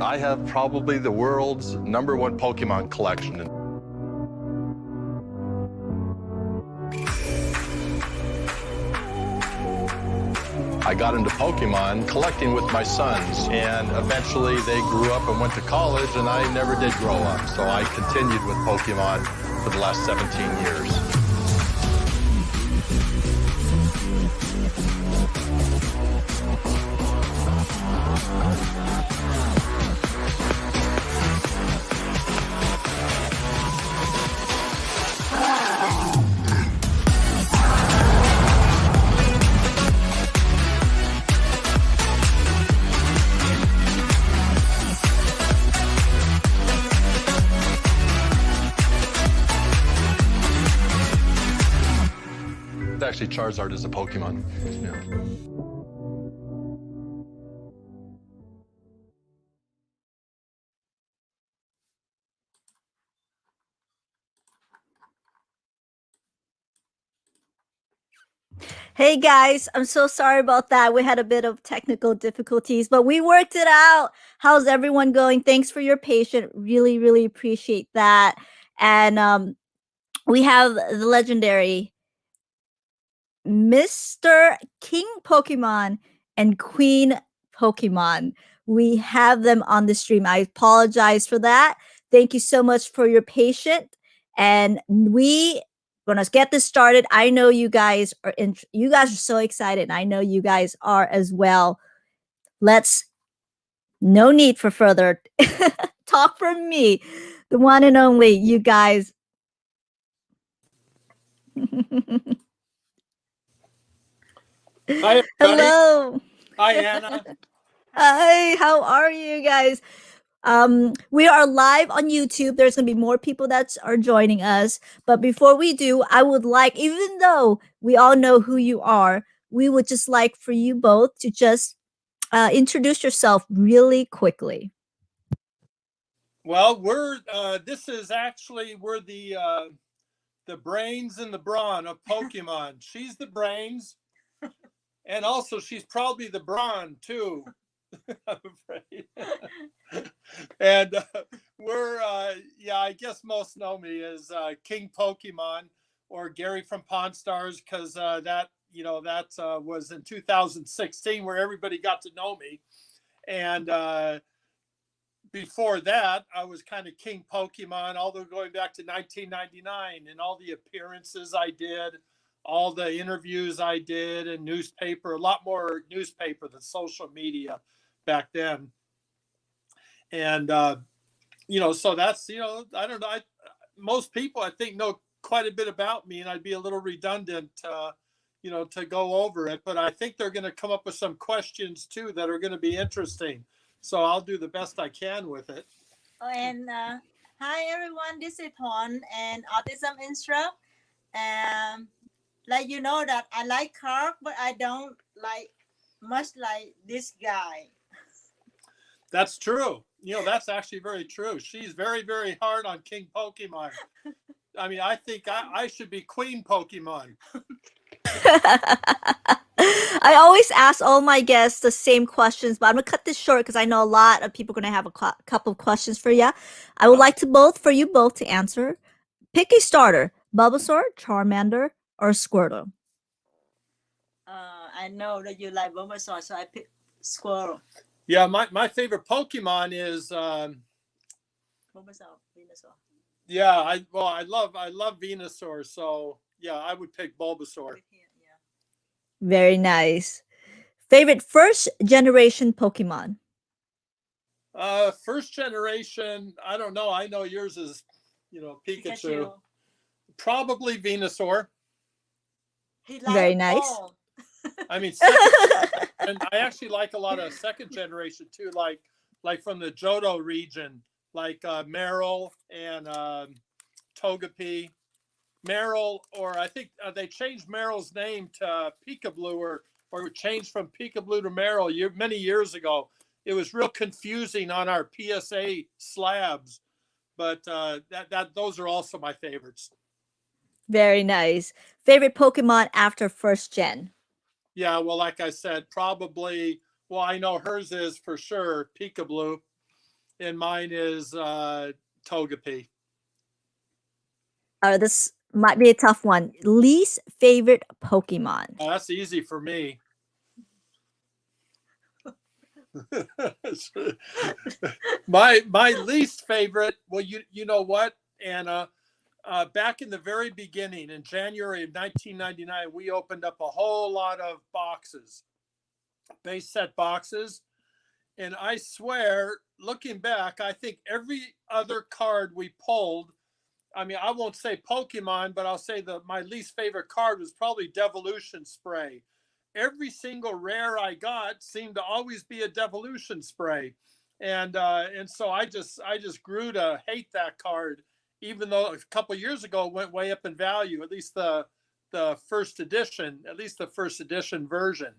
I have probably the world's #1 Pokemon collection. I got into Pokemon collecting with my sons, and eventually they grew up and went to college, and I never did grow up. So I continued with Pokemon for the last 17 years. Actually, Charizard is a Pokemon. Yeah. Hey guys, I'm so sorry about that. We had a bit of technical difficulties, but we worked it out. How's everyone going? Thanks for your patience. Really, really appreciate that. And we have the legendary Mr. King Pokemon and Queen Pokemon. We have them on the stream. I apologize for that. Thank you so much for your patience. And we gonna get this started. I know you guys are you guys are so excited. I know you guys are as well. No need for further talk from me, the one and only you guys. Hi, everybody. Hello. Hi, Anna. Hi, how are you guys? We are live on YouTube. There's gonna be more people that are joining us. But before we do, I would like, even though we all know who you are, we would just like for you both to just introduce yourself really quickly. Well, we're the brains and the brawn of Pokemon. She's the brains, and also she's probably the brawn too. I'm afraid. And I guess most know me as King Pokemon or Gary from Pawn Stars, because that was in 2016 where everybody got to know me. And before that, I was kind of King Pokemon, although going back to 1999 and all the appearances I did, all the interviews I did, and newspaper, a lot more newspaper than social media back then. And, so that's, I don't know. Most people, I think, know quite a bit about me, and I'd be a little redundant, to go over it. But I think they're going to come up with some questions, too, that are going to be interesting. So I'll do the best I can with it. Oh, and hi everyone, this is Thorn and Autism Instruct. Like that I like Carp, but I don't much like this guy. That's true. That's actually very true. She's very, very hard on King Pokemon. I mean, I think I should be Queen Pokemon. I always ask all my guests the same questions, but I'm gonna cut this short because I know a lot of people are gonna have a couple of questions for you. I would like for you both to answer. Pick a starter: Bulbasaur, Charmander, or Squirtle. I know that you like Bulbasaur, so I pick Squirtle. Yeah, my favorite Pokemon is Bulbasaur, Venusaur. Yeah, I love Venusaur, so yeah, I would pick Bulbasaur. Very nice. Favorite first generation Pokemon? First generation, I don't know. I know yours is, Pikachu. Probably Venusaur. Very nice. I mean, and I actually like a lot of second generation too, like from the Johto region, like Meryl and Togepi. Meryl, or I think they changed Meryl's name to Peekaboo, or changed from Peekaboo to Meryl many years ago. It was real confusing on our PSA slabs, but those are also my favorites. Very nice. Favorite Pokemon after first gen? Yeah, well, like I said, probably. Well, I know hers is for sure Peekaboo. and mine is Togepi. This might be a tough one. Least favorite Pokemon. Oh, that's easy for me. my least favorite. Well, you know what, Anna? Back in the very beginning, in January of 1999, we opened up a whole lot of boxes, base set boxes. And I swear, looking back, I think every other card we pulled, I mean, I won't say Pokemon, but I'll say that my least favorite card was probably Devolution Spray. Every single rare I got seemed to always be a Devolution Spray. And so I just grew to hate that card, even though a couple years ago it went way up in value, at least the first edition, at least the first edition version.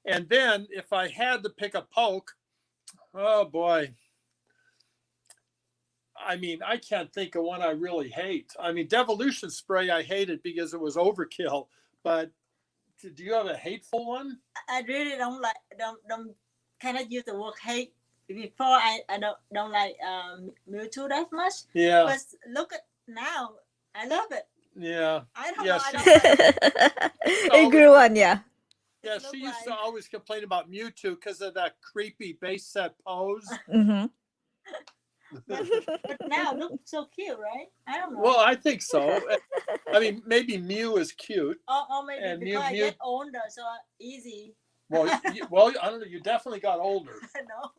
And then if I had to pick a poke, oh boy. I mean, I can't think of one I really hate. I mean, Devolution Spray I hated because it was overkill. But do you have a hateful one? I really don't like don't cannot use the word hate. Before I don't like Mewtwo that much. Yeah. But look at now, I love it. Yeah. I don't Yeah, know. I she- don't like it. It grew on you. Yeah, Look she used to like- always complain about Mewtwo because of that creepy base set pose. Mm-hmm. But now look so cute, right? I don't know. Well, I think so. I mean, maybe Mew is cute. or maybe and because I Mew- get older, so easy. Well, I don't know. You definitely got older. I know.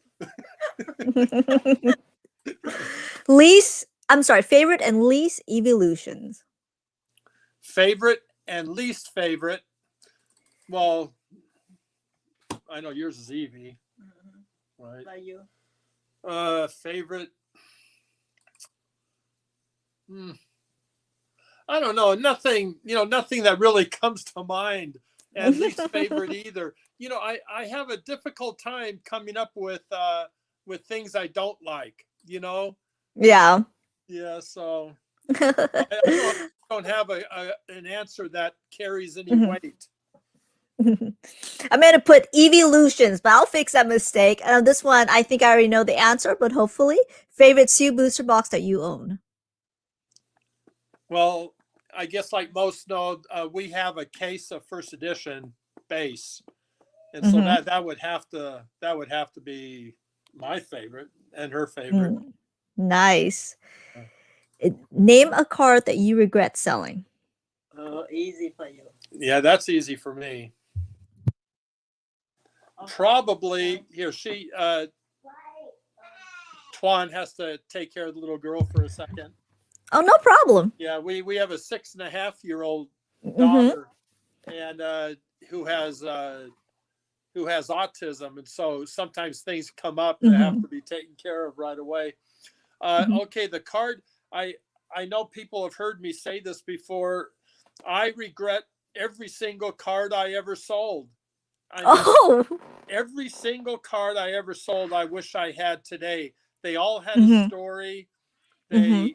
Favorite and least evolutions. Favorite and least favorite. Well, I know yours is Eevee, Mhm. right? By you. Favorite. I don't know. Nothing that really comes to mind. And least favorite either. I have a difficult time coming up with things I don't like. Yeah. Yeah. So I don't have an answer that carries any weight. I'm going to put evolutions, but I'll fix that mistake. This one, I think I already know the answer, but hopefully. Favorite Sue booster box that you own? Well, I guess like most know, we have a case of first edition base, and so that would have to be my favorite and her favorite. Nice. Name a card that you regret selling. Easy for you. Yeah, that's easy for me. Probably here. Twan has to take care of the little girl for a second. Oh, no problem. Yeah, we have a 6.5-year-old Mm-hmm. daughter, and who has autism, and so sometimes things come up that have to be taken care of right away. Okay, the card. I know people have heard me say this before. I regret every single card I ever sold. Every single card I ever sold, I wish I had today. They all had a story. They,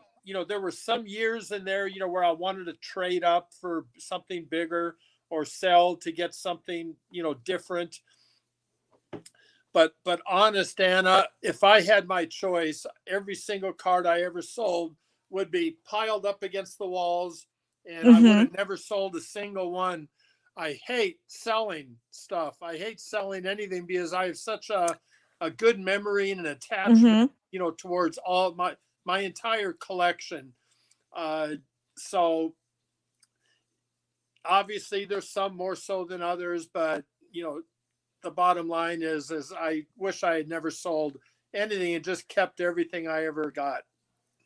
there were some years in there, where I wanted to trade up for something bigger or sell to get something, different. But honest, Anna, if I had my choice, every single card I ever sold would be piled up against the walls, and I would have never sold a single one. I hate selling stuff. I hate selling anything because I have such a good memory and an attachment, towards all my entire collection. So obviously there's some more so than others, but the bottom line is I wish I had never sold anything and just kept everything I ever got.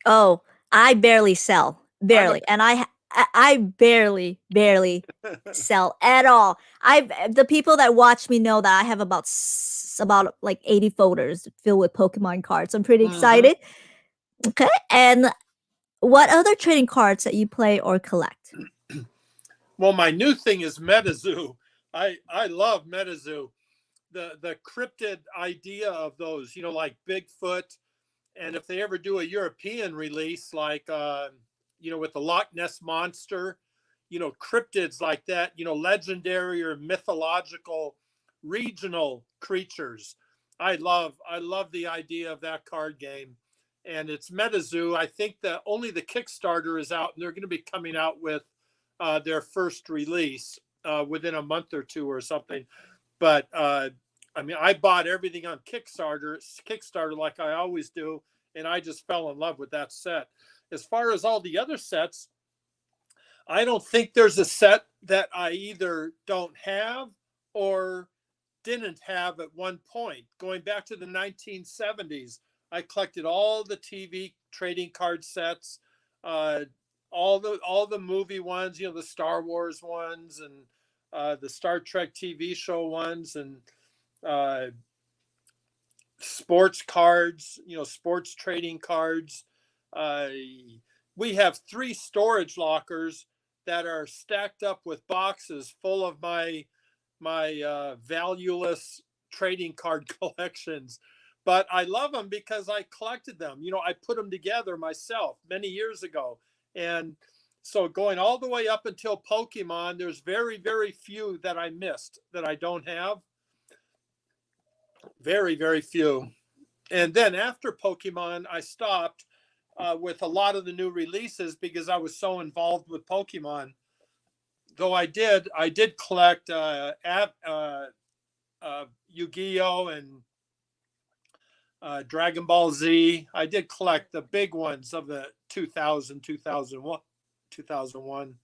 Oh, I barely sell. Barely. And I barely sell at all. The people that watch me know that I have about like 80 folders filled with Pokemon cards. I'm pretty excited. Okay. And what other trading cards that you play or collect? Well, my new thing is MetaZoo. I love MetaZoo. The cryptid idea of those, like Bigfoot, and if they ever do a European release, like with the Loch Ness Monster, cryptids like that, legendary or mythological regional creatures. I love the idea of that card game, and it's MetaZoo. I think that only the Kickstarter is out, and they're going to be coming out with their first release within a month or two or something. But I mean, I bought everything on Kickstarter like I always do, and I just fell in love with that set. As far as all the other sets, I don't think there's a set that I either don't have or didn't have at one point. Going back to the 1970s, I collected all the TV trading card sets, all the movie ones, the Star Wars ones, and the Star Trek TV show ones, and sports cards, sports trading cards. We have 3 storage lockers that are stacked up with boxes full of my valueless trading card collections. But I love them because I collected them. I put them together myself many years ago. And so going all the way up until Pokemon, there's very, very few that I missed that I don't have. Very, very few. And then after Pokemon, I stopped with a lot of the new releases because I was so involved with Pokemon. Though I did collect Yu-Gi-Oh! And Dragon Ball Z. I did collect the big ones of the 2001.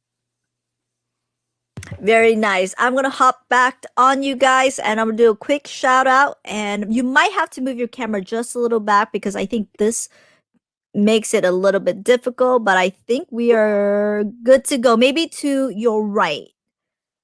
Very nice. I'm going to hop back on you guys, and I'm going to do a quick shout out. And you might have to move your camera just a little back because I think this makes it a little bit difficult, but I think we are good to go. Maybe to your right.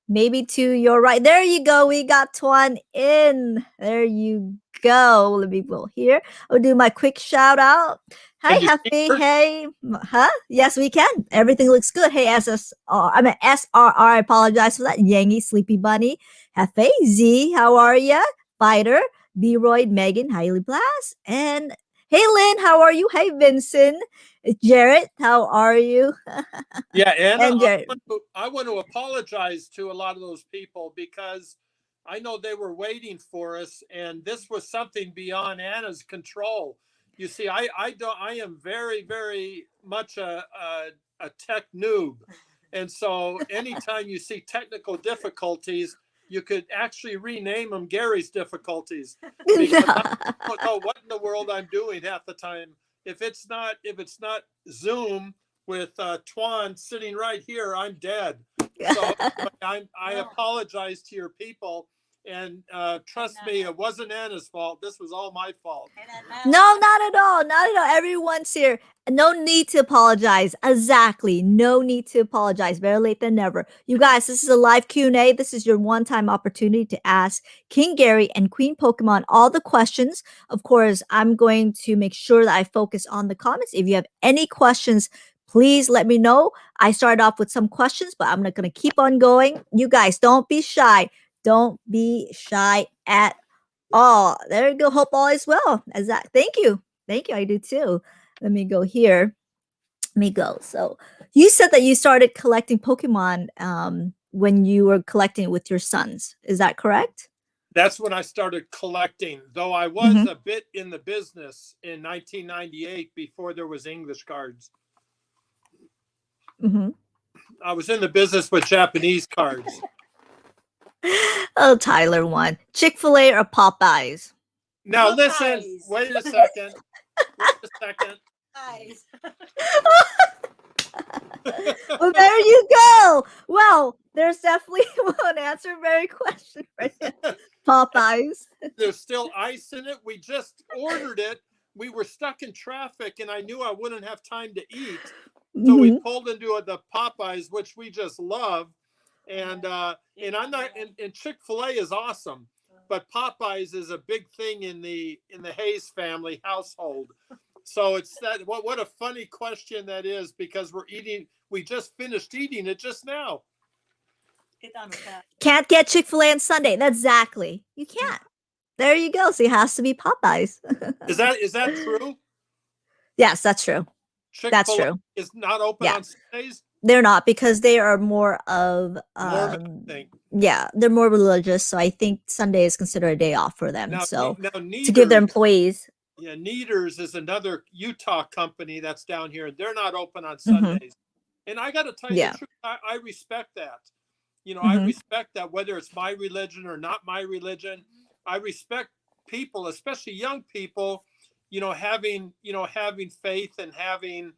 Maybe to your right. There you go. We got Tuan in. There you go. Let me go here. I'll do my quick shout out. Hi, Happy. Hey. Huh? Yes, we can. Everything looks good. Hey, SRR. I apologize for that. Yangy, Sleepy Bunny. Happy. Z, how are ya? Fighter. B-Royd, Megan, Hailey Blast. And hey, Lynn, how are you? Hey, Vincent. Jarrett, how are you? Yeah, Anna, And Jarrett. I want to apologize to a lot of those people because I know they were waiting for us, and this was something beyond Anna's control. You see, I am very, very much a tech noob, and so anytime you see technical difficulties, you could actually rename them Gary's difficulties, because I don't know what in the world I'm doing half the time. If it's not Zoom with Tuan sitting right here, I'm dead. So I apologize to your people, and trust me, it wasn't Anna's fault. This was all my fault. No, not at all. Not at all. Everyone's here. No need to apologize. Exactly. No need to apologize. Better late than never. You guys, this is a live Q&A. This is your one-time opportunity to ask King Gary and Queen Pokemon all the questions. Of course, I'm going to make sure that I focus on the comments. If you have any questions, please let me know. I started off with some questions, but I'm not going to keep on going. You guys, don't be shy. Don't be shy at all. There you go. Hope all is well. Thank you. Thank you. I do too. Let me go here. Let me go. So you said that you started collecting Pokemon when you were collecting with your sons. Is that correct? That's when I started collecting, though I was a bit in the business in 1998 before there was English cards. I was in the business with Japanese cards. Oh, Tyler won. Chick-fil-A or Popeyes? Now listen, wait a second. Well, there you go. Well, there's definitely one answer. Very question right there. Popeyes. There's still ice in it. We just ordered it. We were stuck in traffic, and I knew I wouldn't have time to eat. So we pulled into the Popeyes, which we just love. And I'm not. And Chick-fil-A is awesome, but Popeyes is a big thing in the Hayes family household. So it's that. What a funny question that is, because we just finished eating it just now. Can't get Chick-fil-A on Sunday. That's exactly. You can't. There you go. So it has to be Popeyes. Is that true? Yes, that's true. That's true. Is not open on Sundays. They're not, because they are more of Mormon thing. Yeah, they're more religious, so I think Sunday is considered a day off for them. Now, So now to give their Neaters, employees. yeah, Neaters is another Utah company that's down here, and they're not open on Hmm. Sundays. And I got to tell you the Yeah. truth, I respect that. You know, I Hmm. respect that whether it's my religion or not my religion. I respect people, especially young people, having faith and having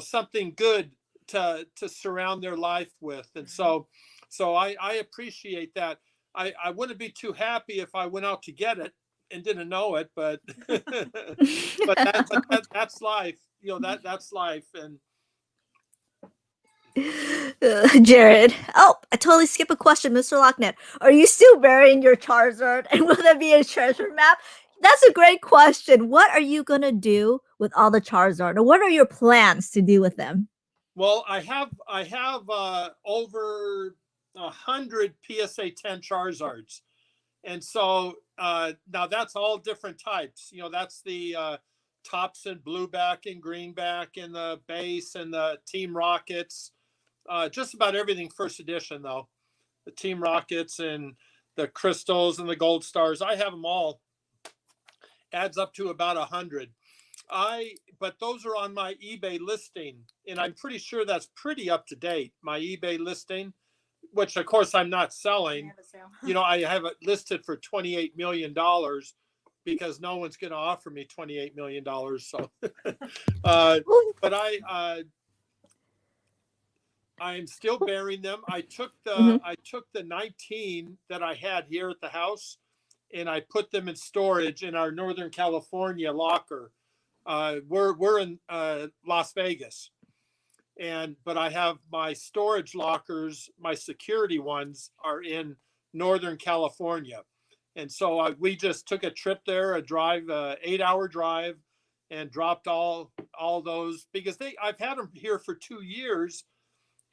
something good to surround their life with. And so I appreciate that. I wouldn't be too happy if I went out to get it and didn't know it, but that's life. That's life. And Jared. Oh, I totally skipped a question, Mr. Locknet. Are you still burying your Charizard, and will there be a treasure map? That's a great question. What are you gonna do with all the Charizard, or what are your plans to do with them? well, I have over 100 PSA 10 Charizards. And so now that's all different types. That's the Topson blueback and greenback and the base and the Team Rockets. Just about everything first edition, though. The Team Rockets and the crystals and the gold stars. I have them all. Adds up to about 100. But those are on my eBay listing, and I'm pretty sure that's pretty up to date. My eBay listing, which of course I'm not selling. I have it listed for $28 million because no one's going to offer me $28 million. So, but I'm still burying them. Mhm. I took the 19 that I had here at the house, and I put them in storage in our Northern California locker. We're in Las Vegas, but I have my storage lockers, my security ones are in Northern California. And so we just took a trip there, 8-hour drive, and dropped all those because I've had them here for 2 years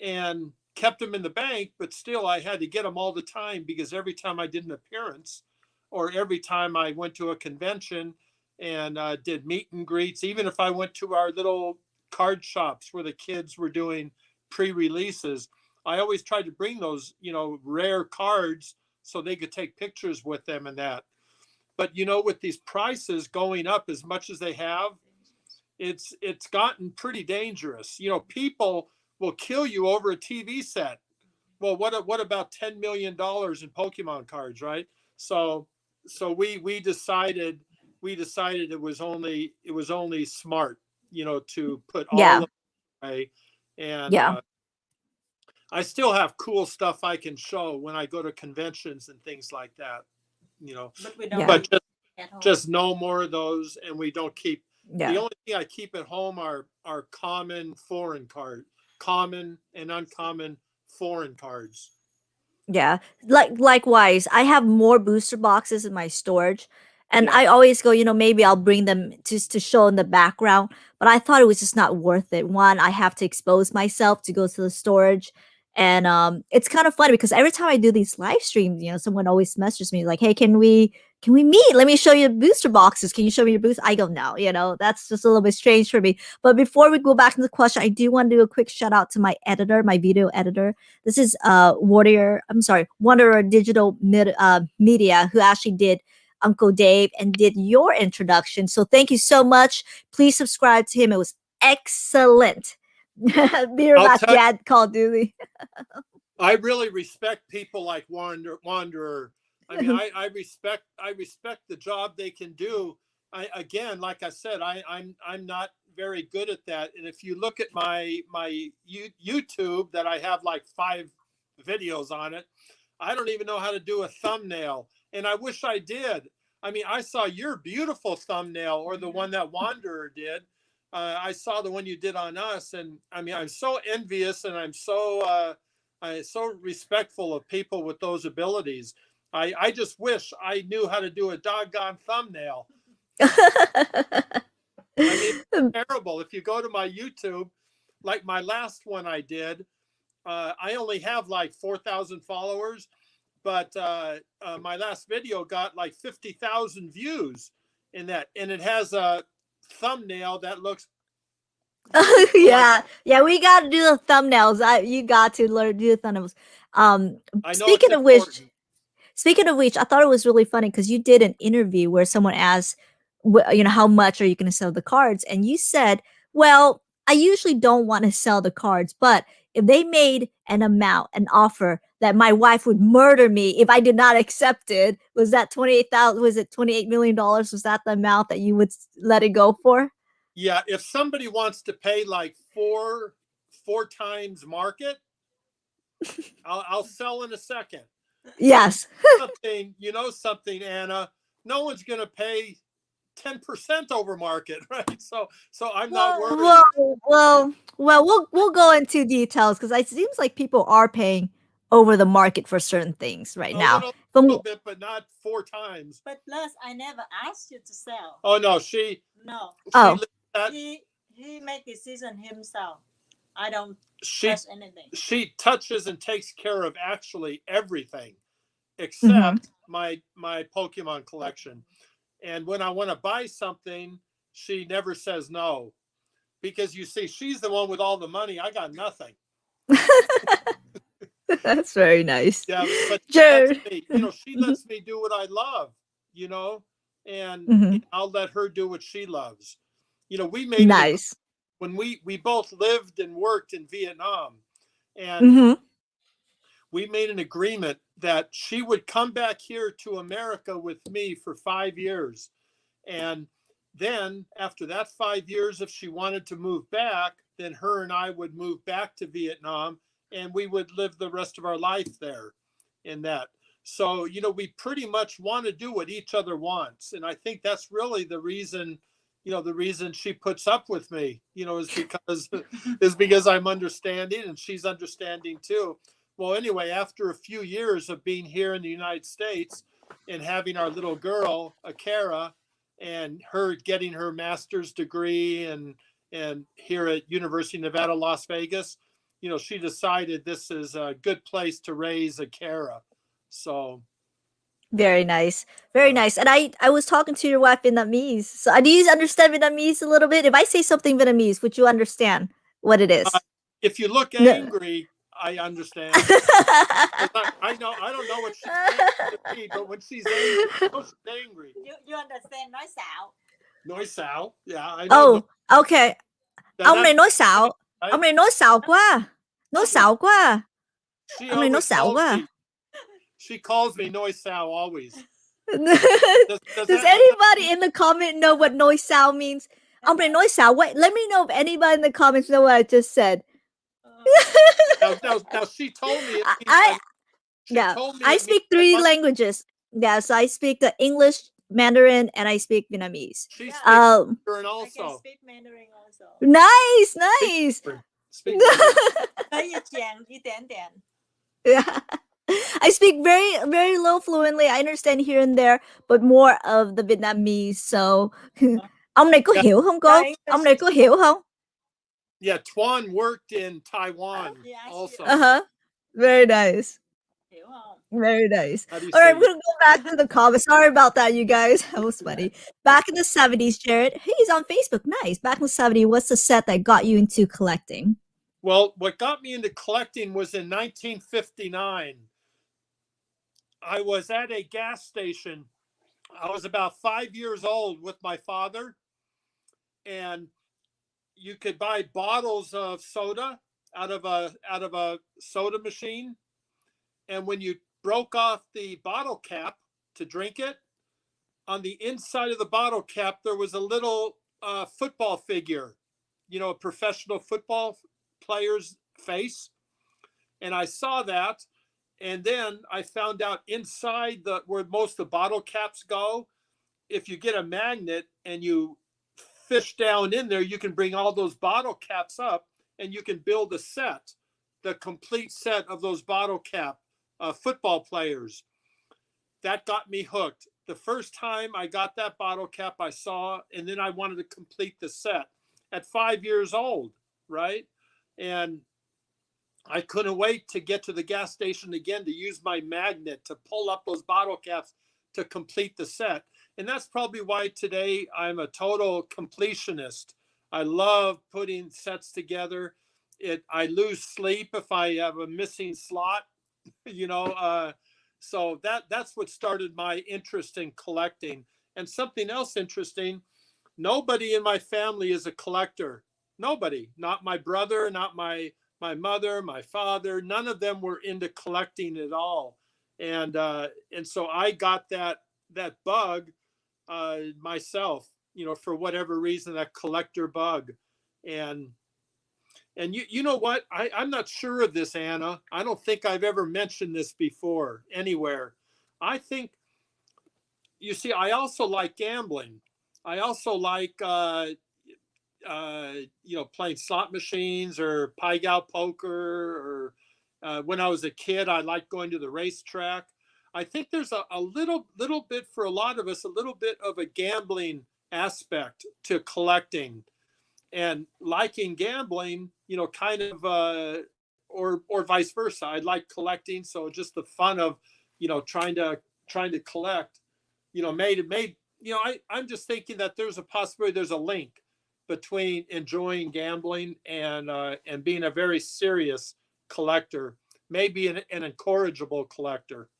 and kept them in the bank, but still I had to get them all the time because every time I did an appearance or every time I went to a convention and did meet and greets, even if I went to our little card shops where the kids were doing pre-releases, I always tried to bring those, rare cards so they could take pictures with them and that. But with these prices going up as much as they have, it's gotten pretty dangerous. People will kill you over a TV set. Well, what about $10 million in Pokemon cards, right? So we decided it was only smart, to put all Yeah. of it away. And Yeah. I still have cool stuff I can show when I go to conventions and things like that, But we don't Yeah. but keep it at home. just no more of those, and we don't keep. The Yeah. only thing I keep at home are common and uncommon foreign cards. Yeah. Likewise, I have more booster boxes in my storage. And Yeah. I always go, maybe I'll bring them just to show in the background. But I thought it was just not worth it. One, I have to expose myself to go to the storage. And it's kind of funny because every time I do these live streams, someone always messages me like, "Hey, can we meet? Let me show you booster boxes. Can you show me your booster?" I go, "No, that's just a little bit strange for me." But before we go back to the question, I do want to do a quick shout out to my editor, my video editor. This is Wanderer Digital Media, who actually did Uncle Dave and did your introduction. So thank you so much. Please subscribe to him. It was excellent. Beer I'll tell you, Macchiat Call of Duty. I really respect people like Wanderer. I mean, I respect the job they can do. Again, like I said, I'm not very good at that. And if you look at my YouTube, that I have like 5 videos on it, I don't even know how to do a thumbnail, and I wish I did. I mean, I saw your beautiful thumbnail, or the one that Wanderer did. I saw the one you did on us, and I mean, I'm so envious, and I'm so respectful of people with those abilities. I just wish I knew how to do a doggone thumbnail. I mean, it's terrible. If you go to my YouTube, like my last one I did, I only have like 4,000 followers, but my last video got like 50,000 views in that, and it has a thumbnail that looks Yeah, yeah, we got to do the thumbnails. You got to learn do the thumbnails. Um, I know speaking it's of which, important. I thought it was really funny because you did an interview where someone asked, how much are you going to sell the cards? And you said, well, I usually don't want to sell the cards, but if they made an offer that my wife would murder me if I did not accept it, was that 28,000? Was it $28 million? Was that the amount that you would let it go for? Yeah, if somebody wants to pay like four times market, I'll sell in a second. Yes. Something, Anna. No one's going to pay 10% over market, right? So I'm not worried. We'll go into details because it seems like people are paying over the market for certain things right A now. little bit, but not 4 times. But plus, I never asked you to sell. Oh no, Oh. He make decision himself. I don't she touch anything. she touches and takes care of actually everything except my Pokemon collection. And when I want to buy something, she never says no, because you see, she's the one with all the money. I got nothing. That's very nice. Yeah, but Sure. that's me. She lets me do what I love, and I'll let her do what she loves. We made Nice. when we both lived and worked in Vietnam, and we made an agreement that she would come back here to America with me for 5 years. And then after that 5 years, if she wanted to move back, then her and I would move back to Vietnam and we would live the rest of our life there in that. So, we pretty much want to do what each other wants. And I think that's really the reason, the reason she puts up with me, is because I'm understanding and she's understanding too. Well, anyway, after a few years of being here in the United States and having our little girl, Akara, and her getting her master's degree and here at University of Nevada, Las Vegas, she decided this is a good place to raise Akara. So very nice. Very nice. And I was talking to your wife Vietnamese. So do you understand Vietnamese a little bit? If I say something Vietnamese, would you understand what it is? If you look angry, I understand. I know I don't know what she's saying to me, but when she's angry, You understand nói xạo? Nói xạo, yeah, I know. Oh, okay. Ông này nói xạo. Ông này nói xạo quá. Nói xạo quá. Ông này nói xạo quá. She calls me nói xạo always. Does anybody in the comment know what nói xạo means? Ông này nói xạo. Wait, let me know if anybody in the comments know what I just said. Now she told me. I speak 3 languages. Yeah, so I speak the English, Mandarin, and I speak Vietnamese. She speaks Mandarin also. I can speak Mandarin also. Nice. Speak Mandarin. Yeah. I speak very, very low fluently. I understand here and there, but more of the Vietnamese. So, ông này có hiểu không cô? Ông này có hiểu không? Yeah, Tuan worked in Taiwan also. Very nice. Very nice. All right, we're gonna go back to the comments. Sorry about that, you guys. That was funny. Back in the 70s, Jared. Hey, he's on Facebook. Nice. Back in the 70s, what's the set that got you into collecting? Well, what got me into collecting was in 1959. I was at a gas station. I was about 5 years old with my father, and you could buy bottles of soda out of a soda machine, and when you broke off the bottle cap to drink it, on the inside of the bottle cap there was a little football figure, a professional football player's face, and I saw that. And then I found out inside where most of the bottle caps go, if you get a magnet and you fish down in there, you can bring all those bottle caps up and you can build a set, the complete set of those bottle cap football players. That got me hooked. The first time I got that bottle cap, I saw, and then I wanted to complete the set at 5 years old, right? And I couldn't wait to get to the gas station again to use my magnet to pull up those bottle caps to complete the set. And that's probably why today I'm a total completionist. I love putting sets together. I lose sleep if I have a missing slot, you know. So that's what started my interest in collecting. And something else interesting, nobody in my family is a collector. Nobody, not my brother, not my mother, my father, none of them were into collecting at all. And so I got that bug myself, you know, for whatever reason, that collector bug. And you know what? I'm not sure of this, Anna. I don't think I've ever mentioned this before anywhere. I think, you see, I also like gambling. I also like you know, playing slot machines or PokeGal poker, or when I was a kid, I liked going to the racetrack. I think there's a little bit for a lot of us, a little bit of a gambling aspect to collecting, and liking gambling, you know, kind of or vice versa. I like collecting, so just the fun of, you know, trying to collect, you know, made you know, I'm just thinking that there's a possibility, there's a link between enjoying gambling and being a very serious collector, maybe an incorrigible collector.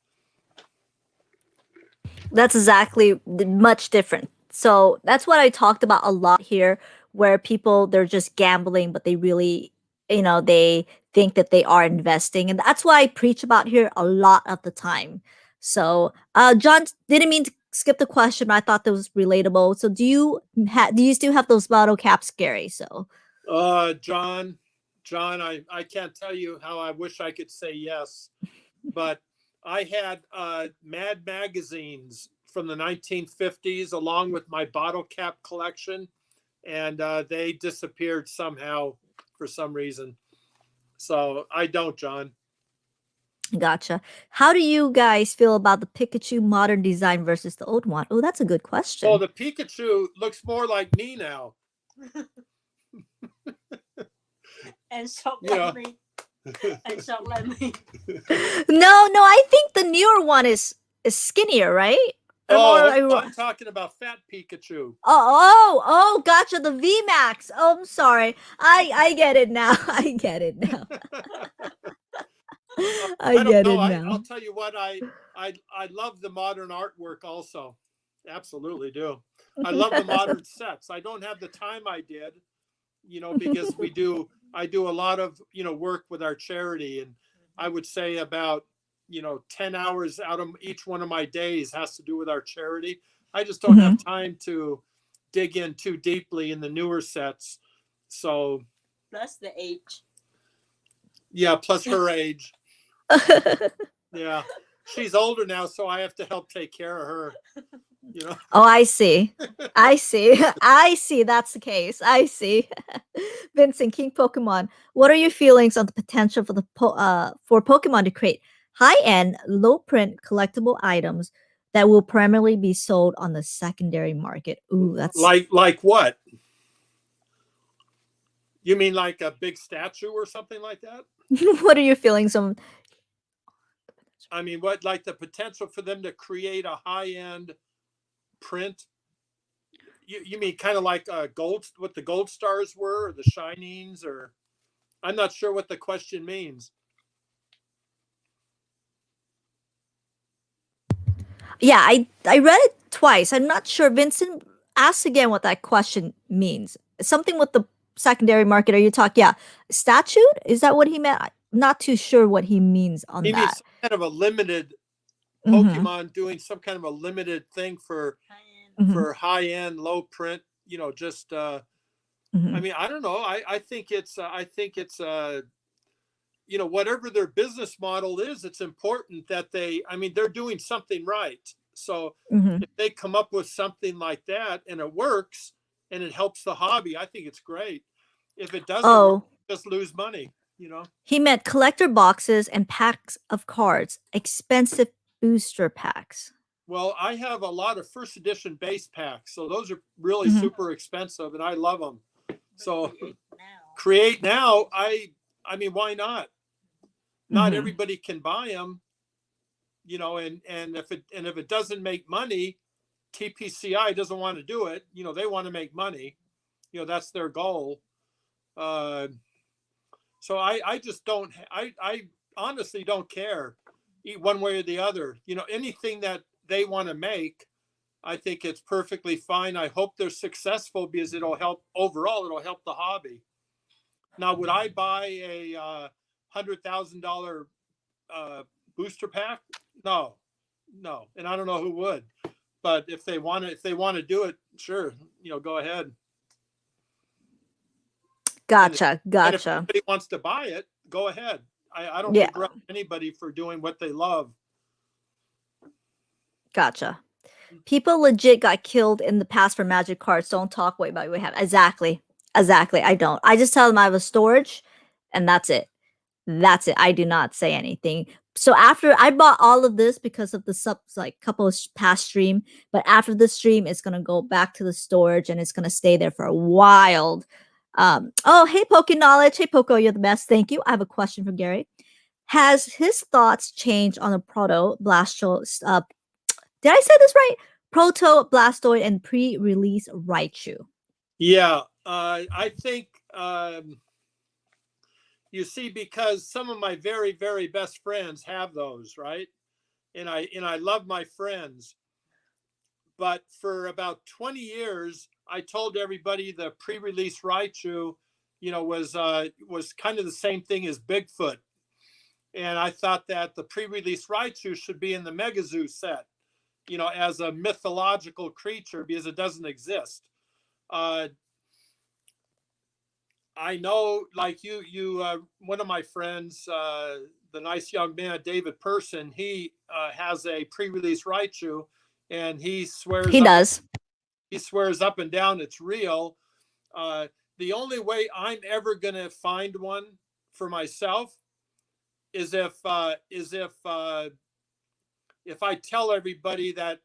That's exactly much different. So that's what I talked about a lot here, where people, they're just gambling, but they really, you know, they think that they are investing. And that's why I preach about here a lot of the time. So John, didn't mean to skip the question, but I thought that was relatable. So do you still have those bottle caps, Gary? So John, I can't tell you how I wish I could say yes, but I had Mad magazines from the 1950s along with my bottle cap collection, and they disappeared somehow for some reason. So I don't, John. gotcha. How do you guys feel about the Pikachu modern design versus the old one? Oh, that's a good Well, question. the Pikachu looks more like me now. And so Yeah. like me. And so like me. No, I think the newer one is skinnier, right? I'm talking about fat Pikachu. Gotcha. The V Max. Oh, I'm sorry. I get it now. I get it now. I I don't get know. it I'll now. tell you what, I love the modern artwork also. Absolutely do. I love the modern sets. I don't have the time I did, you know, because I do a lot of, you know, work with our charity, and I would say about, you know, 10 hours out of each one of my days has to do with our charity. I just don't have time to dig in too deeply in the newer sets. So Plus the age. yeah, plus her age. Yeah. She's older now, so I have to help take care of her, you know. Oh, I see. I see. I see. That's the case. I see. Vincent, King Pokemon. What are your feelings on the potential for for Pokemon to create high-end, low-print collectible items that will primarily be sold on the secondary market? Ooh, that's Like what? You mean like a big statue or something like that? what are your feelings on? I mean, what, like the potential for them to create a high-end print? You mean kind of like what the gold stars were, or the shinings, or I'm not sure what the question means. Yeah, I read it twice. I'm not sure. Vincent, ask again what that question means. Something with the secondary market. Are you talking? Yeah, statute? Is that what he meant? I'm not too sure what he means on He means that. some kind of a limited Mm-hmm. Pokemon doing some kind of a limited thing for Mm-hmm. high-end, low print. You know, just Mm-hmm. I mean, I don't know. I think it's you know, whatever their business model is, it's important that I mean, they're doing something right. So Mm-hmm. if they come up with something like that and it works and it helps the hobby, I think it's great. If it doesn't work, Oh, just lose money, you know. he meant collector boxes and packs of cards, expensive booster packs. Well, I have a lot of first edition base packs, so those are really Mm-hmm. super expensive, and I love them. So Now. create now. I mean, why not? Not Mm-hmm. everybody can buy them, you know, and if it doesn't make money, TPCI doesn't want to do it. You know, they want to make money. that's their goal. So I just don't, I honestly don't care one way or the other. Anything that they want to make, I think it's perfectly fine. I hope they're successful because it'll help overall, it'll help the hobby. Now, would I buy a $100,000 booster pack? No, and I don't know who would. But if they want to do it, sure, go ahead. Gotcha. And if anybody wants to buy it, go ahead. I don't begrudge anybody for doing what they love. Gotcha. People legit got killed in the past for magic cards. Don't talk way about what we have. Exactly. I don't. I just tell them I have a storage, and that's it. I do not say anything. So after I bought all of this because of the subs, like couple of past stream, but after the stream, it's gonna go back to the storage and it's gonna stay there for a while. Oh, hey, Poke Knowledge. Hey, Poco, you're the best. Thank you. I have a question for Gary. Has his thoughts changed on the Proto Blastoise? Did I say this right? Proto Blastoid and pre-release Raichu. Yeah, I think you see, because some of my very, very best friends have those, right? And I love my friends. But for about 20 years, I told everybody the pre-release Raichu, was kind of the same thing as Bigfoot. And I thought that the pre-release Raichu should be in the Megazoo set, as a mythological creature, because it doesn't exist. I know, like you, one of my friends, the nice young man, David Person, he has a pre-release Raichu, and he swears he swears up and down it's real. The only way I'm ever gonna find one for myself is if I tell everybody that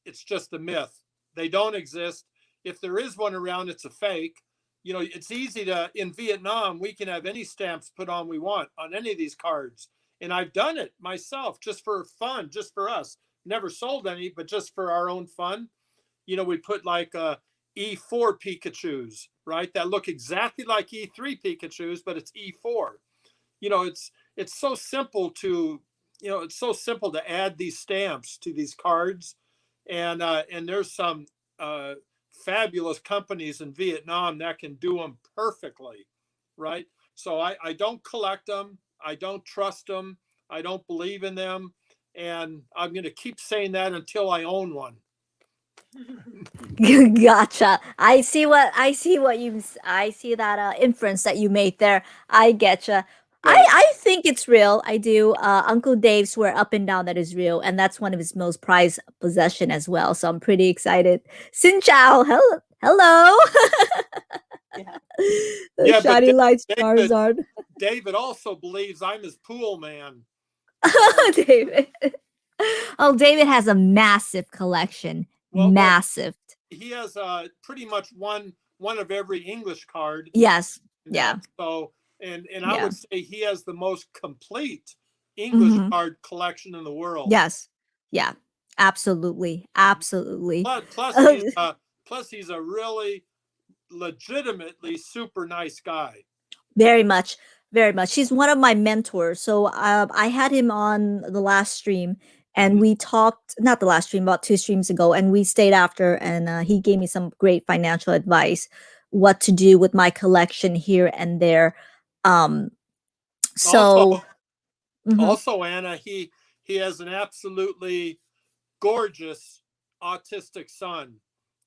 it's just a myth. They don't exist. If there is one around, it's a fake. It's easy in Vietnam, we can have any stamps put on we want on any of these cards. And I've done it myself just for fun, just for us. Never sold any, but just for our own fun. We put like E4 Pikachus, right? That look exactly like E3 Pikachus, but it's E4. It's so simple to, add these stamps to these cards. And there's some fabulous companies in Vietnam that can do them perfectly, right? So I don't collect them. I don't trust them. I don't believe in them. And I'm going to keep saying that until I own one. Gotcha. I see that inference that you made there. I getcha. Right. I think it's real. I do. Uncle Dave swear up and down that is real, and that's one of his most prized possession as well. So I'm pretty excited. Xin Chao, hello. Yeah. Shiny lights, Charizard. David also believes I'm his pool man. David. Oh, David has a massive collection. Massive. He has pretty much one of every English card. Yes. Yeah. So and I would say he has the most complete English card collection in the world. Yes. Yeah. Absolutely. Plus he's a really legitimately super nice guy. Very much. He's one of my mentors. So I had him on the last stream, and we talked, not the last stream, about 2 streams ago, and we stayed after, and he gave me some great financial advice, what to do with my collection here and there. Also, Anna, he has an absolutely gorgeous autistic son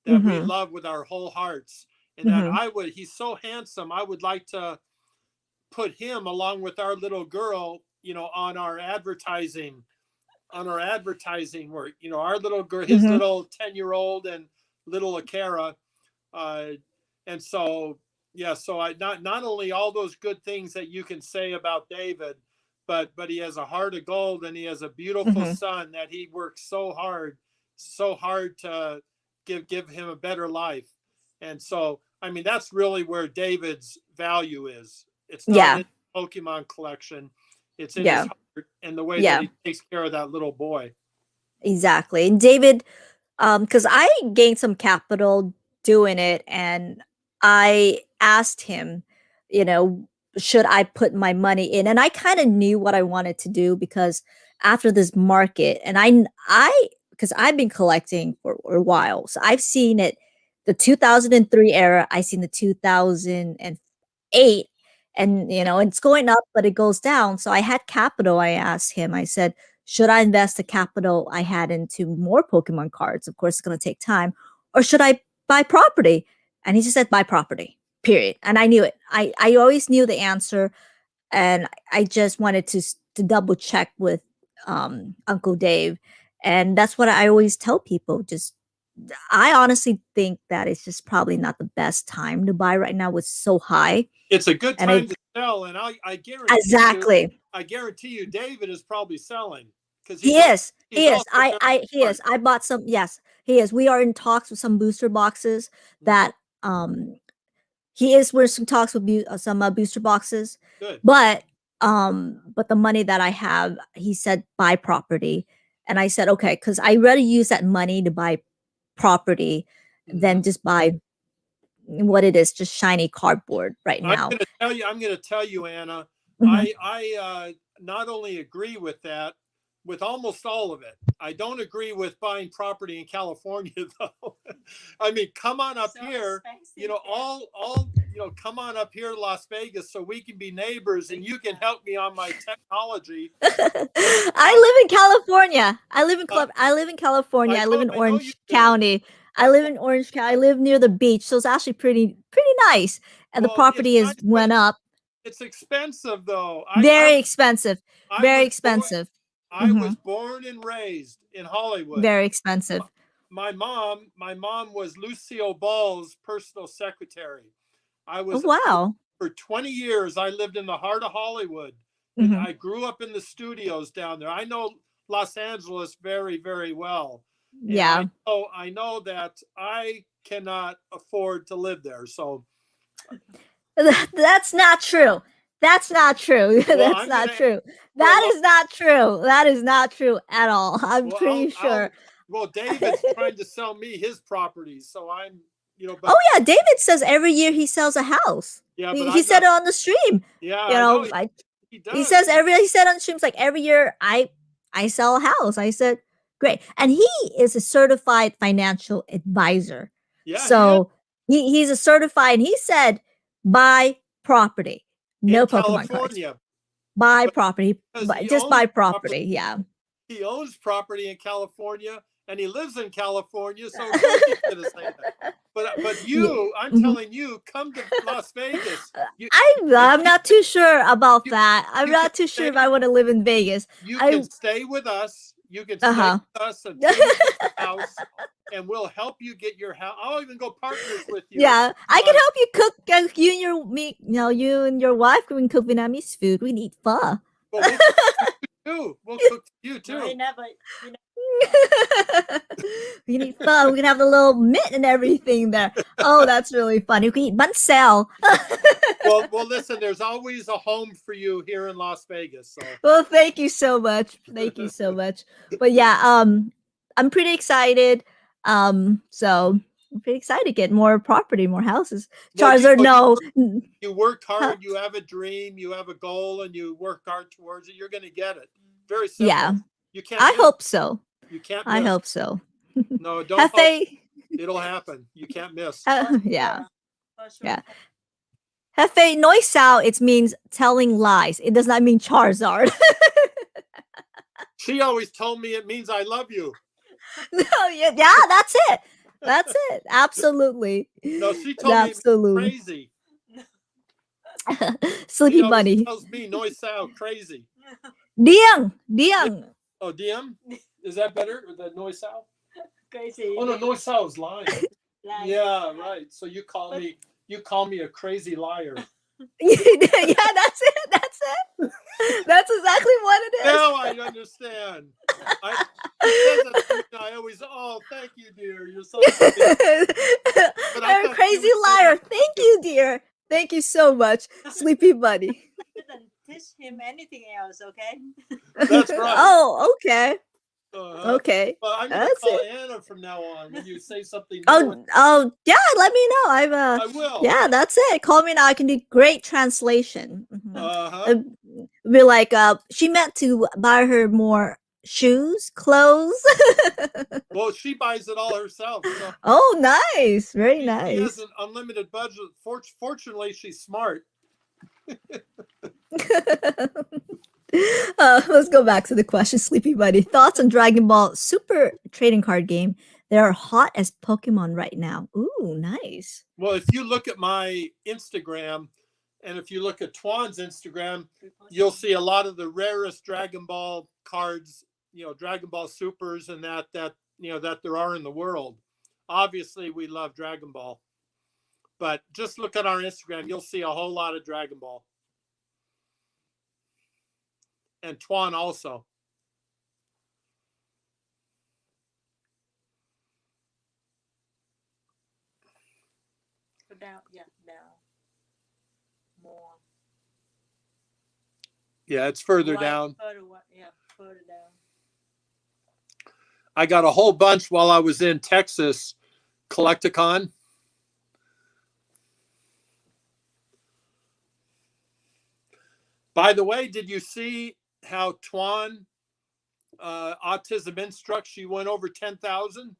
that we love with our whole hearts. And that he's so handsome. I would like to put him along with our little girl, on our advertising work. Our little girl, his little 10-year-old and little Akara. And so, so I not only all those good things that you can say about David, but he has a heart of gold, and he has a beautiful son that he works so hard to give him a better life. And so, I mean, that's really where David's value is. It's not in his Pokemon collection. It's in his heart and the way that he takes care of that little boy. Exactly. And David, because I gained some capital doing it, and I asked him, you know, should I put my money in? And I kind of knew what I wanted to do because after this market, and because I've been collecting for a while, so I've seen it, the 2003 era, I've seen the 2008, and it's going up, but it goes down. So I had capital. I asked him, I said, should I invest the capital I had into more Pokemon cards? Of course, it's going to take time. Or should I buy property? And he just said, buy property, period. And I knew it. I always knew the answer. And I just wanted to double check with Uncle Dave. And that's what I always tell people. I honestly think that it's just probably not the best time to buy right now. It's so high. It's a good And time to sell, and I guarantee exactly. I guarantee you, David is probably selling because He is. He is. He is. I bought some. Yes, he is. We are in talks with some booster boxes that he is. We're some talks with some booster boxes. Good. But the money that I have, he said buy property, and I said okay, because I rather use that money to buy property than just buy what it is, just shiny cardboard right now. I'm going to tell you, Anna. I not only agree with that, with almost all of it. I don't agree with buying property in California, though. I mean, come on up here, come on up here to Las Vegas so we can be neighbors and you can help me on my technology. I live in California. I live in California. I live in Orange County. I live in Orange County. I live near the beach, so it's actually pretty nice. And the property has went up. It's expensive, though. Very expensive. Very expensive. I was born and raised in Hollywood. Very expensive. My mom was Lucille Ball's personal secretary. I was for 20 years. I lived in the heart of Hollywood. And I grew up in the studios down there. I know Los Angeles very, very well. Yeah. I know that I cannot afford to live there. So that's not true. That's not true. That's not true. That is not true. That is not true at all. I'm pretty sure. David's trying to sell me his properties, so I'm, But, oh yeah, David says every year he sells a house. Yeah, he said it on the stream. Yeah, he does. He said on streams like every year I sell a house. I said great, and he is a certified financial advisor. Yeah. So he's a certified. And he said buy property. No in Pokemon California. cards. Buy property. Just buy property. Yeah. He owns property in California and he lives in California. So of course he's gonna say that. But you, I'm telling you, come to Las Vegas. I'm not too sure about that. I'm not too sure if I want to live in Vegas. You can stay with us. You can stay with us and the house, and we'll help you get your house. I'll even go partners with you. Yeah, I can help you cook. You and your wife can cook Vietnamese food. We need pho. Well, we'll cook for you too. We need pho. We can have the little mitt and everything there. Oh, that's really funny. We can eat bánh xèo. well, listen. There's always a home for you here in Las Vegas. So. Well, thank you so much. Thank you so much. But yeah, I'm pretty excited. So I'm pretty excited to get more property, more houses. Charizard, no. You worked hard. You have a dream. You have a goal, and you work hard towards it. You're going to get it. Very simple. Yeah. You can't. I hope so. You can't. I hope so. No, don't. It'll happen. You can't miss. Yeah. Yeah. Hefe Noisao, it means telling lies. It does not mean Charizard. She always told me it means I love you. No, yeah, that's it. That's it. Absolutely. No, she told me crazy. Sleepy Bunny. Tells me Noisao crazy. Diang. Oh, DM? Is that better than Noisao? Crazy. Oh no, Noisao is lying. Yeah, right. So you call me a crazy liar. Yeah, that's it. That's exactly what it is. Now I understand. I always, thank you, dear. You're so I'm a crazy liar. Thank you, dear. Thank you so much, Sleepy Bunny. Didn't teach him anything else, okay? That's right. Oh, okay. Okay, Well, I'm gonna that's call it. Anna from now on. When you say something new, Oh, yeah. Let me know. I will. Yeah, that's it. Call me now. I can do great translation. Uh-huh. Be like, she meant to buy her more shoes, clothes. Well, she buys it all herself. So Oh, nice. Very she has nice. an unlimited budget. Fortunately, she's smart. Let's go back to the question, Sleepy Buddy. Thoughts on Dragon Ball Super trading card game? They are hot as Pokemon right now. Ooh, nice. Well, if you look at my Instagram, and if you look at Twan's Instagram, you'll see a lot of the rarest Dragon Ball cards, Dragon Ball Supers and that there are in the world. Obviously, we love Dragon Ball. But just look at our Instagram, you'll see a whole lot of Dragon Ball. And Twan also. Down, yeah, down. More. Yeah, it's further Right, down. Further down. I got a whole bunch while I was in Texas, Collecticon. By the way, did you see how Twan Autism Instruct, she went over 10,000?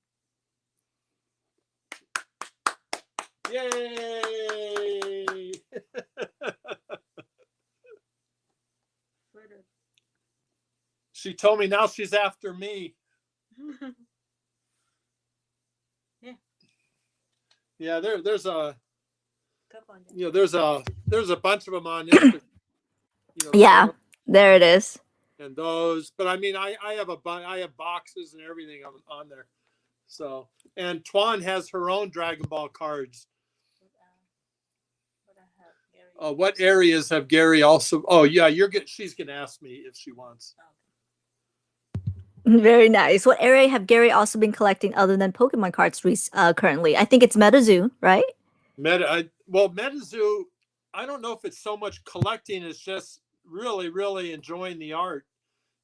Yay! She told me now she's after me. Yeah, there's a there's a bunch of them on Instagram. Yeah, there it is. And those, but I mean, I have boxes and everything on there. So, and Twan has her own Dragon Ball cards. What areas have Gary also? Oh yeah, she's gonna ask me if she wants. Very nice. What area have Gary also been collecting other than Pokemon cards currently? I think it's MetaZoo, right? MetaZoo, I don't know if it's so much collecting as just really, really enjoying the art.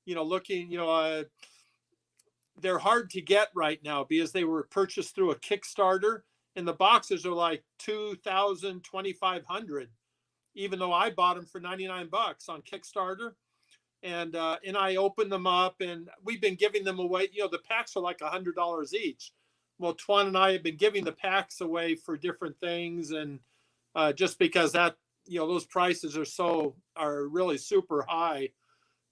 Looking, they're hard to get right now because they were purchased through a Kickstarter, and the boxes are like 2,000, 2,500, even though I bought them for $99 on Kickstarter. And I opened them up, and we've been giving them away. The packs are like $100 each. Well, Twan and I have been giving the packs away for different things, and just because that those prices are really super high,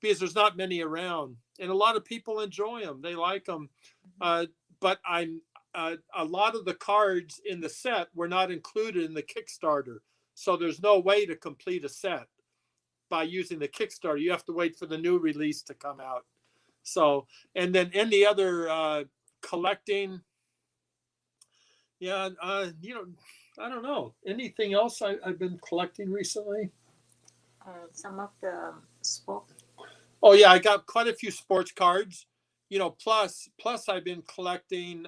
because there's not many around, and a lot of people enjoy them. They like them, but a lot of the cards in the set were not included in the Kickstarter, so there's no way to complete a set by using the Kickstarter. You have to wait for the new release to come out. So, and then any other collecting, I don't know. Anything else I've been collecting recently? Some of the sports. Oh yeah, I got quite a few sports cards. Plus I've been collecting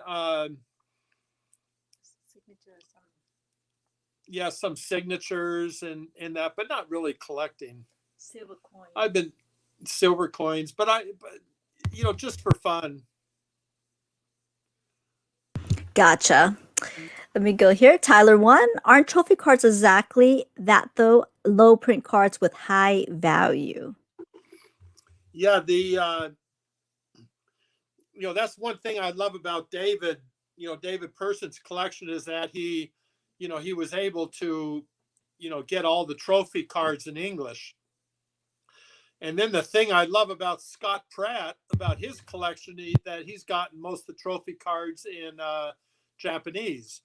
some signatures and that, but not really collecting. Silver coins. I've been silver coins, but just for fun. Gotcha. Let me go here. Tyler 1. Aren't trophy cards exactly that though? Low print cards with high value. Yeah, that's one thing I love about David. David Person's collection is that he was able to, get all the trophy cards in English. And then the thing I love about Scott Pratt, about his collection, that he's gotten most of the trophy cards in Japanese.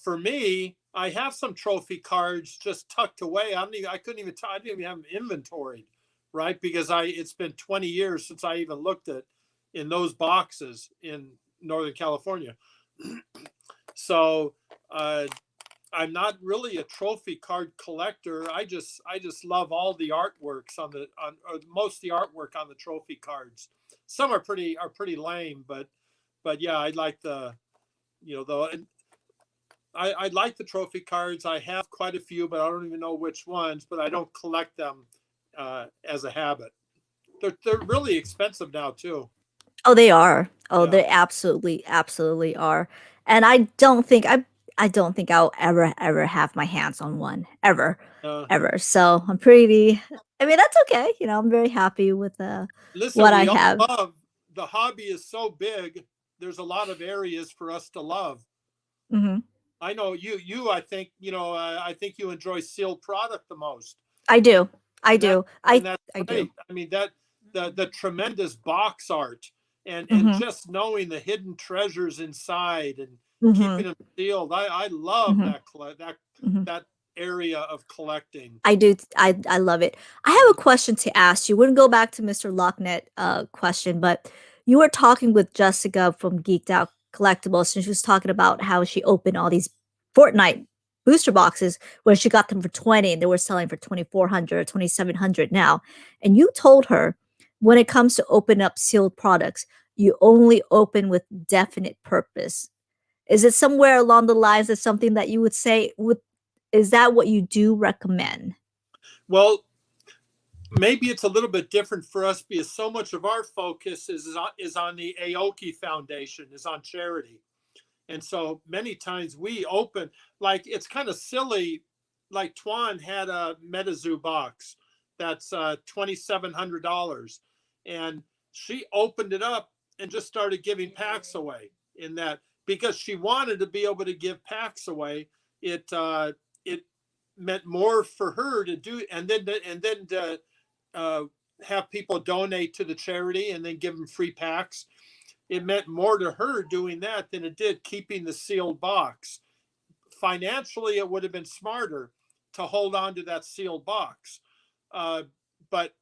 For me, I have some trophy cards just tucked away. I didn't even have them inventoried, right? Because it's been 20 years since I even looked at in those boxes in Northern California. So I'm not really a trophy card collector. I just love all the artworks or most of the artwork on the trophy cards. Some are pretty lame, but yeah, I like I like the trophy cards. I have quite a few, but I don't even know which ones. But I don't collect them as a habit. They're really expensive now too. Oh, they are. Oh, Yeah. they absolutely are. And I don't think I'll ever have my hands on one ever. So I'm pretty. I mean, that's okay. I'm very happy with Listen, what I we all have. love, the hobby is so big. There's a lot of areas for us to love. Hmm. I know I think, I think you enjoy sealed product the most. I do. I And that do. and that's I do. great. I mean, that the tremendous box art and Hmm. just knowing the hidden treasures inside and Hmm. keeping them sealed. I love Hmm. that that Hmm. that area of collecting. I do. I love it. I have a question to ask you. We're gonna go back to Mr. Locknet question, but you were talking with Jessica from Geeked Out Collectibles, and she was talking about how she opened all these Fortnite booster boxes when she got them for 20 and they were selling for 2,400 or 2,700 now. And you told her when it comes to open up sealed products, you only open with definite purpose. Is it somewhere along the lines of something that you would say would is that what you do recommend? Well, maybe it's a little bit different for us because so much of our focus is on the Aoki Foundation, is on charity. And so many times we open, like, it's kind of silly. Like Tuan had a MetaZoo box that's $2,700, and she opened it up and just started giving packs away in that because she wanted to be able to give packs away. It meant more for her to do, and then to uh, have people donate to the charity and then give them free packs. It meant more to her doing that than it did keeping the sealed box. Financially, it would have been smarter to hold on to that sealed box. Uh, but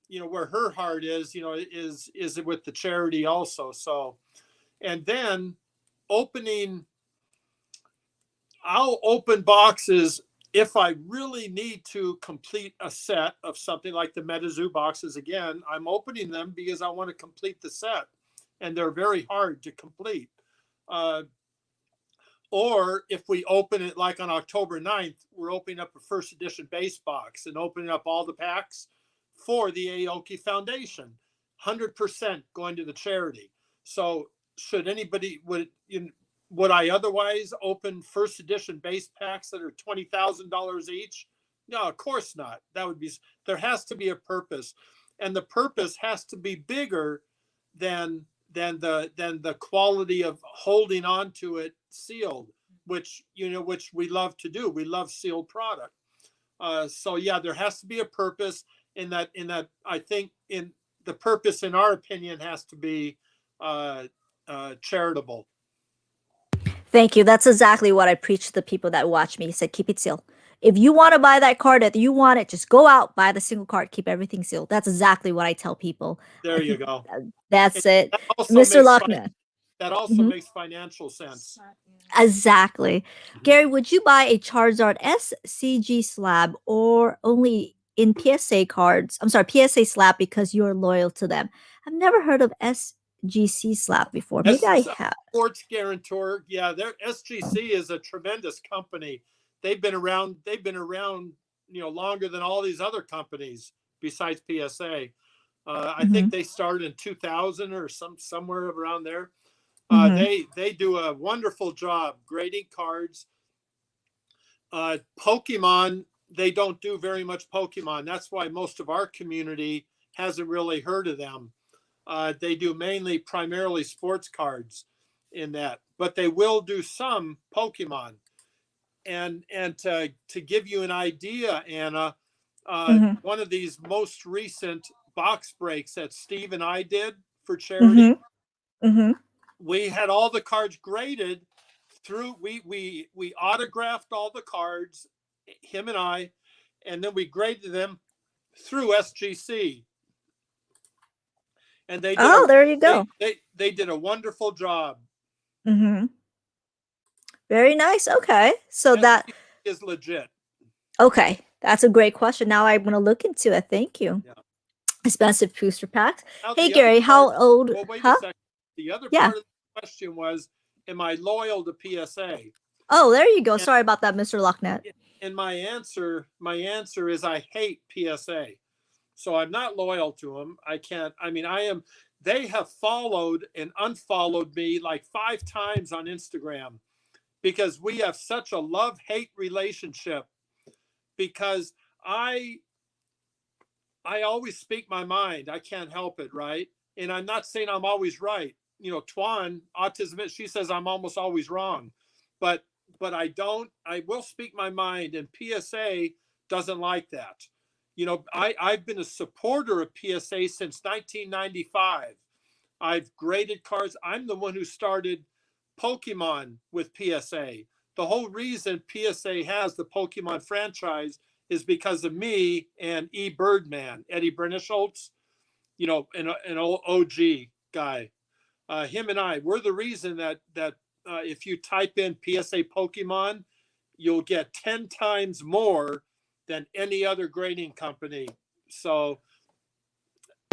where her heart is, is with the charity also. So, and then opening, I'll open boxes if I really need to complete a set of something like the MetaZoo boxes. Again, I'm opening them because I want to complete the set, and they're very hard to complete. Uh, or if we open it like on October 9th, we're opening up a first edition base box and opening up all the packs for the Aoki Foundation, 100% going to the charity. So should anybody, would I otherwise open first edition base packs that are $20,000 each? No, of course not. That would be, there has to be a purpose, and the purpose has to be bigger than the quality of holding on to it sealed, which we love to do. We love sealed product. So yeah, there has to be a purpose in that. I think in the purpose, in our opinion, has to be charitable. Thank you. That's exactly what I preach to the people that watch me. He said, keep it sealed. If you want to buy that card, if you want it, just go out, buy the single card, keep everything sealed. That's exactly what I tell people. There I you think go. that's And it. that also Mr. makes Lockner. that also Mhm. makes financial sense. Exactly. Gary, would you buy a Charizard SCG slab or only in PSA cards? I'm sorry, PSA slab because you're loyal to them. I've never heard of SGC slab before. Maybe I have. Sports guarantor, yeah, their SGC is a tremendous company. They've been around. Longer than all these other companies besides PSA. I Hmm. think they started in 2000 or somewhere around there. Hmm. They do a wonderful job grading cards. Pokemon, they don't do very much Pokemon. That's why most of our community hasn't really heard of them. They do primarily sports cards in that, but they will do some Pokemon. And to give you an idea, Anna, Hmm. one of these most recent box breaks that Steve and I did for Hmm. charity, Hmm. we had all the cards graded through. We autographed all the cards, him and I, and then we graded them through SGC, and Oh, there you go. they did a wonderful job. Hmm. Very nice. Okay. So that, SGC is legit. okay. That's a great question. Now I'm going to look into it. Thank you. Yeah. Expensive booster packs. Now Hey, the other Gary, part. how old? Well, wait a Huh? second. The other Yeah. part of the question was, am I loyal to PSA? Oh, there you go. And, Sorry about that, Mr. Locknet. and my answer is I hate PSA. So I'm not loyal to them. I can't. I mean, I am. they have followed and unfollowed me like 5 times on Instagram because we have such a love-hate relationship, because I always speak my mind. I can't help it, right? And I'm not saying I'm always right. You know, Twan, autism, she says I'm almost always wrong. But I don't, I will speak my mind, and PSA doesn't like that. You know, I've been a supporter of PSA since 1995. I've graded cards. I'm the one who started Pokemon with PSA. The whole reason PSA has the Pokemon franchise is because of me and E. Birdman, Eddie Brenneschultz, you know, an old OG guy. Him and I, we're the reason that if you type in PSA Pokemon, you'll get 10 times more than any other grading company. So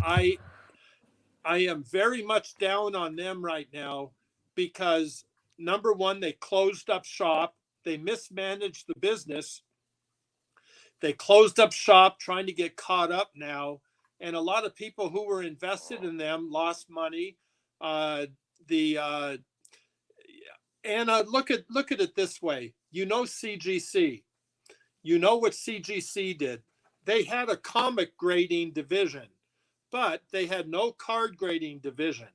I am very much down on them right now because, number one, they closed up shop. They mismanaged the business. They closed up shop trying to get caught up now. And a lot of people who were invested in them lost money. Anna, look at it this way. You know CGC. You know what CGC did. They had a comic grading division, but they had no card grading division.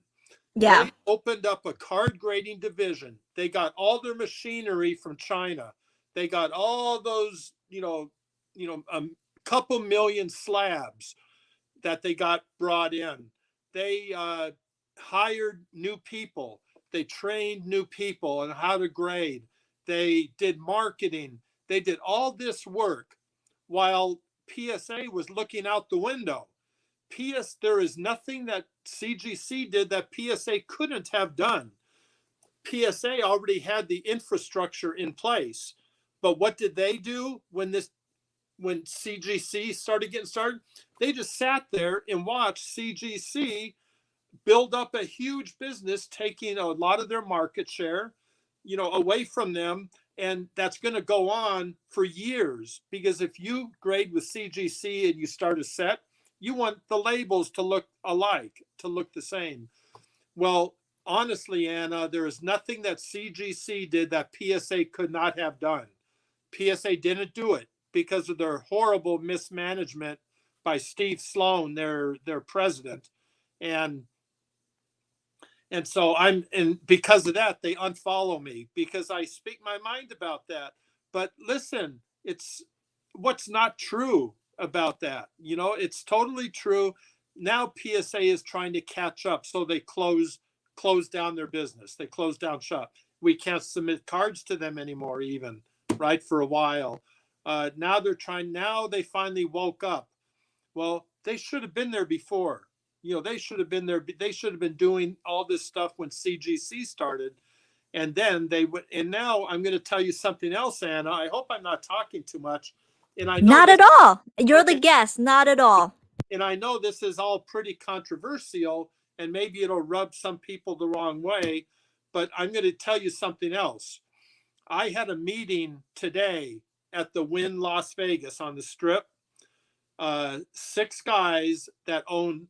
Yeah. They opened up a card grading division. They got all their machinery from China. They got all those, a couple million slabs that they got brought in. They hired new people. They trained new people on how to grade. They did marketing. They did all this work while PSA was looking out the window. There is nothing that CGC did that PSA couldn't have done. PSA already had the infrastructure in place. But what did they do when CGC started getting started? They just sat there and watched CGC build up a huge business, taking a lot of their market share, away from them. And that's going to go on for years, because if you grade with CGC and you start a set, you want the labels to look alike, to look the same. Well, honestly, Anna, there is nothing that CGC did that PSA could not have done. PSA didn't do it because of their horrible mismanagement by Steve Sloan, their president. And so because of that, they unfollow me because I speak my mind about that. But listen, it's what's not true about that. It's totally true. Now PSA is trying to catch up. So they close down their business. They close down shop. We can't submit cards to them anymore, even, right, for a while. Now they finally woke up. Well, they should have been there before. They should have been there. They should have been doing all this stuff when CGC started. And then and now I'm going to tell you something else, Anna. I hope I'm not talking too much. And I know not at all. You're the guest. Not at all. And I know this is all pretty controversial, and maybe it'll rub some people the wrong way, but I'm going to tell you something else. I had a meeting today at the Wynn Las Vegas on the Strip. 6 guys that own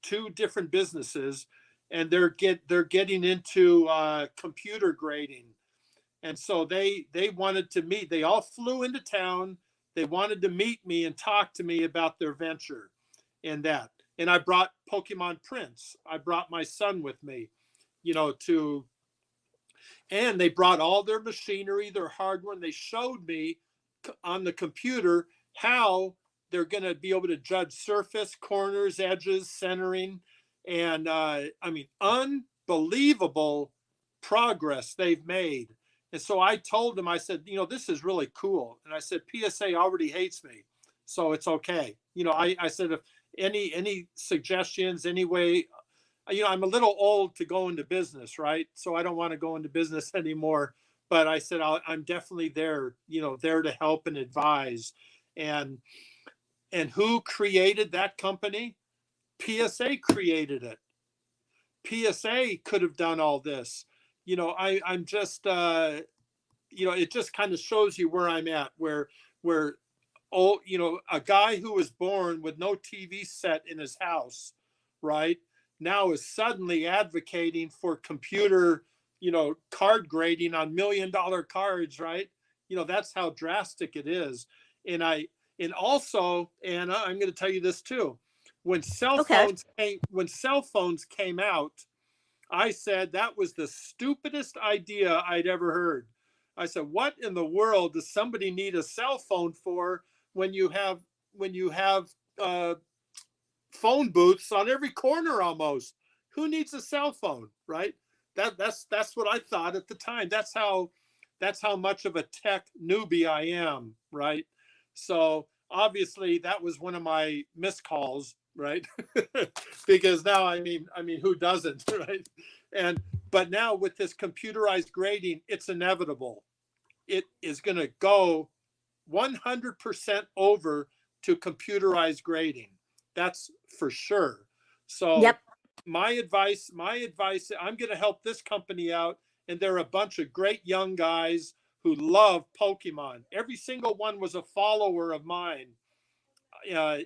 2 different businesses, and they're getting into computer grading. And so they wanted to meet. They all flew into town. They wanted to meet me and talk to me about their venture and that. And I brought Pokemon Prince. I brought my son with me, and they brought all their machinery, their hardware, and they showed me on the computer how they're going to be able to judge surface, corners, edges, centering. And unbelievable progress they've made. And so I told them, I said, this is really cool. And I said, PSA already hates me, so it's okay. I said, if any suggestions, any way, I'm a little old to go into business, right? So I don't want to go into business anymore. But I said, I'm definitely there, there to help and advise. And who created that company? PSA created it. PSA could have done all this. I'm just, it just kind of shows you where I'm at, where a guy who was born with no TV set in his house, right? now is suddenly advocating for computer, card grading on $1 million cards, right? That's how drastic it is. And also, Anna, I'm going to tell you this too. When cell Okay. phones came out, I said that was the stupidest idea I'd ever heard. I said, what in the world does somebody need a cell phone for when you have uh, phone booths on every corner almost? Who needs a cell phone, right? That's what I thought at the time. That's how much of a tech newbie I am, right? So obviously that was one of my missed calls, right? Because now, I mean, who doesn't, right? But now with this computerized grading, it's inevitable. It is going to go 100% over to computerized grading. That's for sure. So Yep. my advice, I'm going to help this company out. And they're a bunch of great young guys who love Pokemon. Every single one was a follower of mine on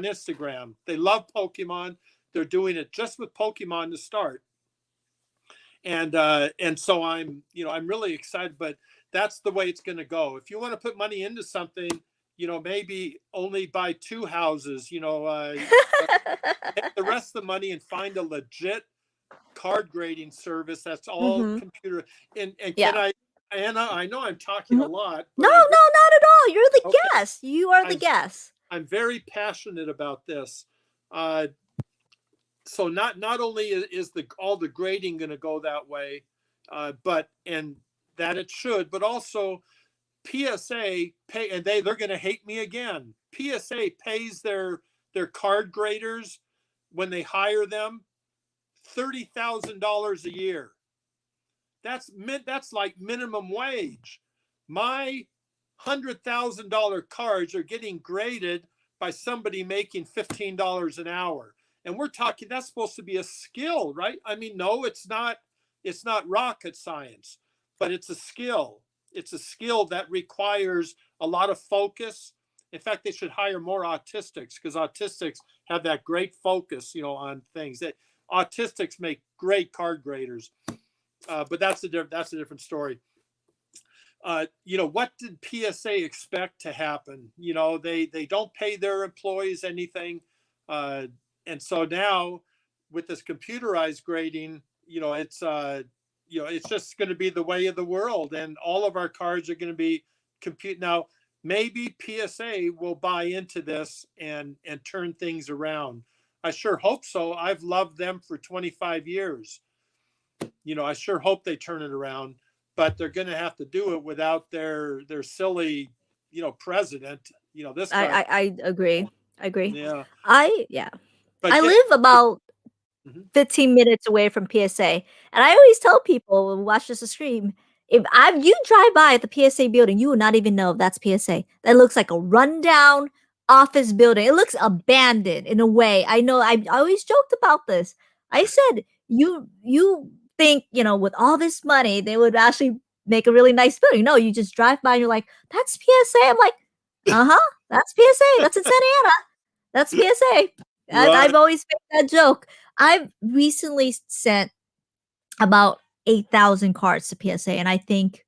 Instagram. They love Pokemon. They're doing it just with Pokemon to start. And so I'm really excited, but that's the way it's going to go. If you want to put money into something, maybe only buy 2 houses, take the rest of the money and find a legit card grading service that's all computer. And Yeah. can Anna, I know I'm talking a lot. No, But not at all. You're the Okay. guest. You are the guest. I'm very passionate about this. So not only is all the grading going to go that way, but that it should, but also PSA pay, and they're going to hate me again. PSA pays their card graders when they hire them $30,000 a year. That's like minimum wage. My $100,000 cards are getting graded by somebody making $15 an hour. And we're talking, that's supposed to be a skill, right? I mean, no, it's not rocket science, but it's a skill. It's a skill that requires a lot of focus. In fact, they should hire more autistics, because autistics have that great focus, on things. That autistics make great card graders. But that's a different story. What did PSA expect to happen? They don't pay their employees anything. And so now with this computerized grading, it's just going to be the way of the world, and all of our cards are going to be compute. Now, maybe PSA will buy into this and turn things around. I sure hope so. I've loved them for 25 years. I sure hope they turn it around, but they're going to have to do it without their silly, president. This guy. I agree. Yeah. I live about 15 minutes away from PSA, and I always tell people who watch this stream, if you drive by at the PSA building, you will not even know if that's PSA. That looks like a rundown office building. It looks abandoned in a way. I know. I always joked about this. I said, you think, with all this money, they would actually make a really nice building. No, you just drive by and you're like, that's PSA. I'm like, that's PSA. That's in Santa Ana. That's PSA. Right. I've always made that joke. I've recently sent about 8,000 cards to PSA, and I think,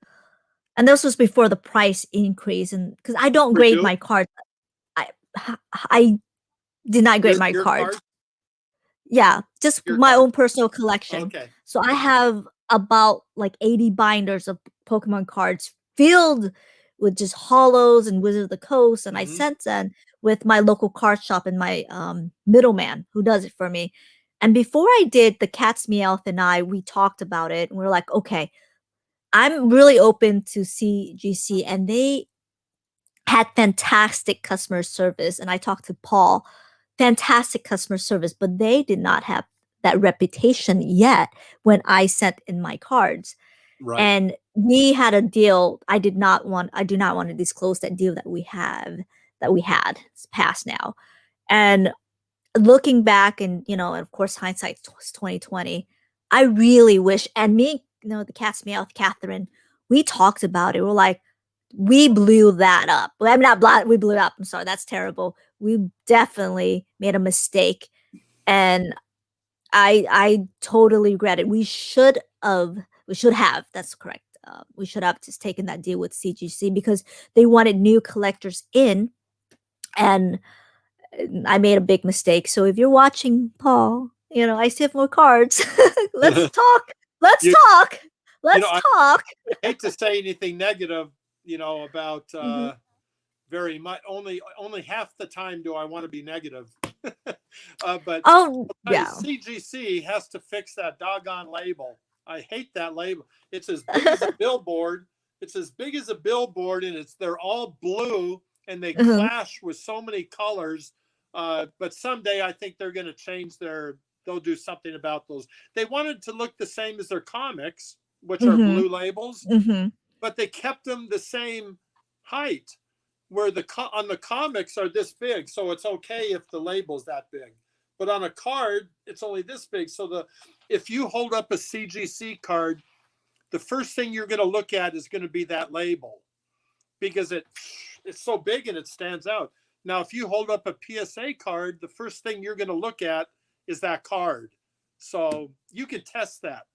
and this was before the price increase, and because I don't grade my cards, I did not grade my cards. Yeah, just my own personal collection. Okay. So I have about like 80 binders of Pokemon cards filled with just holos and Wizard of the Coast, and I sent them with my local card shop and my middleman who does it for me. And before I did, the Cat's Meowth and we talked about it, and we're like, okay, I'm really open to CGC, and they had fantastic customer service. And I talked to Paul, fantastic customer service, but they did not have that reputation yet when I sent in my cards. Right. And we had a deal. I do not want to disclose that deal that we had. It's past now. And looking back, and of course hindsight was 2020, I really wish, and me, the Cat's Meowth, Catherine, we talked about it. We're like, we blew that up. I'm not we blew it up. I'm sorry, that's terrible. We definitely made a mistake. And I totally regret it. We should have, that's correct. We should have just taken that deal with CGC because they wanted new collectors in, and I made a big mistake. So if you're watching, Paul, I still have more cards. Let's talk. Let's You, talk. Let's I talk. hate to say anything negative, about Mhm. very much. Only half the time do I want to be negative. But Oh, yeah. CGC has to fix that doggone label. I hate that label. It's as big as a billboard. It's as big as a billboard, and they're all blue, and they Mhm. clash with so many colors. But someday I think they're going to change they'll do something about those. They wanted to look the same as their comics, which are Mhm. blue labels, Mhm. but they kept them the same height, where on the comics are this big, so it's okay if the label's that big. But on a card, it's only this big. So if you hold up a CGC card, the first thing you're going to look at is going to be that label, because it's so big and it stands out. Now, if you hold up a PSA card, the first thing you're going to look at is that card. So you can test that.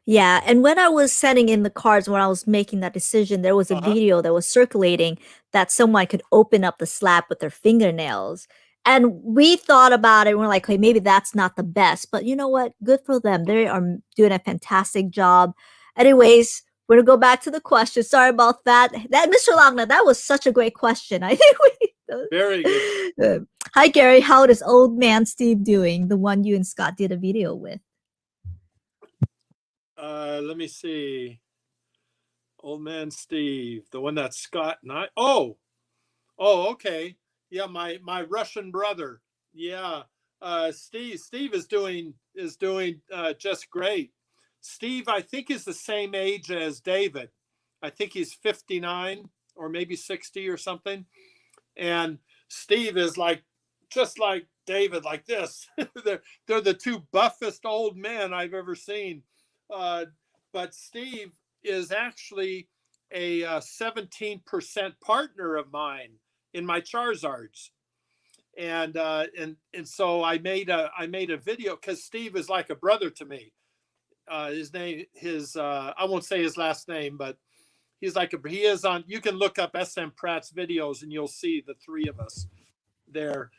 Yeah, and when I was sending in the cards, when I was making that decision, there was a video that was circulating that someone could open up the slab with their fingernails. And we thought about it, and we're like, hey, maybe that's not the best. But you know what? Good for them. They are doing a fantastic job. Anyways, we're gonna go back to the question. Sorry about that. That Mr. Longna, that was such a great question. I think Very good. Hi Gary, how is old man Steve doing? The one you and Scott did a video with. Let me see. Old man Steve, the one that Scott and I. Oh, okay. Yeah, my Russian brother. Yeah, Steve is doing just great. Steve, I think, is the same age as David. I think he's 59 or maybe 60 or something. And Steve is just like David, like this. they're the two buffest old men I've ever seen. But Steve is actually a 17% partner of mine in my Charizards. And so I made a video, because Steve is like a brother to me. I won't say his last name, but he is on. You can look up SM Pratt's videos and you'll see the three of us there.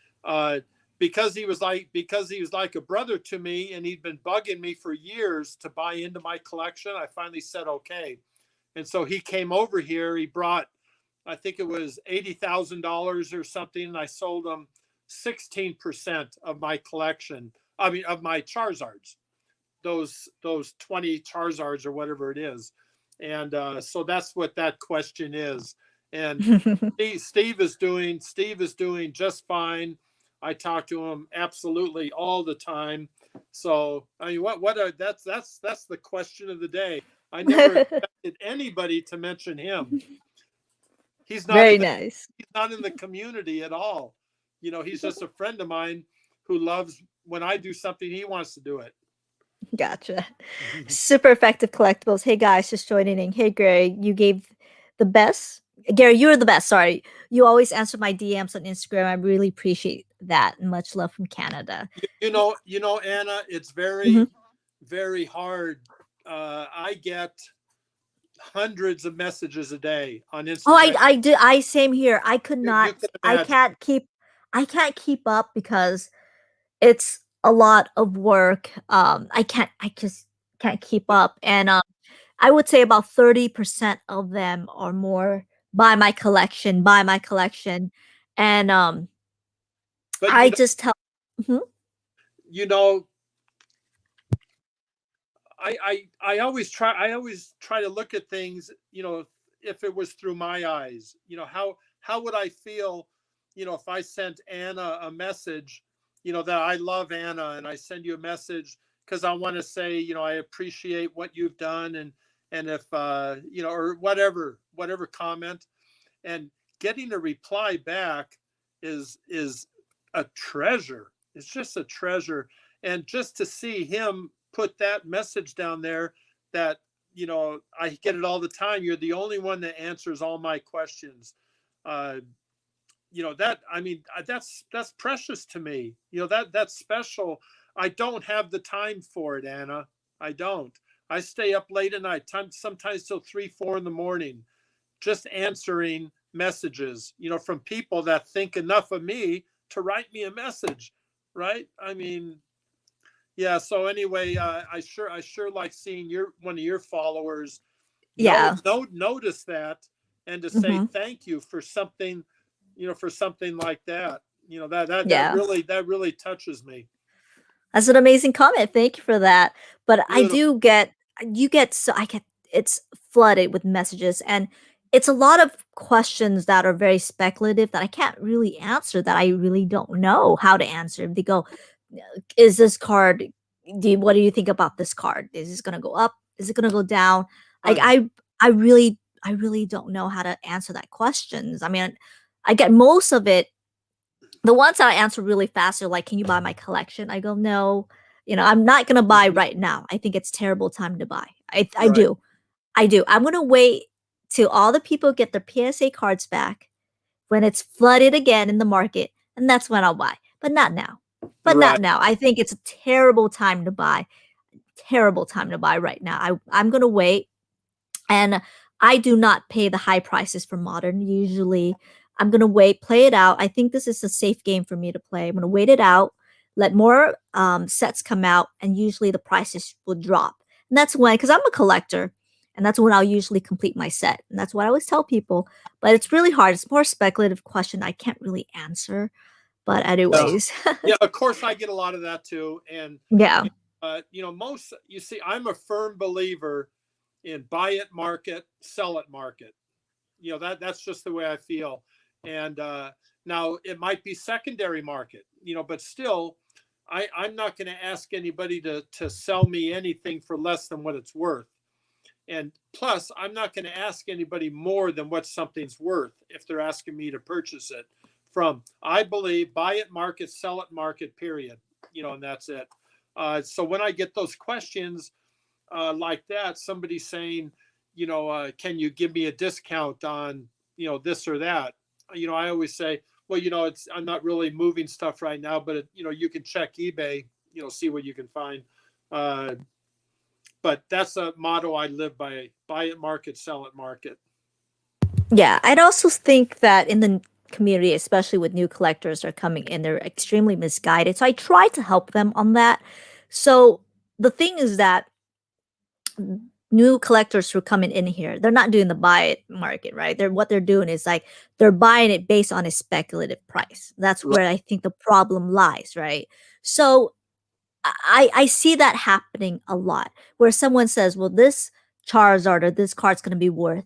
Because he was like a brother to me, and he'd been bugging me for years to buy into my collection. I finally said okay, and so he came over here. He brought, I think it was $80,000 or something, and I sold him 16% of my collection. I mean, of my Charizards, those 20 Charizards or whatever it is. And so that's what that question is. And Steve is doing just fine. I talk to him absolutely all the time. So I mean, that's the question of the day. I never expected anybody to mention him. He's not Very in the nice. he's not in the community at all. He's just a friend of mine who loves, when I do something, he wants to do it. Gotcha. Super effective collectibles. Hey guys, just joining in. Hey Gary, you gave the best. Gary, you're the best. Sorry. You always answer my DMs on Instagram. I really appreciate that. Much love from Canada. Anna, it's Mhm. very hard. I get hundreds of messages a day on Instagram. Oh, I do. Same here. I could not. You can I imagine. can't keep up because it's a lot of work. I just can't keep up. And I would say about 30% of them are more buy my collection. And But I just tell. Mhm. you know, I always try to look at things, if it was through my eyes. How would I feel, if I sent Anna a message, that I love Anna, and I send you a message because I want to say, I appreciate what you've done, and if or whatever comment, and getting a reply back is a treasure. It's just a treasure. And just to see him put that message down there, that I get it all the time, you're the only one that answers all my questions. That, I mean, that's precious to me. That's special. I don't have the time for it, Anna. I don't. I stay up late at night, sometimes till 3, 4 in the morning, just answering messages, from people that think enough of me to write me a message, right? I mean, yeah. So anyway, I sure like seeing one of your followers Yeah. notice that, and to say Hmm. thank you for something, for something like that. Yeah. That really touches me. That's an amazing comment. Thank you for that. But I Beautiful. do get, I get, it's flooded with messages, and it's a lot of questions that are very speculative that I can't really answer, that I really don't know how to answer. They go, is this card, what do you think about this card? Is this going to go up? Is it going to go down? Like, Right. I really don't know how to answer that questions. I mean, I get most of it. The ones that I answer really fast are like, "Can you buy my collection?" I go, "No, I'm not gonna buy Mhm. right now. I think it's terrible time to buy." I Right. do, I do. I'm gonna wait till all the people get their PSA cards back when it's flooded again in the market, and that's when I'll buy. But not now. But not Right. now. I think it's a terrible time to buy. Terrible time to buy right now. I'm gonna wait, and I do not pay the high prices for modern. Usually, I'm going to wait, play it out. I think this is a safe game for me to play. I'm going to wait it out, let more sets come out, and usually the prices will drop. And that's when, because I'm a collector, and that's when I'll usually complete my set. And that's what I always tell people. But it's really hard. It's more a speculative question I can't really answer. But Yeah. anyways, Yeah. Of course, I get a lot of that too, and yeah, most. You see, I'm a firm believer in buy it market, sell it market. That's just the way I feel. And now it might be secondary market, but still, I'm not going to ask anybody to sell me anything for less than what it's worth. And plus, I'm not going to ask anybody more than what something's worth if they're asking me to purchase it from. I believe buy it market, sell it market, period. And that's it. So when I get those questions like that, somebody saying, can you give me a discount on, this or that? I always say, well, I'm not really moving stuff right now, but you can check eBay, see what you can find. Uh, but that's a motto I live by: buy it market, sell it market. yeah. I'd also think that in the community, especially with new collectors that are coming in, they're extremely misguided. So I try to help them on that. So the thing is that new collectors who are coming in here, they're not doing the buy it market, right? They're doing is like they're buying it based on a speculative price. That's Right. where I think the problem lies, right? So I see that happening a lot where someone says, well, this Charizard or this card's going to be worth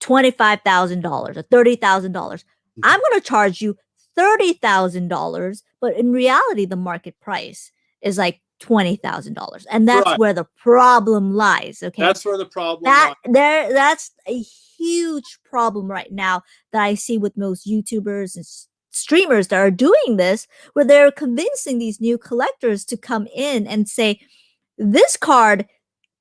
$25,000 or $30,000. I'm going to charge you $30,000, but in reality, the market price is like $20,000, and that's Right. where the problem lies. Okay, That's where the problem lies. that's a huge problem right now that I see with most YouTubers and streamers that are doing this, where they're convincing these new collectors to come in and say, this card,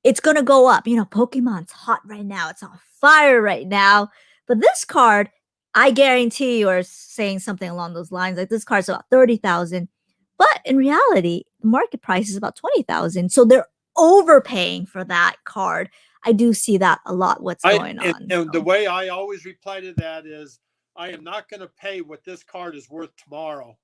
it's going to go up. Pokemon's hot right now. It's on fire right now. But this card, I guarantee you are saying something along those lines. Like, this card's about 30,000. But in reality, the market price is about 20,000. So they're overpaying for that card. I do see that a lot, what's going on. And the So. way I always reply to that is, I am not going to pay what this card is worth tomorrow.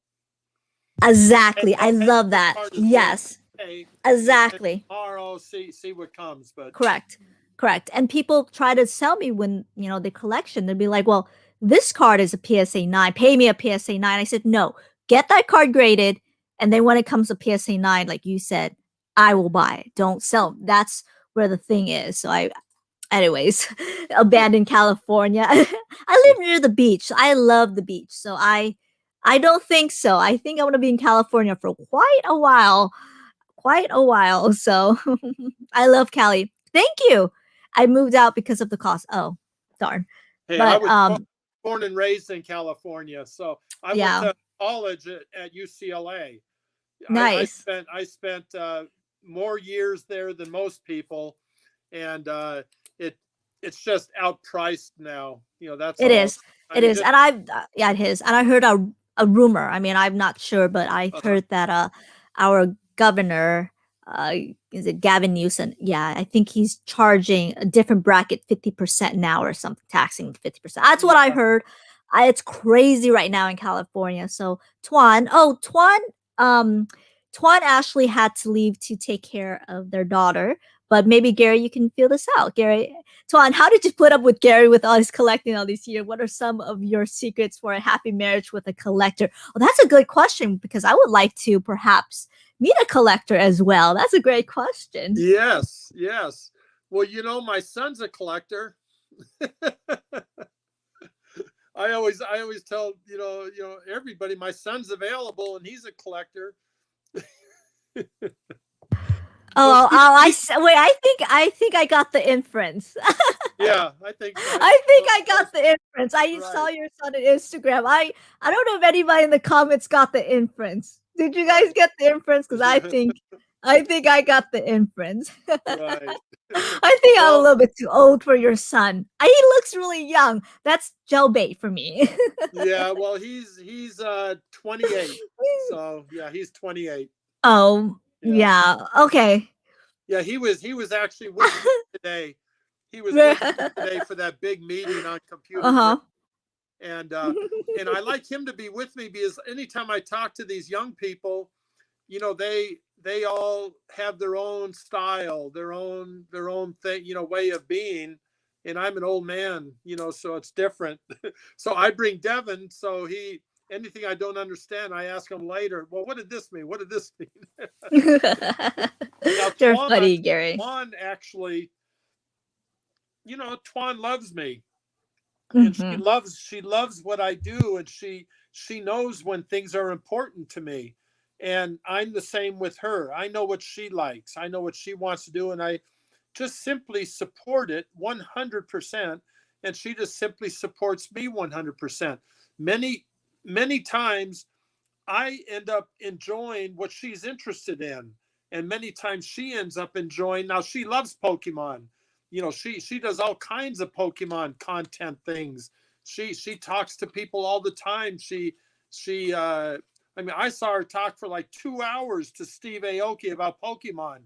Exactly. I I'll pay love what this that. card is worth Yes. today, Exactly. tomorrow, see what comes. But Correct. Correct. And people try to sell me when, the collection, they'd be like, well, this card is a PSA 9. Pay me a PSA 9. I said, no, get that card graded. And then when it comes to PSA 9, like you said, I will buy it. Don't sell. That's where the thing is. So anyways, abandoned California. I live near the beach. I love the beach. So I don't think so. I think I'm going to be in California for quite a while. Quite a while. So I love Cali. Thank you. I moved out because of the cost. Oh, darn. hey, I But was born and raised in California, so I went yeah, to college at UCLA. nice. I spent more years there than most people, and it it's just outpriced now. That's It all. is. I It mean, is. just And yeah, it is. And I heard a rumor. I mean, I'm not sure, but I heard that our governor, is it Gavin Newsom? Yeah, I think he's charging a different bracket 50% now or something, taxing 50%. That's what I heard. It's crazy right now in California. So Tuan actually had to leave to take care of their daughter. But maybe Gary, you can feel this out. Gary, Tuan, how did you put up with Gary with all his collecting all these years? What are some of your secrets for a happy marriage with a collector? Well, that's a good question because I would like to perhaps meet a collector as well. That's a great question. Yes, yes. Well, you know, my son's a collector. I always tell everybody my son's available and he's a collector. Oh, wait. I think I got the inference. Yeah, I think so. I think I got the inference. I Right. saw your son on Instagram. I don't know if anybody in the comments got the inference. Did you guys get the inference? Because I think I got the inference. Right. I think I'm a Well, little bit too old for your son. He looks really young. That's gel bait for me. yeah, well, he's 28. So, yeah, he's 28. Oh, yeah. Okay. Yeah, he was actually with me today. He was with me today for that big meeting on computer. Uh-huh. And I like him to be with me because anytime I talk to these young people, you know, they all have their own style, their own thing, you know, way of being. And I'm an old man, you know, so it's different. So I bring Devin, so anything I don't understand, I ask him later. Well, what did this mean? What did this mean? Now, You're funny, Gary. Tuan actually, you know, Tuan loves me. And she loves what I do, and she knows when things are important to me, and I'm the same with her. I know what she likes, I know what she wants to do, and I just simply support it 100%, and she just simply supports me 100%. Many times I end up enjoying what she's interested in, and many times she ends up enjoying. Now she loves Pokemon. You know, she does all kinds of Pokemon content things. She talks to people all the time. I mean, I saw her talk for like 2 hours to Steve Aoki about Pokemon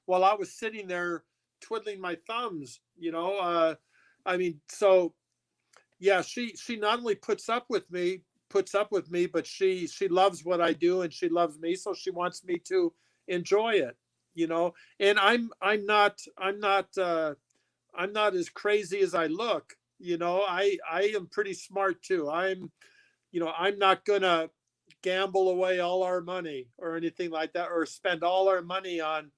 while I was sitting there twiddling my thumbs, you know. I mean, so yeah, she not only puts up with me, but she loves what I do and she loves me, so she wants me to enjoy it, you know. And I'm not as crazy as I look, you know. I am pretty smart too. I'm not gonna gamble away all our money or anything like that, or spend all our money on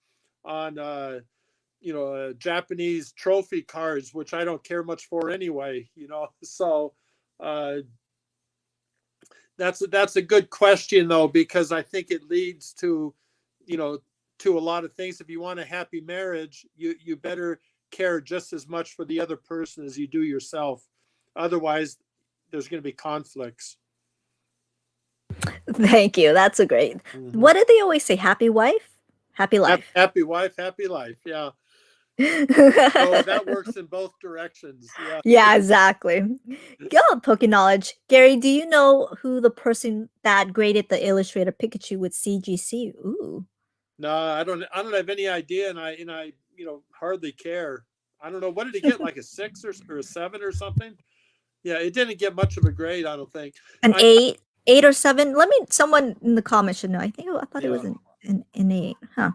Japanese trophy cards, which I don't care much for anyway, you know. So that's a good question though, because I think it leads to, you know, to a lot of things. If you want a happy marriage, you better care just as much for the other person as you do yourself. Otherwise, there's going to be conflicts. Thank you. That's a great. What did they always say? Happy wife, happy life. Happy wife, happy life. Yeah. So that works in both directions. Yeah. Yeah, exactly. Good Poke knowledge. Gary, do you know who the person that graded the illustrator Pikachu with CGC? Ooh. No, I don't have any idea, and I you know, hardly care. I don't know, what did he get, like a 6 or a 7 or something? Yeah, it didn't get much of a grade, I don't think. An 8 or 7. Someone in the comments should know. I thought it was an 8. Huh.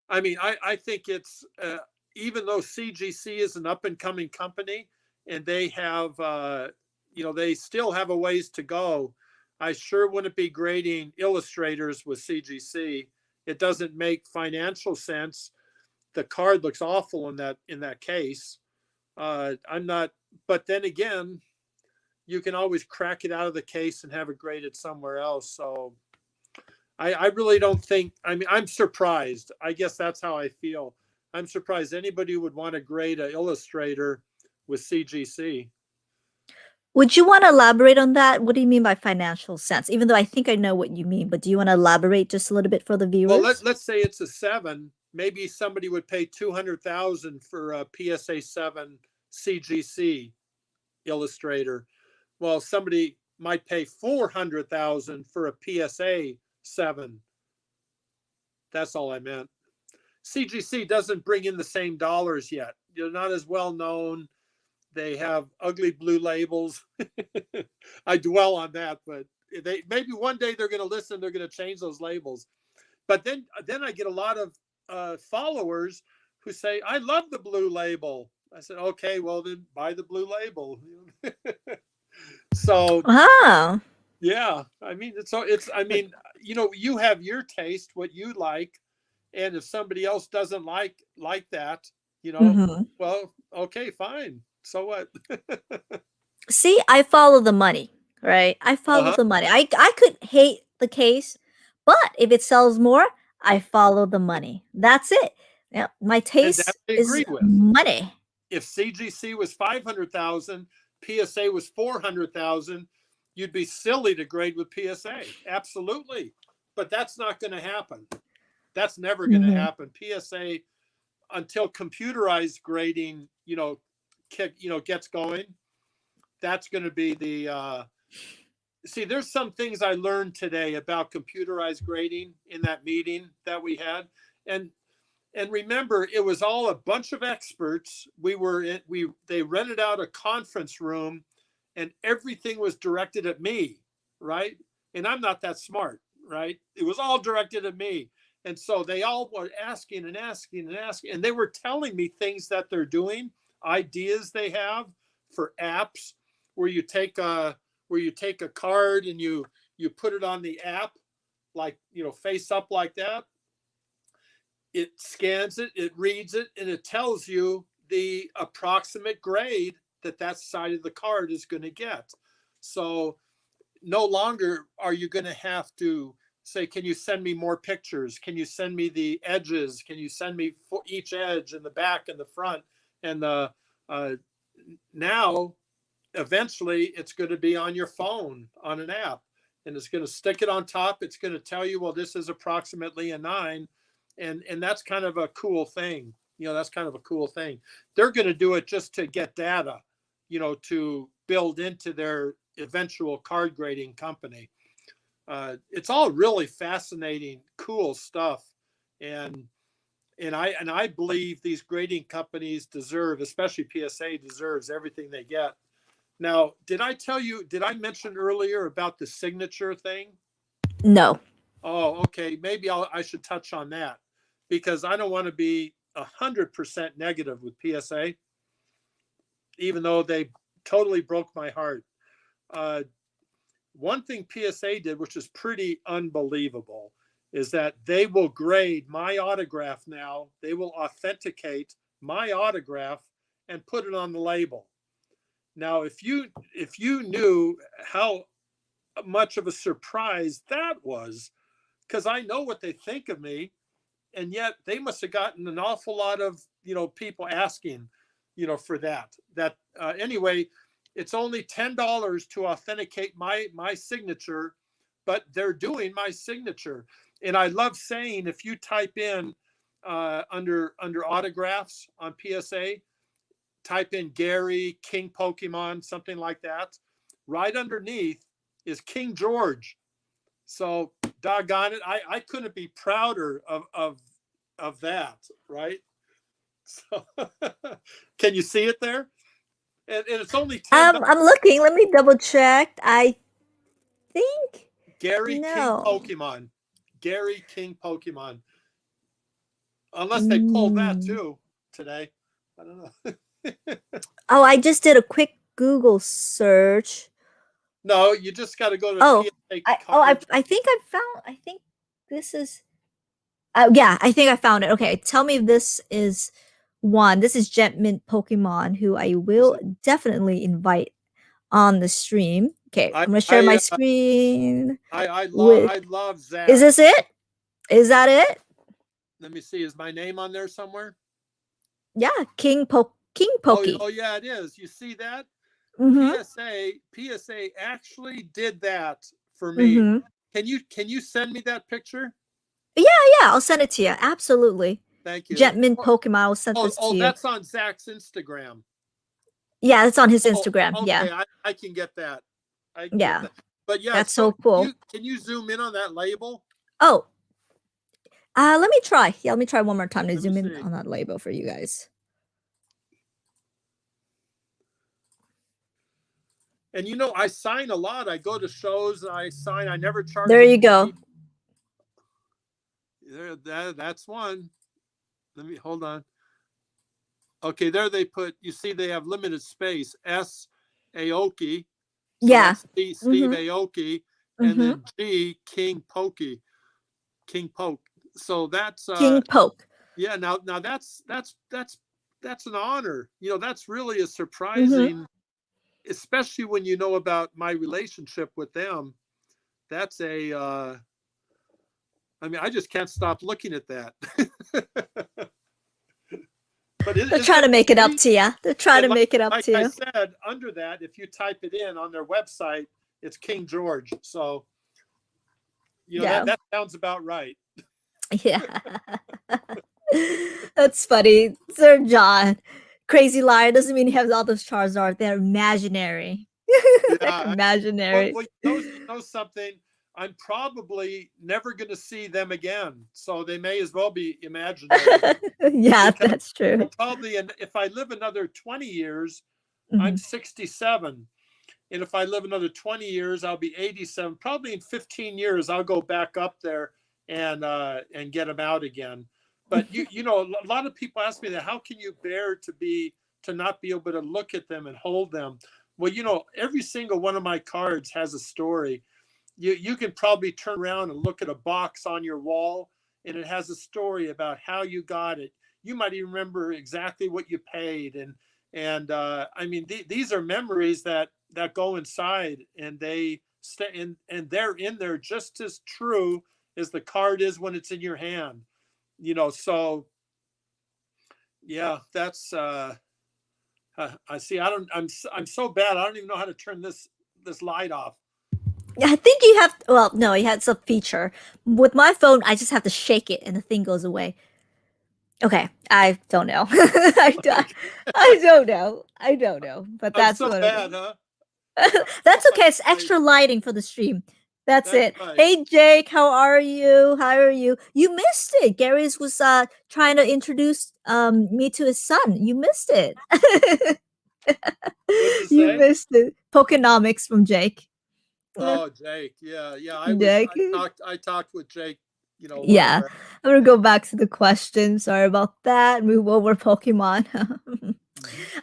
I mean, I think it's even though CGC is an up and coming company and they have you know, they still have a ways to go. I sure wouldn't be grading illustrators with CGC. It doesn't make financial sense. The card looks awful in that case. I'm not, but then again, you can always crack it out of the case and have it graded somewhere else. So I really don't think, I mean, I'm surprised. I guess that's how I feel. I'm surprised anybody would want to grade an illustrator with CGC. Would you want to elaborate on that? What do you mean by financial sense? Even though I think I know what you mean, but do you want to elaborate just a little bit for the viewers? Well, let's say it's a 7. Maybe somebody would pay $200,000 for a PSA 7 CGC illustrator. Well, somebody might pay $400,000 for a PSA 7 That's all I meant. CGC doesn't bring in the same dollars yet. They're not as well known. They have ugly blue labels. I dwell on that, but they maybe one day they're going to listen. They're going to change those labels. But then I get a lot of followers who say, "I love the blue label." I said, "Okay, well then buy the blue label." So, Oh. yeah, I mean, I mean, you know, you have your taste, what you like, and if somebody else doesn't like that, you know, Mhm. well, okay, fine. So what? See, I follow the money, right? I follow Uh-huh. the money. I could hate the case, but if it sells more, I follow the money. That's it. Yeah, my And taste that I is agree with. money. If CGC was 500,000, PSA was 400,000, you'd be silly to grade with PSA. Absolutely. But that's not going to happen. That's never going to Mhm. happen. PSA, until computerized grading, you know, gets going, that's going to be the see, there's some things I learned today about computerized grading in that meeting that we had. And remember, it was all a bunch of experts. They rented out a conference room and everything was directed at me, right? And I'm not that smart, right? It was all directed at me. And so they all were asking and asking and asking, and they were telling me things that they're doing, ideas they have for apps where you take a card and you put it on the app, like, you know, face up like that. It scans it, it reads it, and it tells you the approximate grade that side of the card is going to get. So no longer are you going to have to say, can you send me more pictures? Can you send me the edges? Can you send me for each edge and the back and the front? And now, eventually, it's going to be on your phone on an app, and it's going to stick it on top. It's going to tell you, well, this is approximately a 9. And that's kind of a cool thing. You know, that's kind of a cool thing. They're going to do it just to get data, you know, to build into their eventual card grading company. It's all really fascinating, cool stuff. And I believe these grading companies deserve, especially PSA deserves everything they get. Now, did I mention earlier about the signature thing? No. Oh, okay. Maybe I should touch on that, because I don't want to be 100% negative with PSA, even though they totally broke my heart. One thing PSA did, which is pretty unbelievable, is that they will grade my autograph now. They will authenticate my autograph and put it on the label. Now, if you knew how much of a surprise that was, because I know what they think of me, and yet they must have gotten an awful lot of, you know, people asking, you know, for that. Anyway, it's only $10 to authenticate my signature, but they're doing my signature. And I love saying, if you type in under autographs on PSA, type in Gary, King Pokemon, something like that, right underneath is King George. So doggone it, I couldn't be prouder of that, right? So can you see it there? And it's only $10. I'm looking. Let me double check. I think Gary King no. Pokemon. Gary King Pokemon. Unless they pulled that too today. I don't know. Oh, I just did a quick Google search. No, you just got to go to Oh, PSA I think I found. I think this is. Yeah, I think I found it. Okay, tell me if this is one. This is Jetmint Pokemon, who I will definitely invite on the stream. Okay, I'm gonna share my screen. I with. love Zach. Is this it? Is that it? Let me see. Is my name on there somewhere? Yeah, King Pokey. Oh yeah, it is. You see that? Mm-hmm. PSA actually did that for me. Mm-hmm. Can you send me that picture? Yeah, I'll send it to you. Absolutely. Thank you. Jetmint Pokemon. I'll send this to you. That's on Zach's Instagram. Yeah, it's on his Instagram. Okay, Yeah. I can get that. Yeah. But yeah, that's so cool. Can you zoom in on that label? Oh, Let me try. Yeah, let me try one more time to Let me zoom in see. on that label for you guys. And you know, I sign a lot. I go to shows and I sign. I never charge. There a you go. fee. That's one. Let me hold on. Okay, there they put. You see, they have limited space. S. Aoki. So Yeah. that's Steve Mm-hmm. Aoki, and Mm-hmm. then G. King Pokey. King Poke. So that's King Poke. yeah. Now that's an honor. You know, that's really a Mm-hmm. surprising, especially when you know about my relationship with them. That's a I mean, I just can't stop looking at that. But They're isn't trying to it make it up sweet? to you. They're trying And to make it up like to I you. said, under that, if you type it in on their website, it's King George. So, you know, Yeah. that sounds about right. Yeah. That's funny. Sir John. Crazy liar doesn't mean he has all those Charizard. They're imaginary. They're Yeah. imaginary. Well, you know something? I'm probably never going to see them again. So they may as well be imaginary. Yeah, Because that's true. I'll probably, and if I live another 20 years, I'm Mhm. 67. And if I live another 20 years, I'll be 87. Probably in 15 years, I'll go back up there and get them out again. But you know, a lot of people ask me that. How can you bear to not be able to look at them and hold them? Well, you know, every single one of my cards has a story. You can probably turn around and look at a box on your wall, and it has a story about how you got it. You might even remember exactly what you paid, and I mean, these are memories that go inside, and they stay and they're in there just as true as the card is when it's in your hand. You know, so yeah, that's I see. I'm so bad. I don't even know how to turn this light off. I think you have. Well, no, it has a feature. With my phone, I just have to shake it and the thing goes away. Okay, I don't know. I don't know. I don't know. But I'm that's so what it bad, is. huh? That's Oh, okay. It's extra lighting for the stream. That's that's it. right. Hey Jake, how are you? How are you? You missed it. Gary's was trying to introduce me to his son. You missed it. What does it You say? missed it. Pokenomics from Jake. Oh, Jake. Yeah, yeah. Jake. I talked with Jake, you know, a while Yeah. back. I'm gonna go back to the question. Sorry about that. Move over Pokemon. Mhm.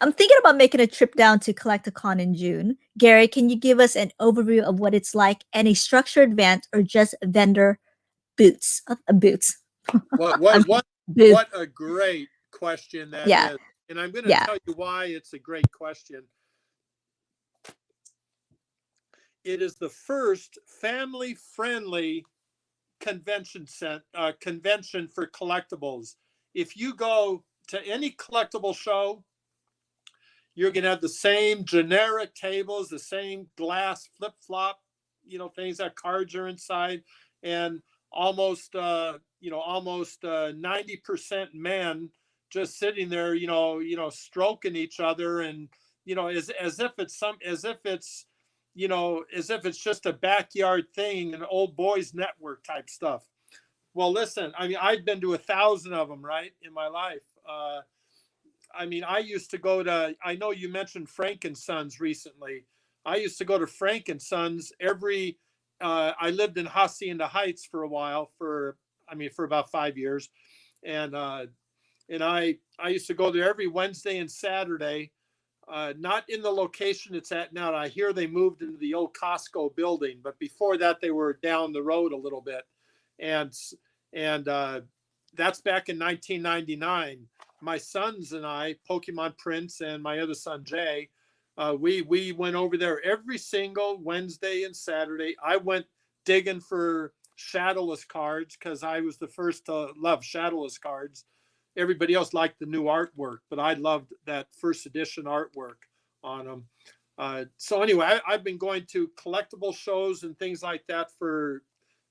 I'm thinking about making a trip down to Collecticon in June. Gary, can you give us an overview of what it's like? Any structured event or just vendor boots? Boots. What I what mean, what booth. what a great question that Yeah. is. And I'm going to Yeah. tell you why it's a great question. It is the first family-friendly convention for collectibles. If you go to any collectible show, you're going to have the same generic tables, the same glass flip flop, you know, things that cards are inside, and almost, almost 90% men just sitting there, stroking each other, and as if it's as if it's just a backyard thing, an old boys network type stuff. Well, listen, I mean, I've been to 1,000 of them, right, in my life. I mean, I used to go to, I know you mentioned Frank and Sons recently. I used to go to Frank and Sons I lived in Hacienda Heights for a while, for about 5 years. And, I used to go there every Wednesday and Saturday, not in the location it's at now. I hear they moved into the old Costco building, but before that, they were down the road a little bit. And, and that's back in 1999. My sons and I, Pokemon Prince and my other son Jay, we went over there every single Wednesday and Saturday. I went digging for shadowless cards because I was the first to love shadowless cards. Everybody else liked the new artwork, but I loved that first edition artwork on them. So anyway, I've been going to collectible shows and things like that for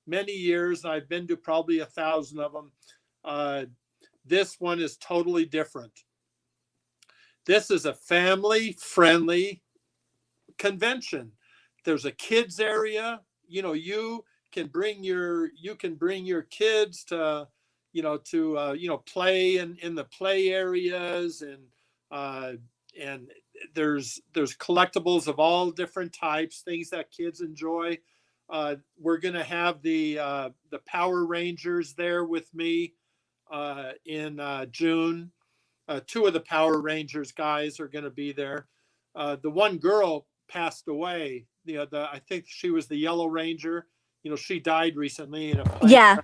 many years. I've been to probably 1,000 of them. This one is totally different. This is a family-friendly convention. There's a kids area. You know, you can bring your kids to, play in the play areas, and there's collectibles of all different types, things that kids enjoy. We're going to have the Power Rangers there with me in June. Two of the Power Rangers guys are going to be there. The one girl passed away. I think she was the Yellow Ranger. She died recently in a plane Yeah.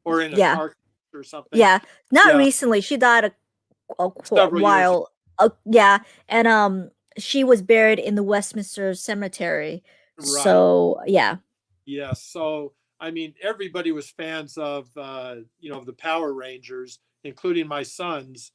or in a Yeah. car crash or something. Yeah. Not Yeah. recently. She died a Several years ago. while. Yeah. And she was buried in the Westminster Cemetery. Right. So yeah. Yeah. So I mean, everybody was fans of the Power Rangers, including my sons.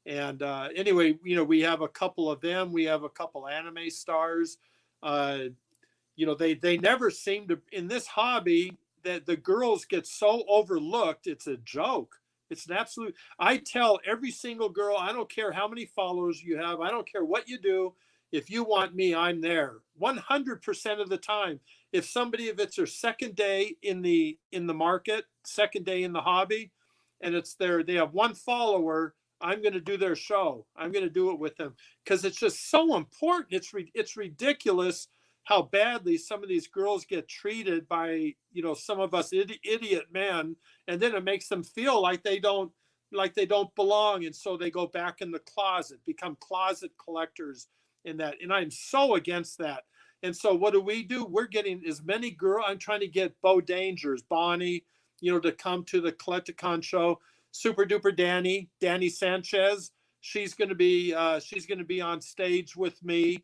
And anyway, we have a couple of them. We have a couple anime stars. They never seem to, in this hobby, that the girls get so overlooked. It's a joke. It's an absolute. I tell every single girl, I don't care how many followers you have. I don't care what you do. If you want me, I'm there 100% of the time. If it's their second day in the market, second day in the hobby, and they have one follower, I'm going to do their show. I'm going to do it with them because it's just so important. It's ridiculous how badly some of these girls get treated by some of us idiot men, and then it makes them feel like they don't belong, and so they go back in the closet, become closet collectors in that. And I'm so against that. And so what do? We're getting as many girls. I'm trying to get Bo Dangers, Bonnie, to come to the Collecticon show. Super Duper Danny Sanchez. She's going to be on stage with me.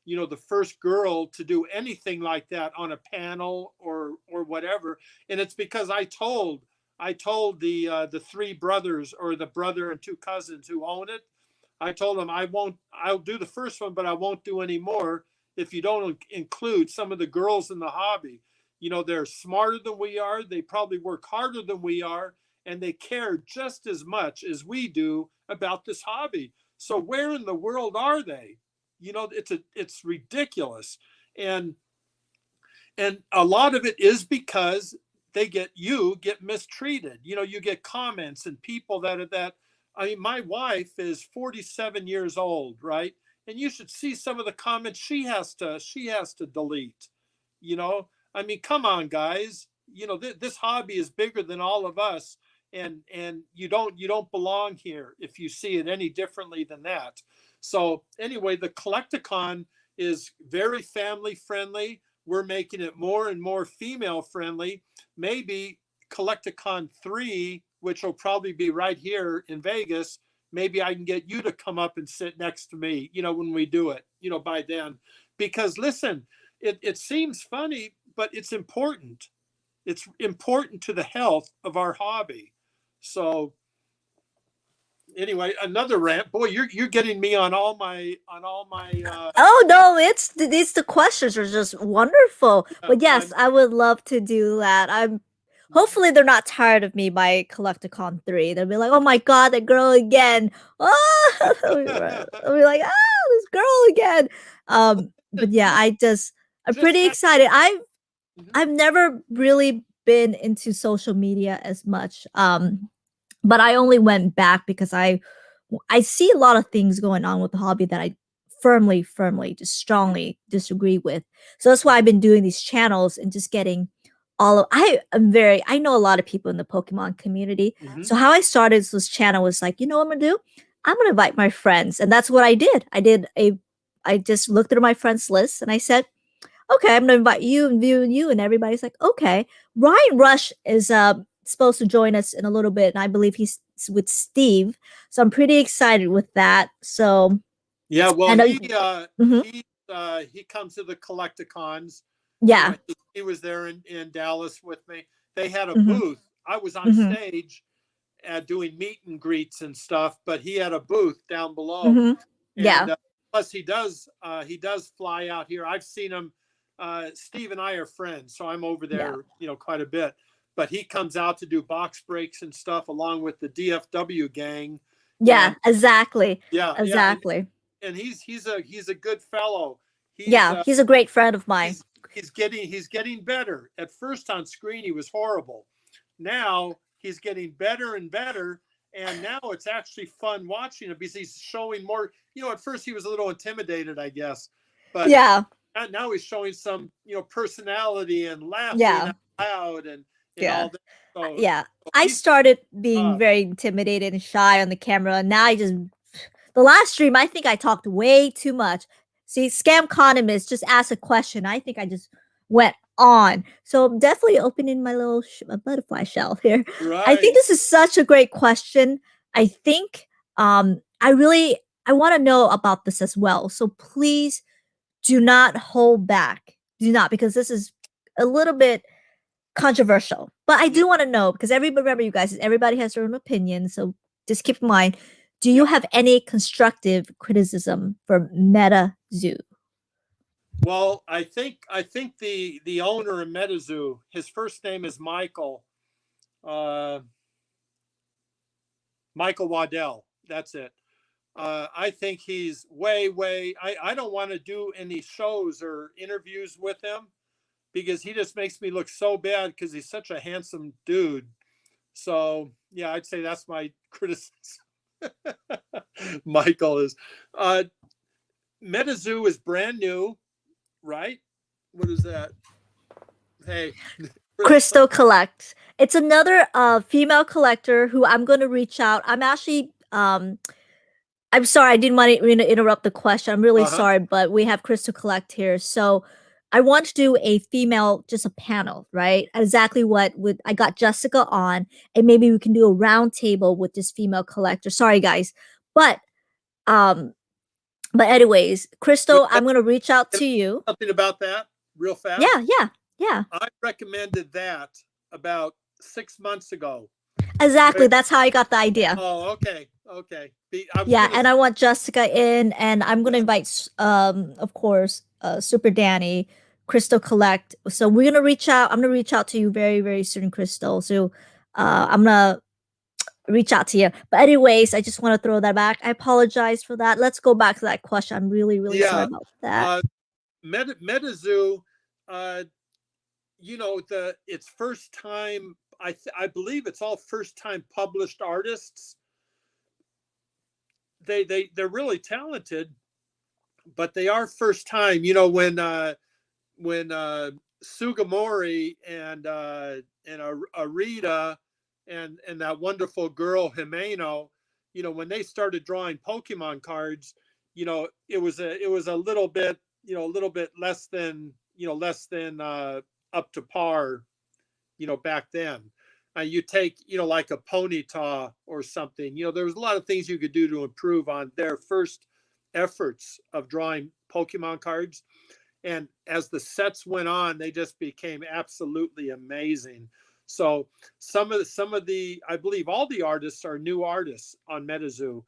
The first girl to do anything like that on a panel or whatever. And it's because I told the three brothers, or the brother and two cousins who own it. I told them I'll do the first one, but I won't do any more if you don't include some of the girls in the hobby. They're smarter than we are. They probably work harder than we are, and they care just as much as we do about this hobby. So where in the world are they? It's ridiculous. And a lot of it is because they get mistreated. You get comments and people that I mean, my wife is 47 years old, right? And you should see some of the comments she has to delete. I mean, come on, guys. This hobby is bigger than all of us, and you don't belong here if you see it any differently than that. So anyway, the Collecticon is very family friendly. We're making it more and more female friendly. Maybe Collecticon 3, which will probably be right here in Vegas, maybe I can get you to come up and sit next to me, when we do it, by then. Because listen, it seems funny, but it's important. It's important to the health of our hobby. So anyway, another rant. Boy, you're getting me on all my Oh no, it's the questions are just wonderful. But yes, I would love to do that. Hopefully they're not tired of me by Collecticon 3. They'll be like, "Oh my god, that girl again." Oh, I'll be like, "Oh, this girl again." But yeah, I'm pretty excited. I've never really been into social media as much. But I only went back because I see a lot of things going on with the hobby that I firmly, just strongly disagree with. So that's why I've been doing these channels and just getting I know a lot of people in the Pokemon community. So how I started this channel was like, you know what I'm gonna do? I'm gonna invite my friends. And that's what I did. I just looked through my friends list and I said, okay, I'm gonna invite you and you, and everybody's like, okay. Ryan Rush is supposed to join us in a little bit, and I believe he's with Steve. So I'm pretty excited with that. So yeah, well, he comes to the Collecticons. Yeah, he was there in Dallas with me. They had a booth. I was on stage doing meet and greets and stuff, but he had a booth down below. Yeah. Plus, he does fly out here. I've seen him. Steve and I are friends, so I'm over there, quite a bit. But he comes out to do box breaks and stuff along with the DFW gang. Yeah, exactly. Yeah, exactly. And he's a good fellow. He's a great friend of mine. He's getting better. At first on screen, he was horrible. Now he's getting better and better. And now it's actually fun watching him because he's showing more. At first he was a little intimidated, I guess, but Yeah. now he's showing some, personality and laughing Yeah. out loud and Yeah. all that. So Yeah. I he's started being very intimidated and shy on the camera. And now the last stream, I think I talked way too much. See, Scam Economist just asked a question. I think I just went on. So I'm definitely opening my little butterfly shell here. I think right. this is such a great question. I think I want to know about this as well. So please do not hold back. Do not, because this is a little bit controversial. But I do want to know, because remember, you guys, everybody has their own opinion. So just keep in mind, do you have any constructive criticism for MetaZoo? Well, I think the owner of MetaZoo, his first name is Michael. Michael Waddell. That's it. I think he's way. I don't want to do any shows or interviews with him because he just makes me look so bad because he's such a handsome dude. So yeah, I'd say that's my criticism. Michael is. MetaZoo is brand new, right? What is that? Hey. Crystal Collect. It's another female collector who I'm going to reach out. I'm actually I'm sorry, I didn't want to interrupt the question. I'm really sorry, but we have Crystal Collect here. So I want to do a female, just a panel, right? Exactly I got Jessica on, and maybe we can do a round table with this female collector. Sorry, guys. But anyways, Crystal, I'm gonna reach out to you. Something about that real fast. Yeah. I recommended that about 6 months ago. Exactly. That's how I got the idea. Oh, okay. And I want Jessica in, and I'm gonna invite of course Super Danny, Crystal Collect. So we're gonna reach out. I'm gonna reach out to you very, very soon, Crystal. So I'm gonna reach out to you. But anyways, I just want to throw that back. I apologize for that. Let's go back to that question. I'm really, really sorry about that. MetaZoo, it's first time. I believe it's all first time published artists. They're really talented, but they are first time. When Sugamori and Arita and that wonderful girl Himeno, when they started drawing Pokemon cards, it was a little bit less than up to par, back then. You take, like a Ponyta or something, there was a lot of things you could do to improve on their first efforts of drawing Pokemon cards. And as the sets went on, they just became absolutely amazing. So some of the, I believe all the artists are new artists on MetaZoo.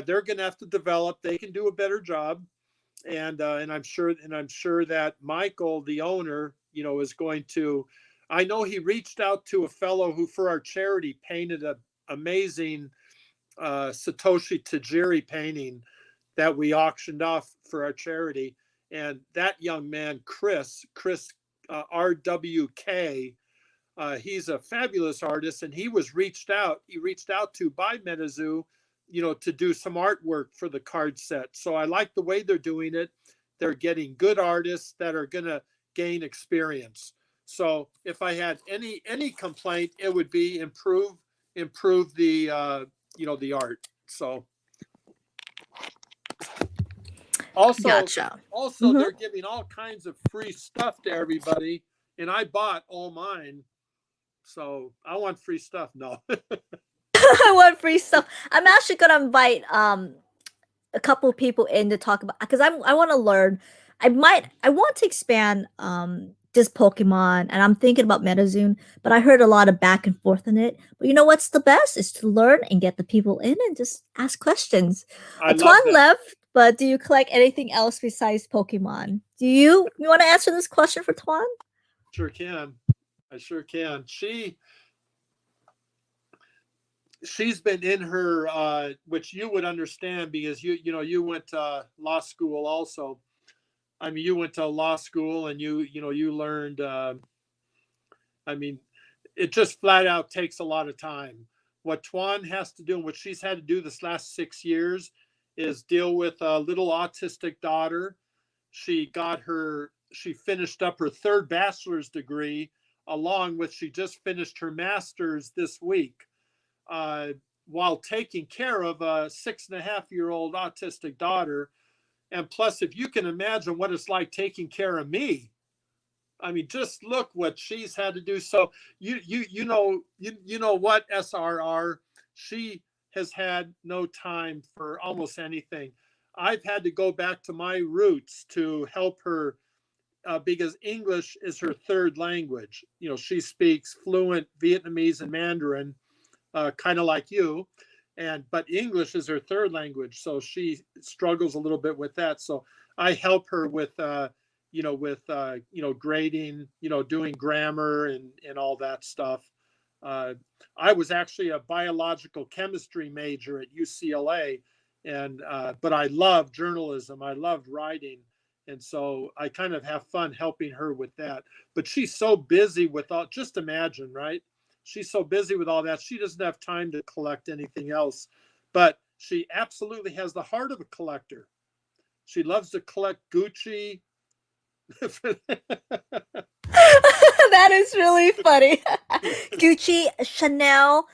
They're going to have to develop. They can do a better job. And I'm sure that Michael, the owner, is going to, I know he reached out to a fellow who for our charity painted an amazing Satoshi Tajiri painting that we auctioned off for our charity. And that young man, Chris RWK, he's a fabulous artist, and he reached out to by MetaZoo, to do some artwork for the card set. So I like the way they're doing it. They're getting good artists that are going to gain experience. So if I had any complaint, it would be improve the the art. So also they're giving all kinds of free stuff to everybody, and I bought all mine. So I want free stuff. No. I want free stuff. I'm actually gonna invite a couple of people in to talk about, because I want to learn. I want to expand this Pokemon, and I'm thinking about MetaZoo, but I heard a lot of back and forth in it. But you know what's the best is to learn and get the people in and just ask questions. Tuan left, but do you collect anything else besides Pokemon? Do you want to answer this question for Tuan? Sure can. I sure can. She's been in her, which you would understand because you went to law school also. I mean, you went to law school and you learned. I mean, it just flat out takes a lot of time. What Tuan has to do and what she's had to do this last 6 years is deal with a little autistic daughter. She finished up her 3rd bachelor's degree, along with she just finished her master's this week, while taking care of a 6.5-year-old autistic daughter. And plus, if you can imagine what it's like taking care of me, I mean, just look what she's had to do. So you know what, SRR, she has had no time for almost anything. I've had to go back to my roots to help her, because English is her 3rd language. You know, she speaks fluent Vietnamese and Mandarin, kind of like you, but English is her 3rd language, so she struggles a little bit with that. So I help her with grading, doing grammar and all that stuff. I was actually a biological chemistry major at UCLA, but I loved journalism. I loved writing. And so I kind of have fun helping her with that. But she's so busy with all, just imagine, right? She's so busy with all that. She doesn't have time to collect anything else. But she absolutely has the heart of a collector. She loves to collect Gucci. That is really funny. Gucci, Chanel.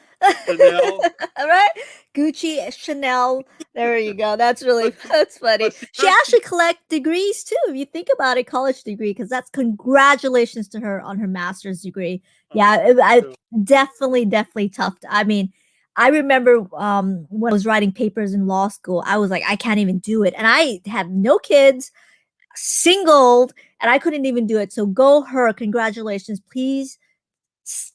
Chanel. Right? Gucci, Chanel. There you go. That's funny. She actually collects degrees too. If you think about it, college degree, because that's congratulations to her on her master's degree. Yeah, I definitely tough. I mean, I remember when I was writing papers in law school, I was like, I can't even do it. And I have no kids, singled, and I couldn't even do it. So go her, congratulations. Please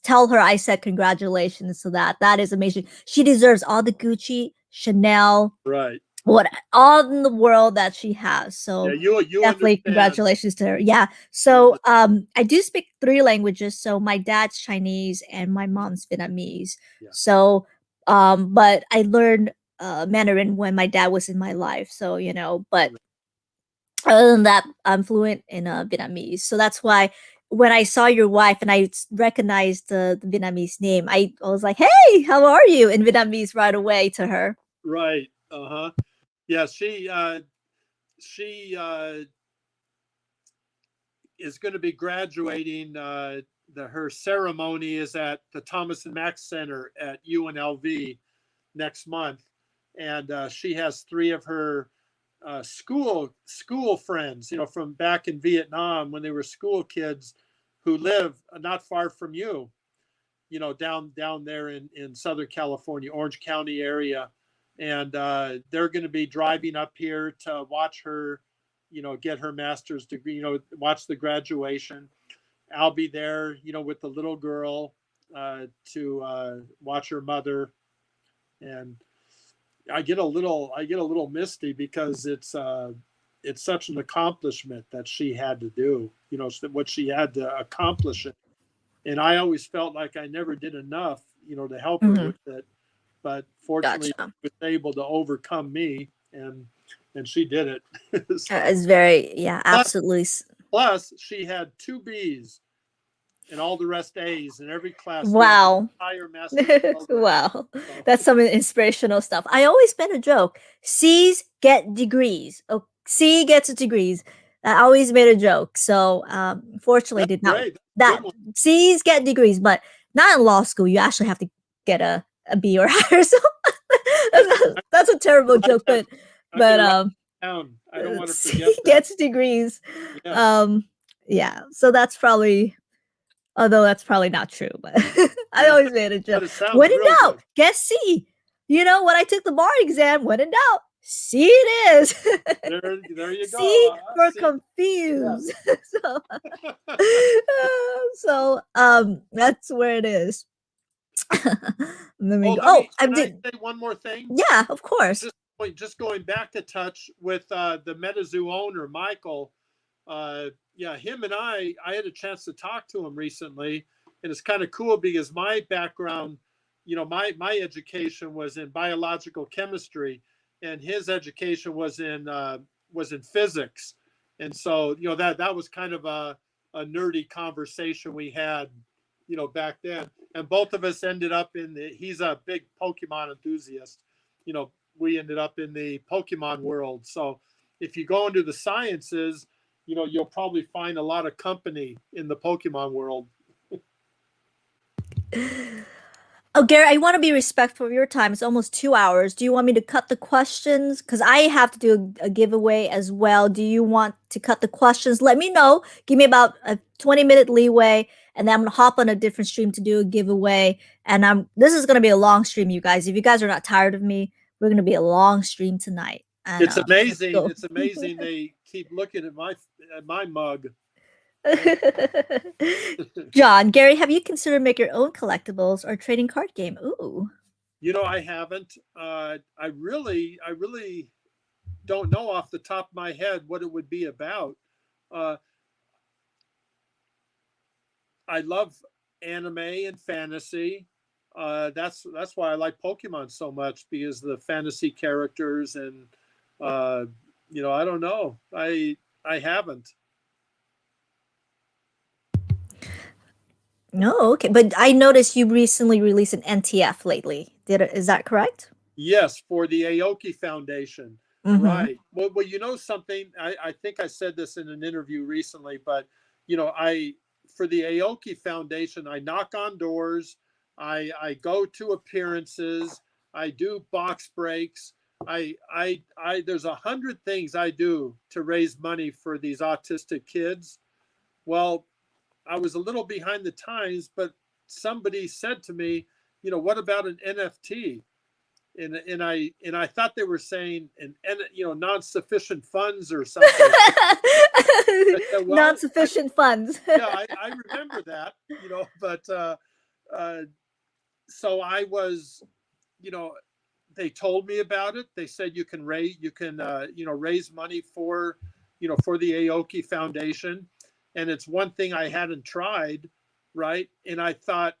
tell her I said congratulations. So that is amazing. She deserves all the Gucci, Chanel, right, what all in the world that she has. So you definitely understand. Congratulations to her. Yeah. So I do speak 3 languages. So my dad's Chinese and my mom's Vietnamese. Yeah. So but I learned Mandarin when my dad was in my life. So but other than that, I'm fluent in Vietnamese. So that's why when I saw your wife and I recognized the Vietnamese name, I was like, "Hey, how are you?" in Vietnamese right away to her. Right. Yeah. She is going to be graduating. Her ceremony is at the Thomas and Mack Center at UNLV next month, and she has 3 of her school friends, from back in Vietnam when they were school kids, who live not far from you, down there in Southern California, Orange County area. And they're going to be driving up here to watch her, get her master's degree, watch the graduation. I'll be there, with the little girl to watch her mother. And I get a little misty because it's such an accomplishment that she had to do, what she had to accomplish it. And I always felt like I never did enough, to help her with it. But fortunately, Gotcha. she was able to overcome me, and she did it. It's very, yeah, absolutely. Plus, she had 2 B's and all the rest A's in every class. Wow. Entire master's Wow. That's some inspirational stuff. I always made a joke. C's get degrees. Oh, C gets degrees. I always made a joke. So fortunately did not great. that C's get degrees, but not in law school. You actually have to get a B or higher. So that's a terrible joke, but down. I don't want to forget C gets degrees. Yeah. Yeah. So that's probably, although that's probably not true, but I always made a joke. When in doubt, get C. When I took the bar exam, when in doubt, C it is. There you go. C for confused. Yeah. So that's where it is. Let me go. I say one more thing. Yeah, of course. Just going back to touch with the MetaZoo owner, Michael. Yeah, him and I had a chance to talk to him recently, and it's kind of cool because my background, my education was in biological chemistry, and his education was in physics, and so that was kind of a nerdy conversation we had, back then. and both of us ended up in the. He's a big Pokemon enthusiast. You know, we ended up in the Pokemon world. So if you go into the sciences, you know, you'll probably find a lot of company in the Pokemon world. Oh, Gary, I want to be respectful of your time. It's almost 2 hours. Do you want me to cut the questions? Because I have to do a giveaway as well. Do you want to cut the questions? Let me know. Give me about a 20-minute leeway, and then I'm gonna hop on a different stream to do a giveaway. And this is gonna be a long stream, you guys. If you guys are not tired of me, we're gonna be a long stream tonight. And It's let's amazing. go. It's amazing. They keep looking at my mug. John, Gary, have you considered make your own collectibles or trading card game? Ooh. You know, I haven't. I really don't know off the top of my head what it would be about. I love anime and fantasy. That's why I like Pokemon so much, because the fantasy characters and you know, I don't know. I haven't. No, okay. But I noticed you recently released an NTF lately. Is that correct? Yes, for the Aoki Foundation. Mhm. Right. Well, you know something, I think I said this in an interview recently, but you know, for the Aoki Foundation, I knock on doors, I go to appearances, I do box breaks, there's 100 things I do to raise money for these autistic kids. Well, I was a little behind the times, but somebody said to me, you know, what about an NFT? And I thought they were saying you know, non-sufficient funds or something. I said, well, Non-sufficient funds. yeah, I remember that, you know, but so I was, you know, they told me about it. They said you can you know, raise money for, you know, for the Aoki Foundation, and it's one thing I hadn't tried, right? And I thought,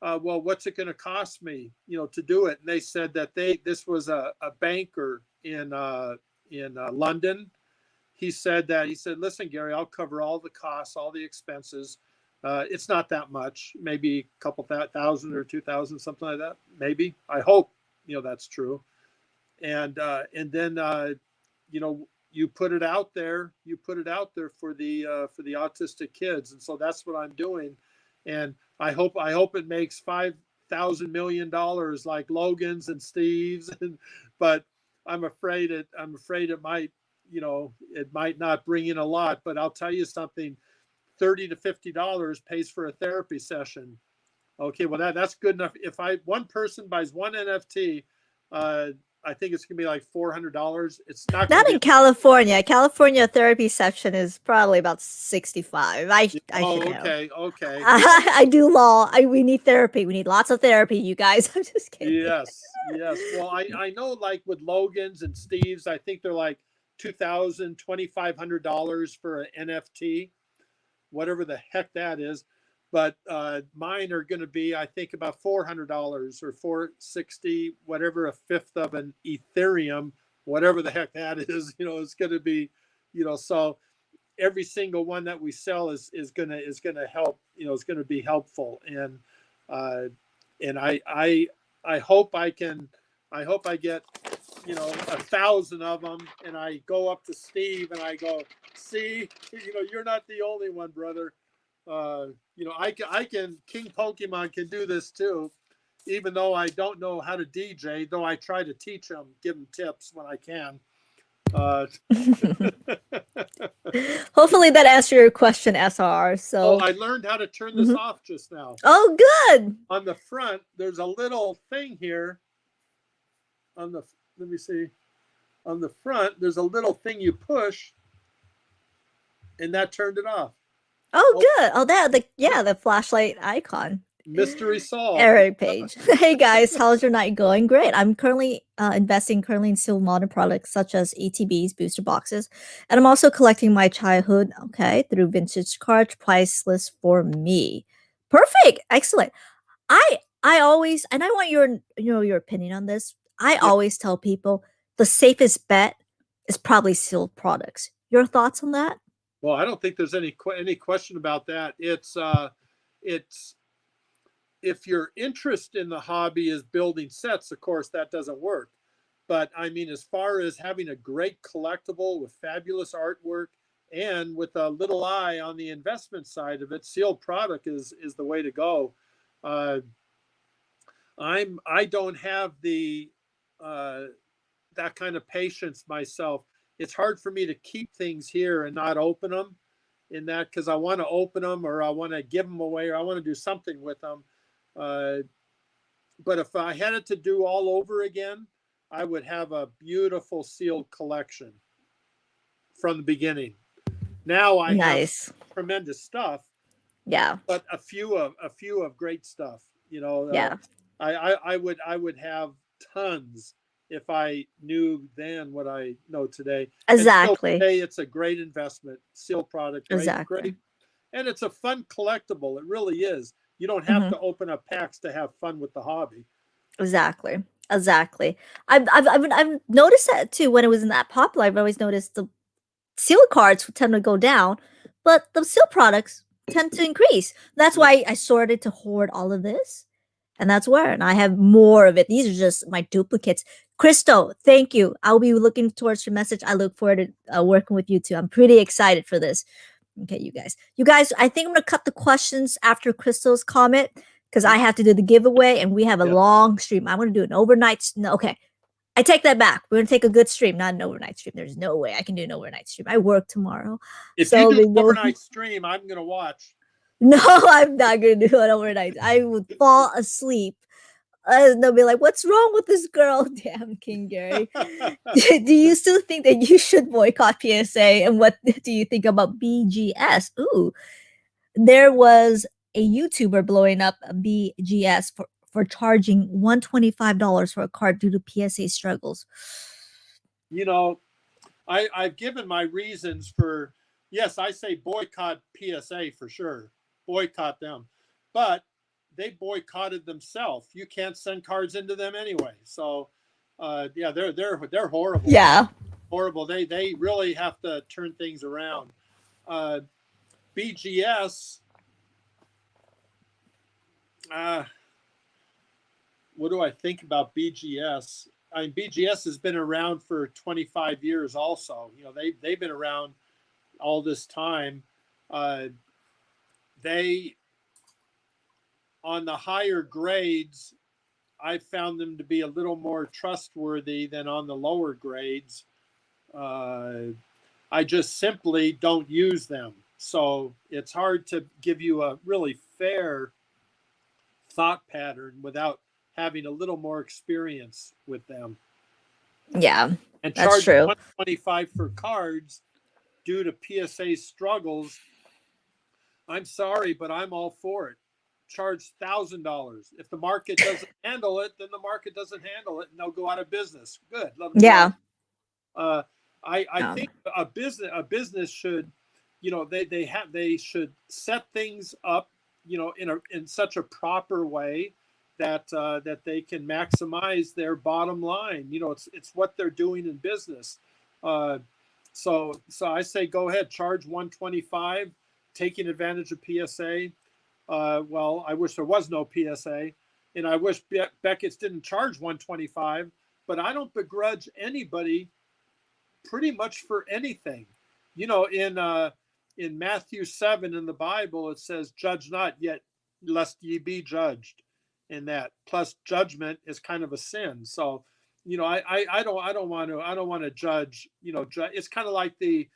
well, what's it going to cost me, you know, to do it? And they said that this was a banker in London. He said, listen, Gary, I'll cover all the costs, all the expenses. It's not that much, maybe a couple thousand or 2,000, something like that. Maybe. I hope, you know, that's true. And then, you know, you put it out there for the autistic kids. And so that's what I'm doing. And I hope it makes $5,000 million like Logan's and Steve's. But I'm afraid it might, you know, it might not bring in a lot. But I'll tell you something, $30 to $50 pays for a therapy session. Okay, well that's good enough. If one person buys one NFT, I think it's gonna be like $400. It's not in California. California therapy session is probably about 65. I should know. Okay. I do law. We need therapy. We need lots of therapy, you guys. I'm just kidding. Yes. Well, I know, like with Logan's and Steve's, I think they're like $2,000, $2,500 for an NFT, whatever the heck that is. But mine are going to be, I think, about $400 or $460, whatever, a fifth of an Ethereum, whatever the heck that is. You know, it's going to be, you know, so every single one that we sell is going to help. You know, it's going to be helpful. And I hope I get, you know, 1,000 of them, and I go up to Steve and I go, see, you know, you're not the only one, brother. You know, I can, King Pokemon can do this too, even though I don't know how to DJ, though I try to teach them, give them tips when I can. Hopefully that answered your question, SR. So I learned how to turn this off just now. Oh, good. On the front, there's a little thing here. Let me see. On the front, there's a little thing you push, and that turned it off. Oh, good. Oh, the flashlight icon. Mystery solved. Eric Page. Hey guys, how's your night going? Great. I'm currently investing in still modern products such as ETBs, booster boxes, and I'm also collecting my childhood, through vintage cards, priceless for me. Perfect. Excellent. I always, and I want your opinion on this. I always tell people the safest bet is probably sealed products. Your thoughts on that? Well, I don't think there's any question about that. It's if your interest in the hobby is building sets, of course, that doesn't work. But I mean, as far as having a great collectible with fabulous artwork and with a little eye on the investment side of it, sealed product is the way to go. I don't have the that kind of patience myself. It's hard for me to keep things here and not open them in that, because I want to open them or I want to give them away or I want to do something with them. But if I had it to do all over again, I would have a beautiful sealed collection from the beginning. Now I Nice. have tremendous stuff, Yeah. but a few of great stuff. You know, Yeah. I would have tons if I knew then what I know today. Exactly. And still today, it's a great investment, sealed product, great, Exactly. great, and it's a fun collectible. It really is. You don't have to open up packs to have fun with the hobby. Exactly. Exactly. I've noticed that too when it was not that popular. I've always noticed the sealed cards tend to go down, but the sealed products tend to increase. That's why I sorted to hoard all of this. And that's where, and I have more of it. These are just my duplicates. Crystal, thank you. I'll be looking towards your message. I look forward to working with you too. I'm pretty excited for this. Okay, you guys, I think I'm gonna cut the questions after Crystal's comment because I have to do the giveaway and we have a long stream. I'm gonna do an overnight. No, okay, I take that back. We're gonna take a good stream, not an overnight stream. There's no way I can do an overnight stream. I work tomorrow. If you do an overnight stream, I'm gonna watch. No, I'm not gonna do it overnight. I would fall asleep. They'll be like, "What's wrong with this girl?" Damn, King Gary. Do you still think that you should boycott PSA? And what do you think about BGS? Ooh, there was a YouTuber blowing up a BGS for charging $125 for a card due to PSA struggles. You know, I've given my reasons for, yes, I say boycott PSA for sure. Boycott them. But they boycotted themselves. You can't send cards into them anyway. So yeah, they're horrible. Yeah. Horrible. They really have to turn things around. BGS, what do I think about BGS? I mean, BGS has been around for 25 years also. You know, they've been around all this time. They, on the higher grades, I found them to be a little more trustworthy than on the lower grades. I just simply don't use them. So it's hard to give you a really fair thought pattern without having a little more experience with them. Yeah, and that's charge true. $125 for cards due to PSA struggles. I'm sorry, but I'm all for it. Charge $1,000. If the market doesn't handle it, then the market doesn't handle it, and they'll go out of business. Good. Let them Yeah. I think a business should, you know, they should set things up, you know, in such a proper way that that they can maximize their bottom line. You know, it's what they're doing in business. So I say go ahead, charge $125, taking advantage of PSA. Well, I wish there was no PSA, and I wish Beckett's didn't charge $125. But I don't begrudge anybody pretty much for anything. You know, in Matthew 7 in the Bible, it says, "Judge not yet, lest ye be judged." In that, plus judgment is kind of a sin. So, you know, I don't want to judge. You know, it's kind of like the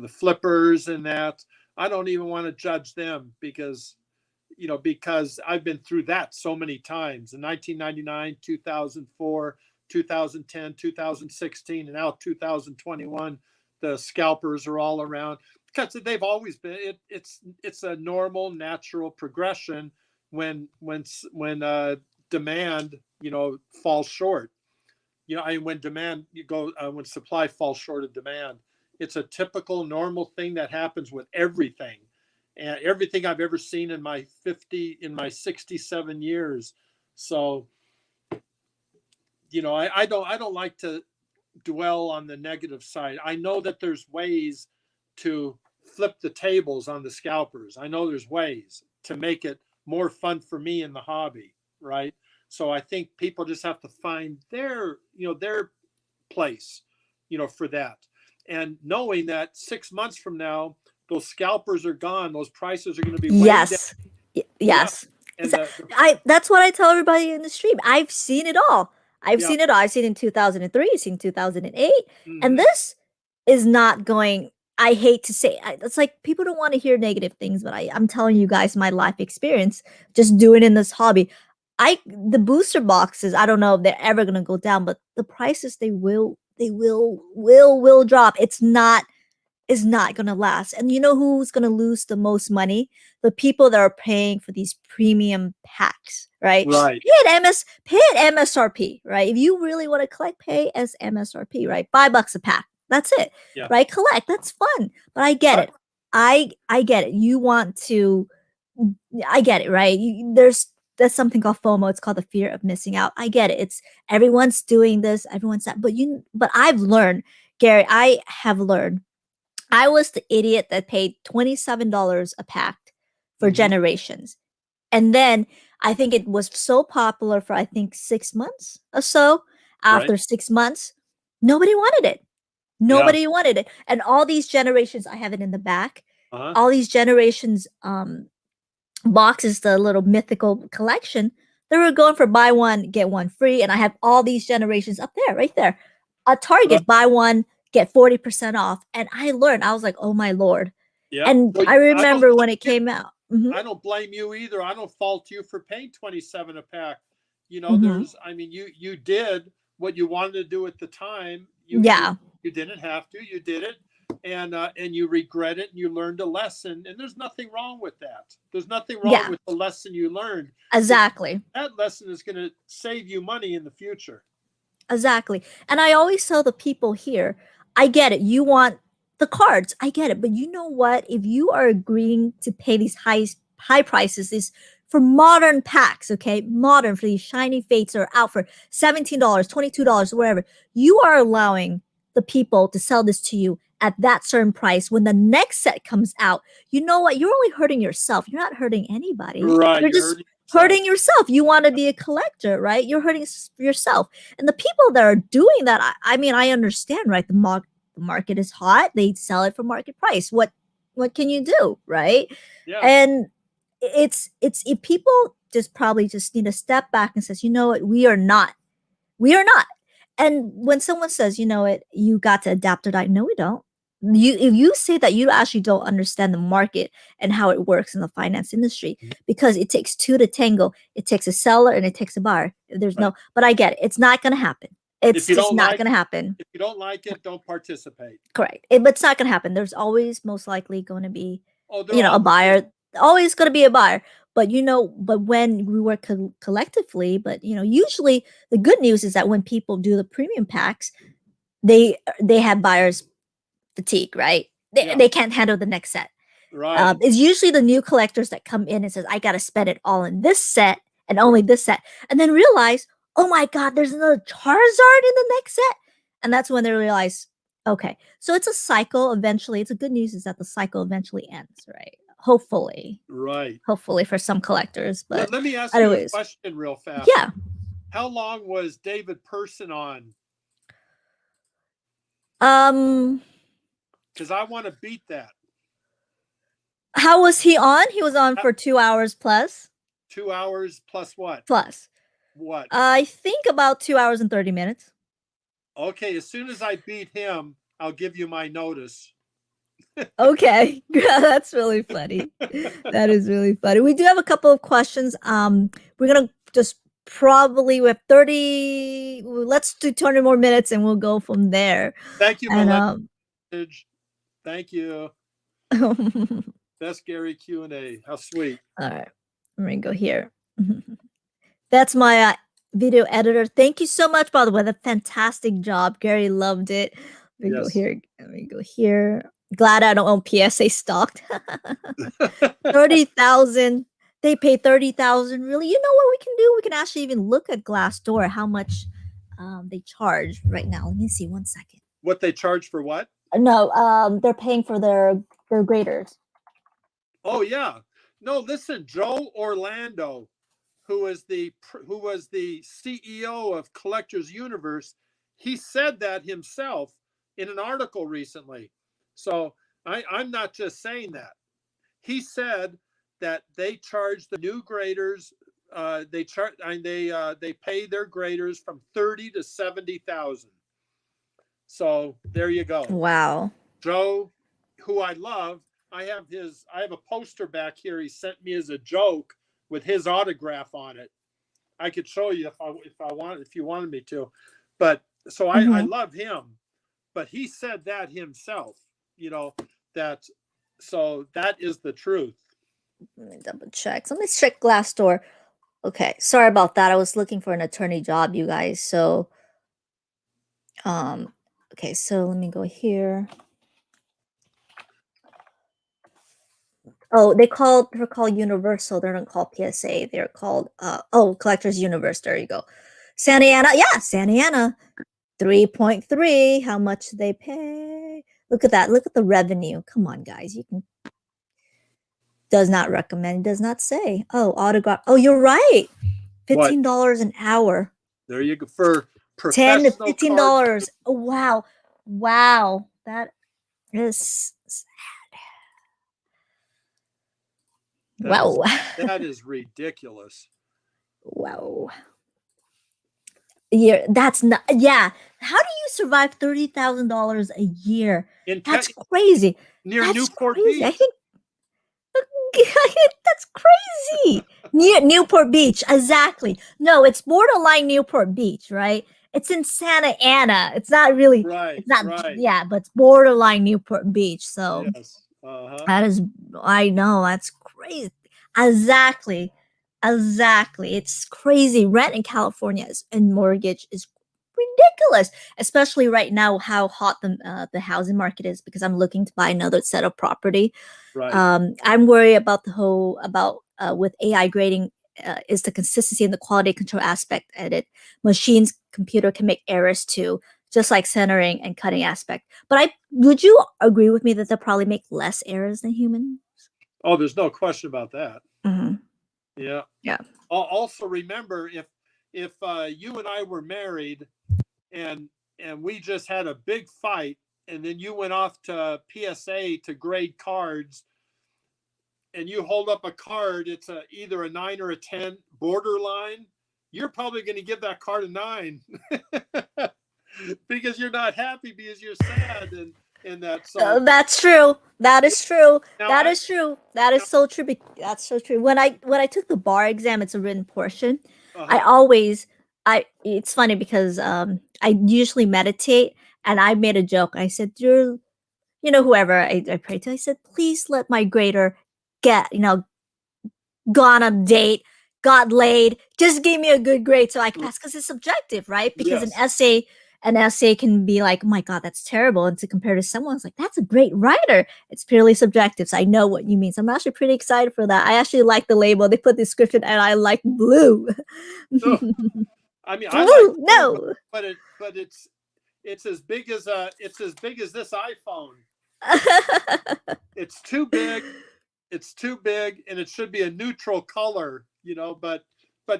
flippers and that. I don't even want to judge them because I've been through that so many times in 1999, 2004, 2010, 2016, and now 2021. The scalpers are all around because they've always been. It's a normal, natural progression when demand falls short. When supply falls short of demand, it's a typical normal thing that happens with everything. And everything I've ever seen in my 67 years. So, I don't like to dwell on the negative side. I know that there's ways to flip the tables on the scalpers. I know there's ways to make it more fun for me in the hobby, right? So I think people just have to find their, their place, for that. And knowing that 6 months from now, those scalpers are gone, those prices are going to be way down. Yes. Yes. And that's what I tell everybody in the stream. I've seen it all. I've Yeah. seen it all. I've seen it in 2003, I've seen 2008. Mhm. And this is not going, I hate to say it's like people don't want to hear negative things, but I'm telling you guys my life experience just doing in this hobby. The booster boxes, I don't know if they're ever gonna go down, but the prices they will drop. It's not gonna last. And you know who's gonna lose the most money? The people that are paying for these premium packs, right? Right. Pay at MSRP, right? If you really want to collect, pay as MSRP, right? $5 a pack. That's it. Yeah. Right? Collect. That's fun. But I get it. I get it. You want to I get it, right? There's something called FOMO. It's called the fear of missing out. I get it. It's everyone's doing this, everyone's that. But I've learned, Gary, I have learned. I was the idiot that paid $27 a pack for Mhm. generations. And then I think it was so popular for 6 months or so. After 6 months, nobody wanted it. Nobody wanted it. And all these generations, I have it in the back. Uh-huh. All these generations boxes, the little mythical collection, they were going for buy one, get one free. And I have all these generations up there, right there. A Target, buy one, get 40% off. And I learned, I was like, oh my Lord. Yeah. And Well, I remember when it came out. Mhm. I don't blame you either. I don't fault you for paying 27 a pack. Mhm. You did what you wanted to do at the time. Yeah. You didn't have to. You did it, and you regret it, and you learned a lesson. And there's nothing wrong with that. There's nothing wrong Yeah. with the lesson you learned. Exactly. That lesson is going to save you money in the future. Exactly. And I always tell the people here, I get it. You want the cards. I get it. But you know what? If you are agreeing to pay these high prices, these for modern packs, okay? Modern for these shiny fates that are out for $17, $22, whatever, you are allowing the people to sell this to you at that certain price. When the next set comes out, you know what? You're only hurting yourself. You're not hurting anybody. Right. You're just hurting yourself. You want to be a collector, right? You're hurting yourself. And the people that are doing that, I mean, I understand, right? The market is hot. They sell it for market price. What can you do, right? Yeah. And it's if people just probably just need to step back and says, you know what, we are not. And when someone says, you know what, you got to adapt or die, no, we don't. If you say that, you actually don't understand the market and how it works in the finance industry, because it takes two to tango. It takes a seller and it takes a buyer. There's no, but I get it. It's not going to happen. It's just not going to happen. If you don't like it, don't participate. Correct. But it's not going to happen. There's always most likely going to be, a buyer. Always going to be a buyer. But but when we work collectively, but usually the good news is that when people do the premium packs, they have buyers fatigue, right? They can't handle the next set. Right. It's usually the new collectors that come in and says, I got to spend it all in this set and only this set, and then realize, oh my God, there's another Charizard in the next set. And that's when they realize, okay, so it's a cycle. Eventually, it's a good news is that the cycle eventually ends, right? Hopefully. Right. Hopefully for some collectors. But let me ask you a question real fast. Yeah. How long was David Person on? Because I want to beat that. How was he on? He was on for 2 hours plus. 2 hours plus what? Plus. What? I think about 2 hours and 30 minutes. Okay, as soon as I beat him, I'll give you my notice. Okay, that's really funny. That is really funny. We do have a couple of questions. We're gonna just probably with 30. Let's do 20 more minutes, and we'll go from there. Thank you, and, Thank you. That's Gary Q&A. How sweet. All right, I'm gonna go here. That's my video editor. Thank you so much, by the way. A fantastic job. Gary loved it. Let me go here. Let me go here. Glad I don't own PSA stock. 30,000. They pay 30,000. Really? You know what we can do? We can actually even look at Glassdoor, how much they charge right now. Let me see 1 second. What they charge for what? No, they're paying for their their graders. Oh yeah. No, listen, Joe Orlando, who was the CEO of Collectors Universe, he said that himself in an article recently. So I'm not just saying that. He said that they charge the new graders. They pay their graders from 30 to 70,000. So there you go. Wow. Joe, who I love, I have a poster back here he sent me as a joke with his autograph on it. I could show you if you wanted me to. But so I love him. But he said that himself, so that is the truth. Let me double check. So let me check Glassdoor. Okay, sorry about that. I was looking for an attorney job, you guys. So, okay, so let me go here. Oh, they're called Universal. They're not called PSA. They're called Collectors Universe. There you go. Santa Ana, yeah, Santa Ana, 3.3. How much they pay? Look at that. Look at the revenue. Come on, guys. You can. Does not recommend. Does not say. Oh, autograph. Oh, you're right. $15 an hour. There you go for $10 to professional $15. Oh, wow, wow, that is sad. Wow. That is ridiculous. Wow. Yeah, that's not. Yeah, how do you survive $30,000 a year? That's crazy. Near That's Newport crazy. Beach. I think that's crazy. Near Newport Beach, exactly. No, it's borderline Newport Beach, right? It's in Santa Ana. It's not really. Right. It's not. Right. Yeah, but it's borderline Newport Beach. So yes. Uh-huh. that is. I know that's crazy. Exactly. It's crazy. Rent in California and mortgage is ridiculous, especially right now. How hot the housing market is because I'm looking to buy another set of property. Right. I'm worried about the whole with AI grading is the consistency and the quality control aspect. And computer can make errors too, just like centering and cutting aspect. But would you agree with me that they'll probably make less errors than humans? Oh, there's no question about that. Mm-hmm. Yeah. Yeah. Also remember if you and I were married and we just had a big fight and then you went off to PSA to grade cards and you hold up a card, it's either a 9 or a 10 borderline, you're probably going to give that card a 9 because you're not happy because you're sad and that. So that's true. That is true. That is true. That is so true. That's so true. When I took the bar exam, it's a written portion. It's funny because I usually meditate and I made a joke. I said, whoever I pray to, I said, please let my grader get, go on a date, got laid, just give me a good grade so I can pass because it's subjective, right? Because an essay can be like, oh my God, that's terrible. And to compare to someone's like, that's a great writer. It's purely subjective. So I know what you mean. So I'm actually pretty excited for that. I actually like the label. They put description and I like blue. I mean, blue, I like blue, no. but it's as big as this iPhone. It's too big. It's too big, and it should be a neutral color, But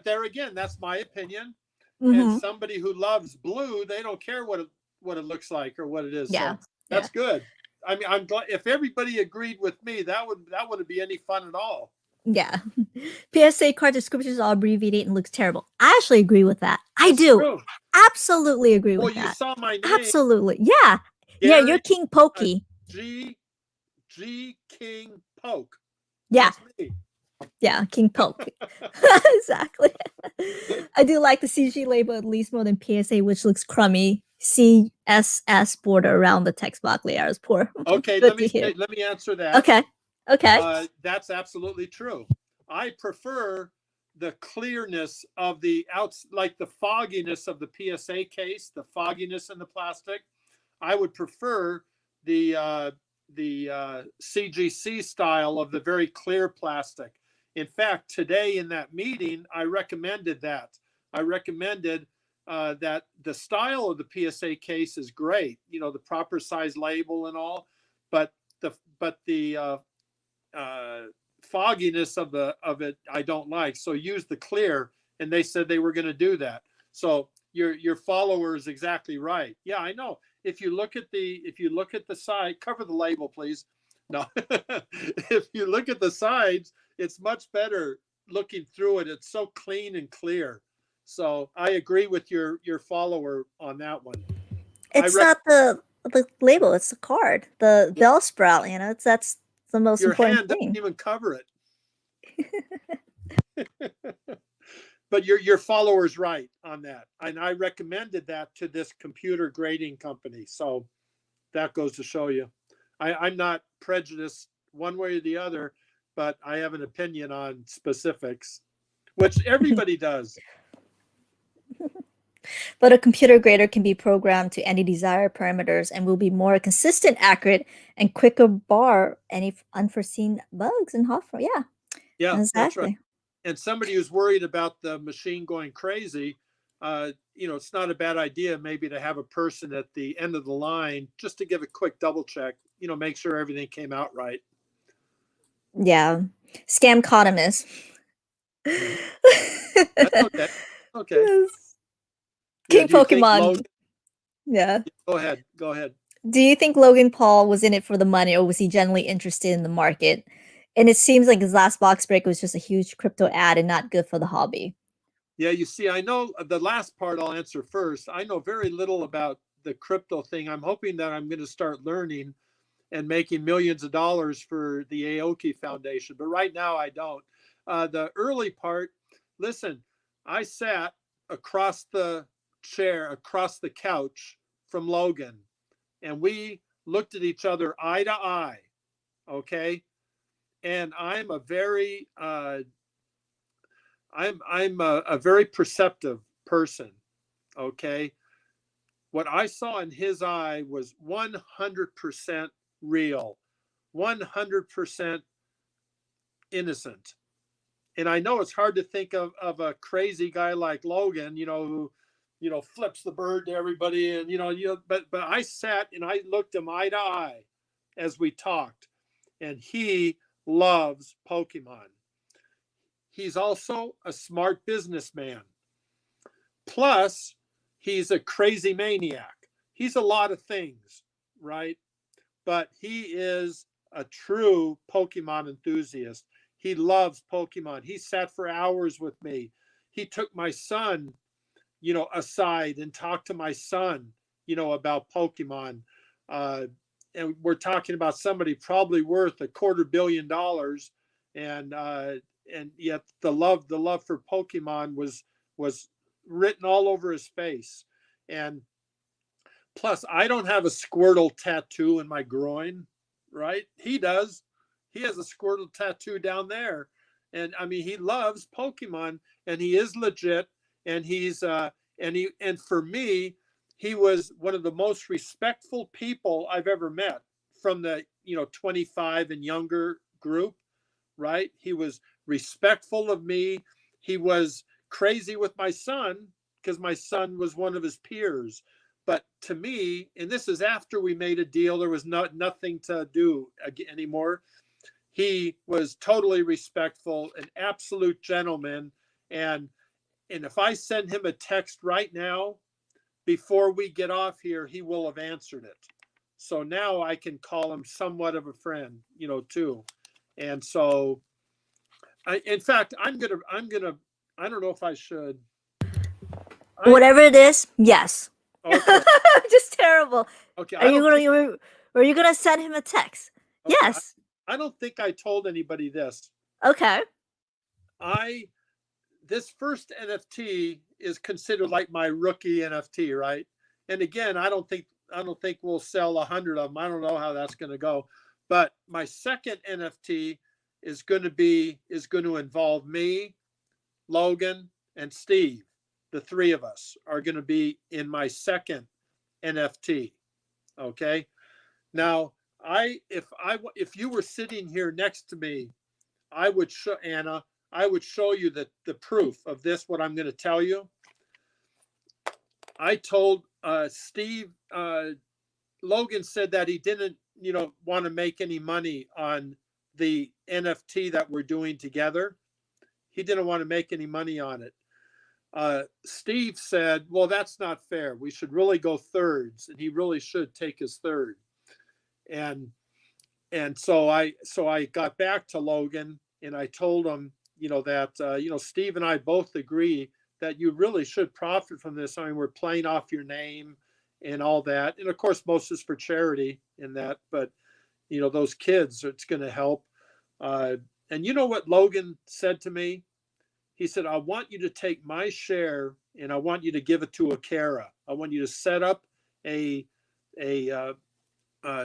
there again, that's my opinion. Mm-hmm. And somebody who loves blue, they don't care what it looks like or what it is. Yeah, so that's good. I mean, I'm glad if everybody agreed with me, that wouldn't be any fun at all. Yeah. PSA card descriptions all abbreviated and looks terrible. I actually agree with that. That's I do. True. Absolutely agree with that. Well, you saw my name. Absolutely. Yeah. Gary, yeah, you're King Pokey. G King Poke. Yeah. Yeah, King Poke. Exactly. I do like the CG label at least more than PSA, which looks crummy. CSS border around the text block layer is poor. Okay, let me answer that. Okay. That's absolutely true. I prefer the clearness of like the fogginess of the PSA case, the fogginess in the plastic. I would prefer the CGC style of the very clear plastic. In fact, today in that meeting, I recommended that. I recommended that the style of the PSA case is great, the proper size label and all, but the fogginess of it I don't like. So use the clear, and they said they were going to do that. So your follower is exactly right. Yeah, I know. If you look at the side, cover the label, please. No, if you look at the sides, it's much better looking through it. It's so clean and clear. So I agree with your follower on that one. It's not the label, it's the card, the bell sprout, you know, that's the most your important hand thing. doesn't even cover it. But your follower's right on that. And I recommended that to this computer grading company. So that goes to show you. I'm not prejudiced one way or the other, but I have an opinion on specifics, which everybody does. But a computer grader can be programmed to any desired parameters and will be more consistent, accurate, and quicker bar any unforeseen bugs and software. Yeah, Yeah, exactly. that's right. And somebody who's worried about the machine going crazy, it's not a bad idea maybe to have a person at the end of the line just to give a quick double check, make sure everything came out right. Yeah, scamconomist. That's okay. Okay. Yes. Yeah, King Pokemon. Yeah. Go ahead. Do you think Logan Paul was in it for the money, or was he genuinely interested in the market? And it seems like his last box break was just a huge crypto ad and not good for the hobby. Yeah, you see, I know the last part I'll answer first. I know very little about the crypto thing. I'm hoping that I'm going to start learning and making millions of dollars for the Aoki Foundation. But right now I don't. The early part, listen, I sat across the couch from Logan, and we looked at each other eye to eye. Okay. And I'm a very, I'm a very perceptive person. Okay. What I saw in his eye was 100% real, 100% innocent. And I know it's hard to think of a crazy guy like Logan, who, flips the bird to everybody. And, but I sat and I looked him eye to eye as we talked, and he loves Pokemon. He's also a smart businessman. Plus, he's a crazy maniac. He's a lot of things, right? But he is a true Pokemon enthusiast. He loves Pokemon. He sat for hours with me. He took my son, aside and talked to my son, about Pokemon. And we're talking about somebody probably worth $250 million. And yet the love for Pokemon was written all over his face. And plus, I don't have a Squirtle tattoo in my groin, right? He does. He has a Squirtle tattoo down there. And I mean, he loves Pokemon, and he is legit. And he's and for me, he was one of the most respectful people I've ever met from the 25 and younger group, right? He was respectful of me. He was crazy with my son because my son was one of his peers. But to me, and this is after we made a deal, there was nothing to do anymore. He was totally respectful, an absolute gentleman. And if I send him a text right now, before we get off here, he will have answered it. So now I can call him somewhat of a friend, too. And so, in fact, I'm gonna, I don't know if I should. Whatever it is, yes. Okay. Just terrible. Okay. Are you gonna send him a text? Okay. Yes. I don't think I told anybody this. Okay. This first NFT is considered like my rookie NFT, right? And again, I don't think we'll sell 100 of them. I don't know how that's going to go. But my second NFT is going to involve me, Logan, and Steve. The three of us are going to be in my second NFT. Okay. Now, if you were sitting here next to me, I would show Anna. I would show you the proof of this. What I'm going to tell you. I told Steve. Logan said that he didn't want to make any money on the NFT that we're doing together. He didn't want to make any money on it. Steve said, well, that's not fair. We should really go thirds, and he really should take his third. And so I got back to Logan and I told him, that, Steve and I both agree that you really should profit from this. I mean, we're playing off your name and all that. And of course, most is for charity in that, but those kids, it's going to help. And you know what Logan said to me? He said, I want you to take my share and I want you to give it to Akara. I want you to set up a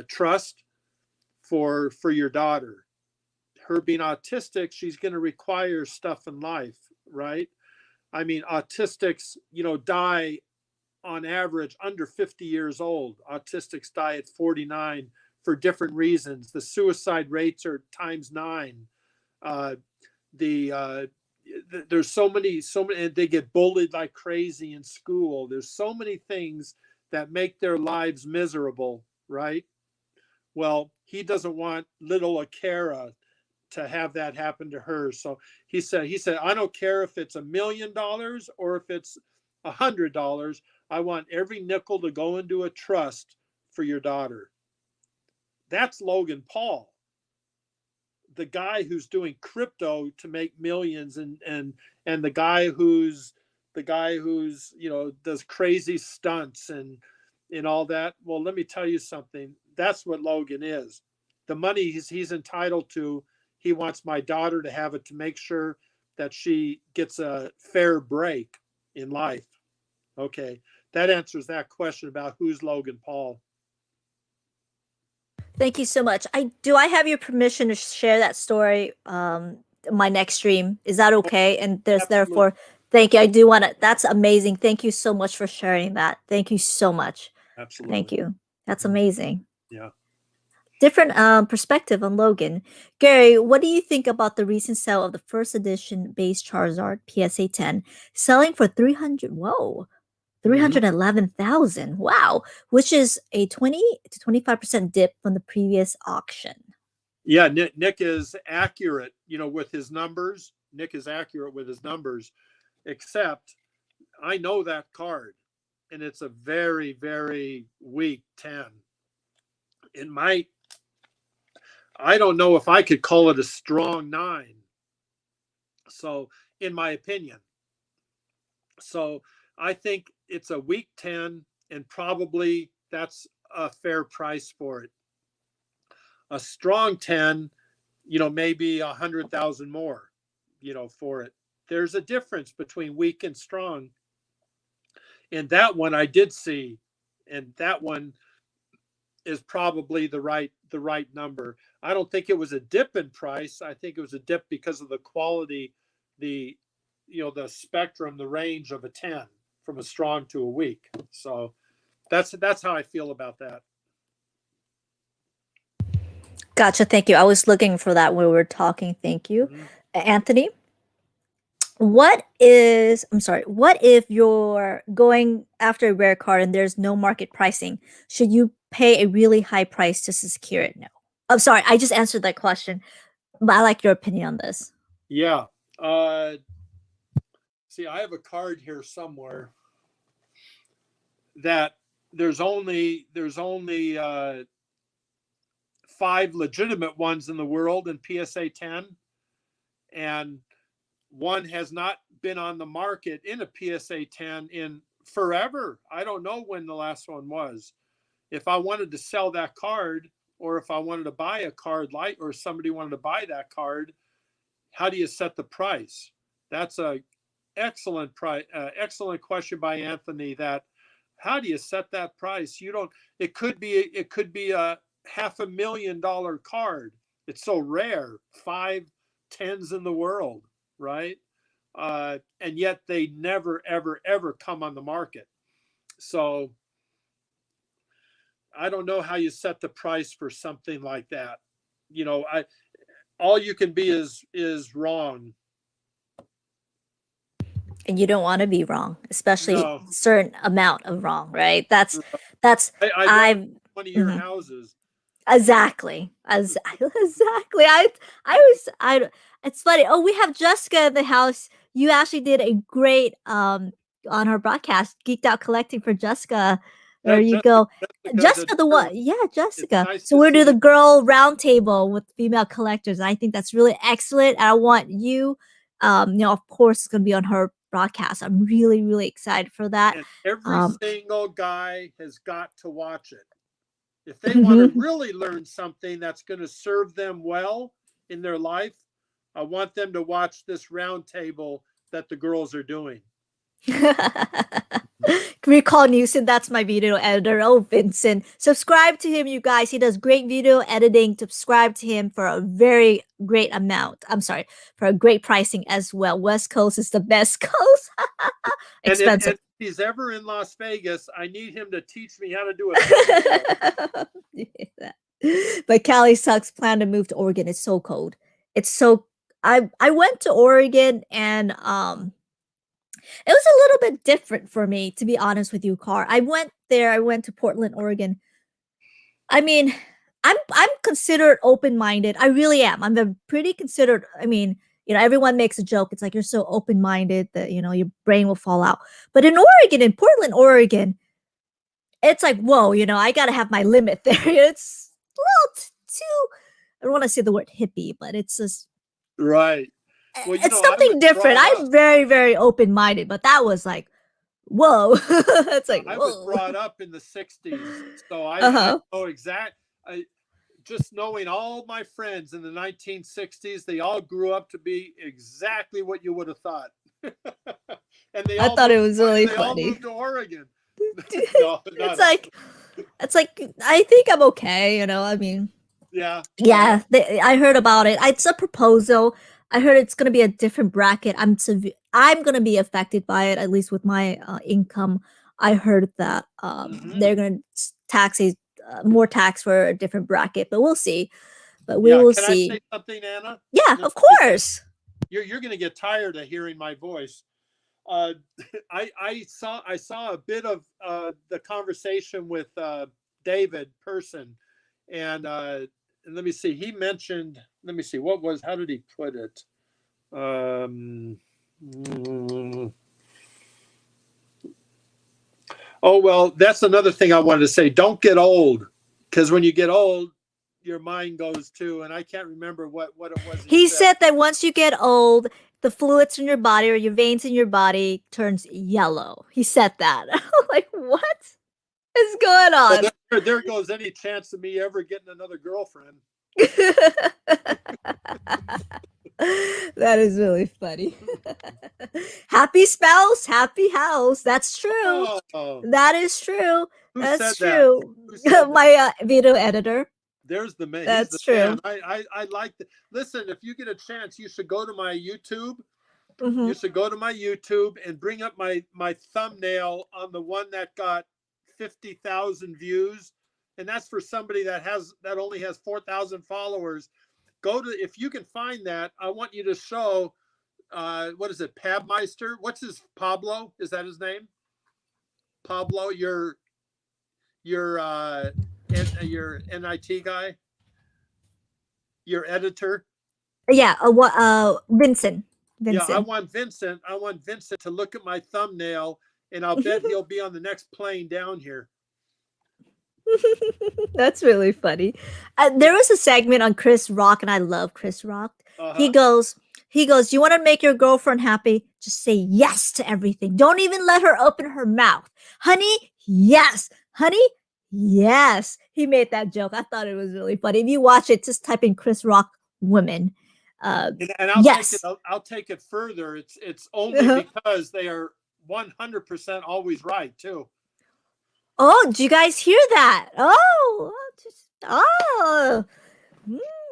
trust for your daughter. Her being autistic, she's going to require stuff in life, right? I mean, autistics, die on average under 50 years old. Autistics die at 49 for different reasons. The suicide rates are ×9. There's so many, and they get bullied like crazy in school. There's so many things that make their lives miserable, right? Well, he doesn't want little Akara to have that happen to her. So he said, I don't care if it's $1 million or if it's $100. I want every nickel to go into a trust for your daughter. That's Logan Paul, the guy who's doing crypto to make millions, and the guy who's does crazy stunts and all that. Well, let me tell you something. That's what Logan is. The money he's entitled to, he wants my daughter to have it to make sure that she gets a fair break in life. Okay, that answers that question about who's Logan Paul. Thank you so much. I have your permission to share that story my next stream. Is that okay? And there's Absolutely. therefore, thank you. I do want to, that's amazing. Thank you so much for sharing that. Thank you so much. Absolutely. Thank you. That's amazing. Yeah. Different perspective on Logan. Gary, what do you think about the recent sale of the first edition base Charizard PSA 10 selling for 311,000? Wow, which is a 20 to 25% dip from the previous auction. Yeah, Nick is accurate, with his numbers. Nick is accurate with his numbers, except I know that card, and it's a very, very weak 10. It might, I don't know if I could call it a strong 9. So, in my opinion. So, I think it's a weak 10, and probably that's a fair price for it. A strong 10, maybe 100,000 more, for it. There's a difference between weak and strong. And that one I did see, and that one is probably the right number. I don't think it was a dip in price. I think it was a dip because of the quality, the spectrum, the range of a 10 from a strong to a weak. So that's how I feel about that. Gotcha. Thank you. I was looking for that when we were talking. Thank you. Mm-hmm. Anthony, what if you're going after a rare card and there's no market pricing? Should you pay a really high price to secure it? No. I'm sorry. I just answered that question, but I like your opinion on this. Yeah. See, I have a card here somewhere that there's only 5 legitimate ones in the world in PSA 10, and one has not been on the market in a PSA 10 in forever. I don't know when the last one was. If I wanted to sell that card, or if I wanted to buy a card or somebody wanted to buy that card, how do you set the price? That's a excellent question by Anthony. How do you set that price? It could be a $500,000 card. It's so rare, 5 10s in the world, right? And yet they never, ever, ever come on the market. So I don't know how you set the price for something like that. All you can be is wrong. And you don't want to be wrong, especially No. certain amount of wrong, right? That's I one of your houses, Exactly. Exactly. It's funny. Oh, we have Jessica in the house. You actually did a great on her broadcast, Geeked Out Collecting for Jessica. There you go. Jessica the one. Yeah, Jessica. nice So to we're doing see the girl roundtable with female collectors. I think that's really excellent. And I want you, of course, it's gonna be on her broadcast. I'm really, really excited for that. And every Um, single guy has got to watch it. If they want to really learn something that's going to serve them well in their life, I want them to watch this roundtable that the girls are doing. Recall Newson, that's my video editor. Oh, Vincent. Subscribe to him, you guys. He does great video editing. Subscribe to him for a very great amount. I'm sorry, for a great pricing as well. West Coast is the best coast. Expensive. And if he's ever in Las Vegas, I need him to teach me how to do a thumbnail. But Cali sucks. Plan to move to Oregon. It's so cold. It's so I went to Oregon and it was a little bit different for me, to be honest with you, Car. I went there. I went to Portland, Oregon. I mean, I'm considered open-minded. I really am. I'm a pretty considered. I mean, everyone makes a joke. It's like you're so open-minded that your brain will fall out. But in Oregon, in Portland, Oregon, it's like, whoa, I gotta have my limit there. It's a little too. I don't want to say the word hippie, but it's just right. Well, it's something different. I'm very, very open-minded, but that was like, whoa. It's like, I whoa. was brought up in the 60s, so I know just knowing all my friends in the 1960s, they all grew up to be exactly what you would have thought. And I thought it was really funny. They all moved to Oregon. No, it's like I think I'm okay, I mean, yeah, I heard about it. It's a proposal. I heard it's going to be a different bracket. I'm going to be affected by it, at least with my income. I heard that they're going to tax more tax for a different bracket, but we'll see. But we will see. Can I say something, Anna? Yeah, of course. You're going to get tired of hearing my voice. I saw a bit of the conversation with David Person, and let me see. He mentioned. Let me see. How did he put it? Oh well, that's another thing I wanted to say. Don't get old, because when you get old, your mind goes too. And I can't remember what it was. He said that once you get old, the fluids in your body or your veins in your body turns yellow. He said that. Like, what is going on? Well, there goes any chance of me ever getting another girlfriend. That is really funny. Happy spouse, happy house. That's true. Oh. That is true. That's true. That? My video editor. There's the man. That's true. Man. I like that. Listen, if you get a chance, you should go to my YouTube. Mm-hmm. You should go to my YouTube and bring up my thumbnail on the one that got 50,000 views, and that's for somebody that only has 4,000 followers. Go to, if you can find that, I want you to show what is it, Pabmeister? What's his Pablo? Is that his name? Pablo, your NIT guy, your editor. Yeah, Vincent. Yeah, I want Vincent to look at my thumbnail, and I'll bet he'll be on the next plane down here. That's really funny. There was a segment on Chris Rock, and I love Chris Rock. He goes, you want to make your girlfriend happy? Just say yes to everything. Don't even let her open her mouth. Honey, yes. Honey, yes. He made that joke. I thought it was really funny. If you watch it, just type in Chris Rock women. And I'll take it further. It's only because they are 100% always right too. Oh, did you guys hear that?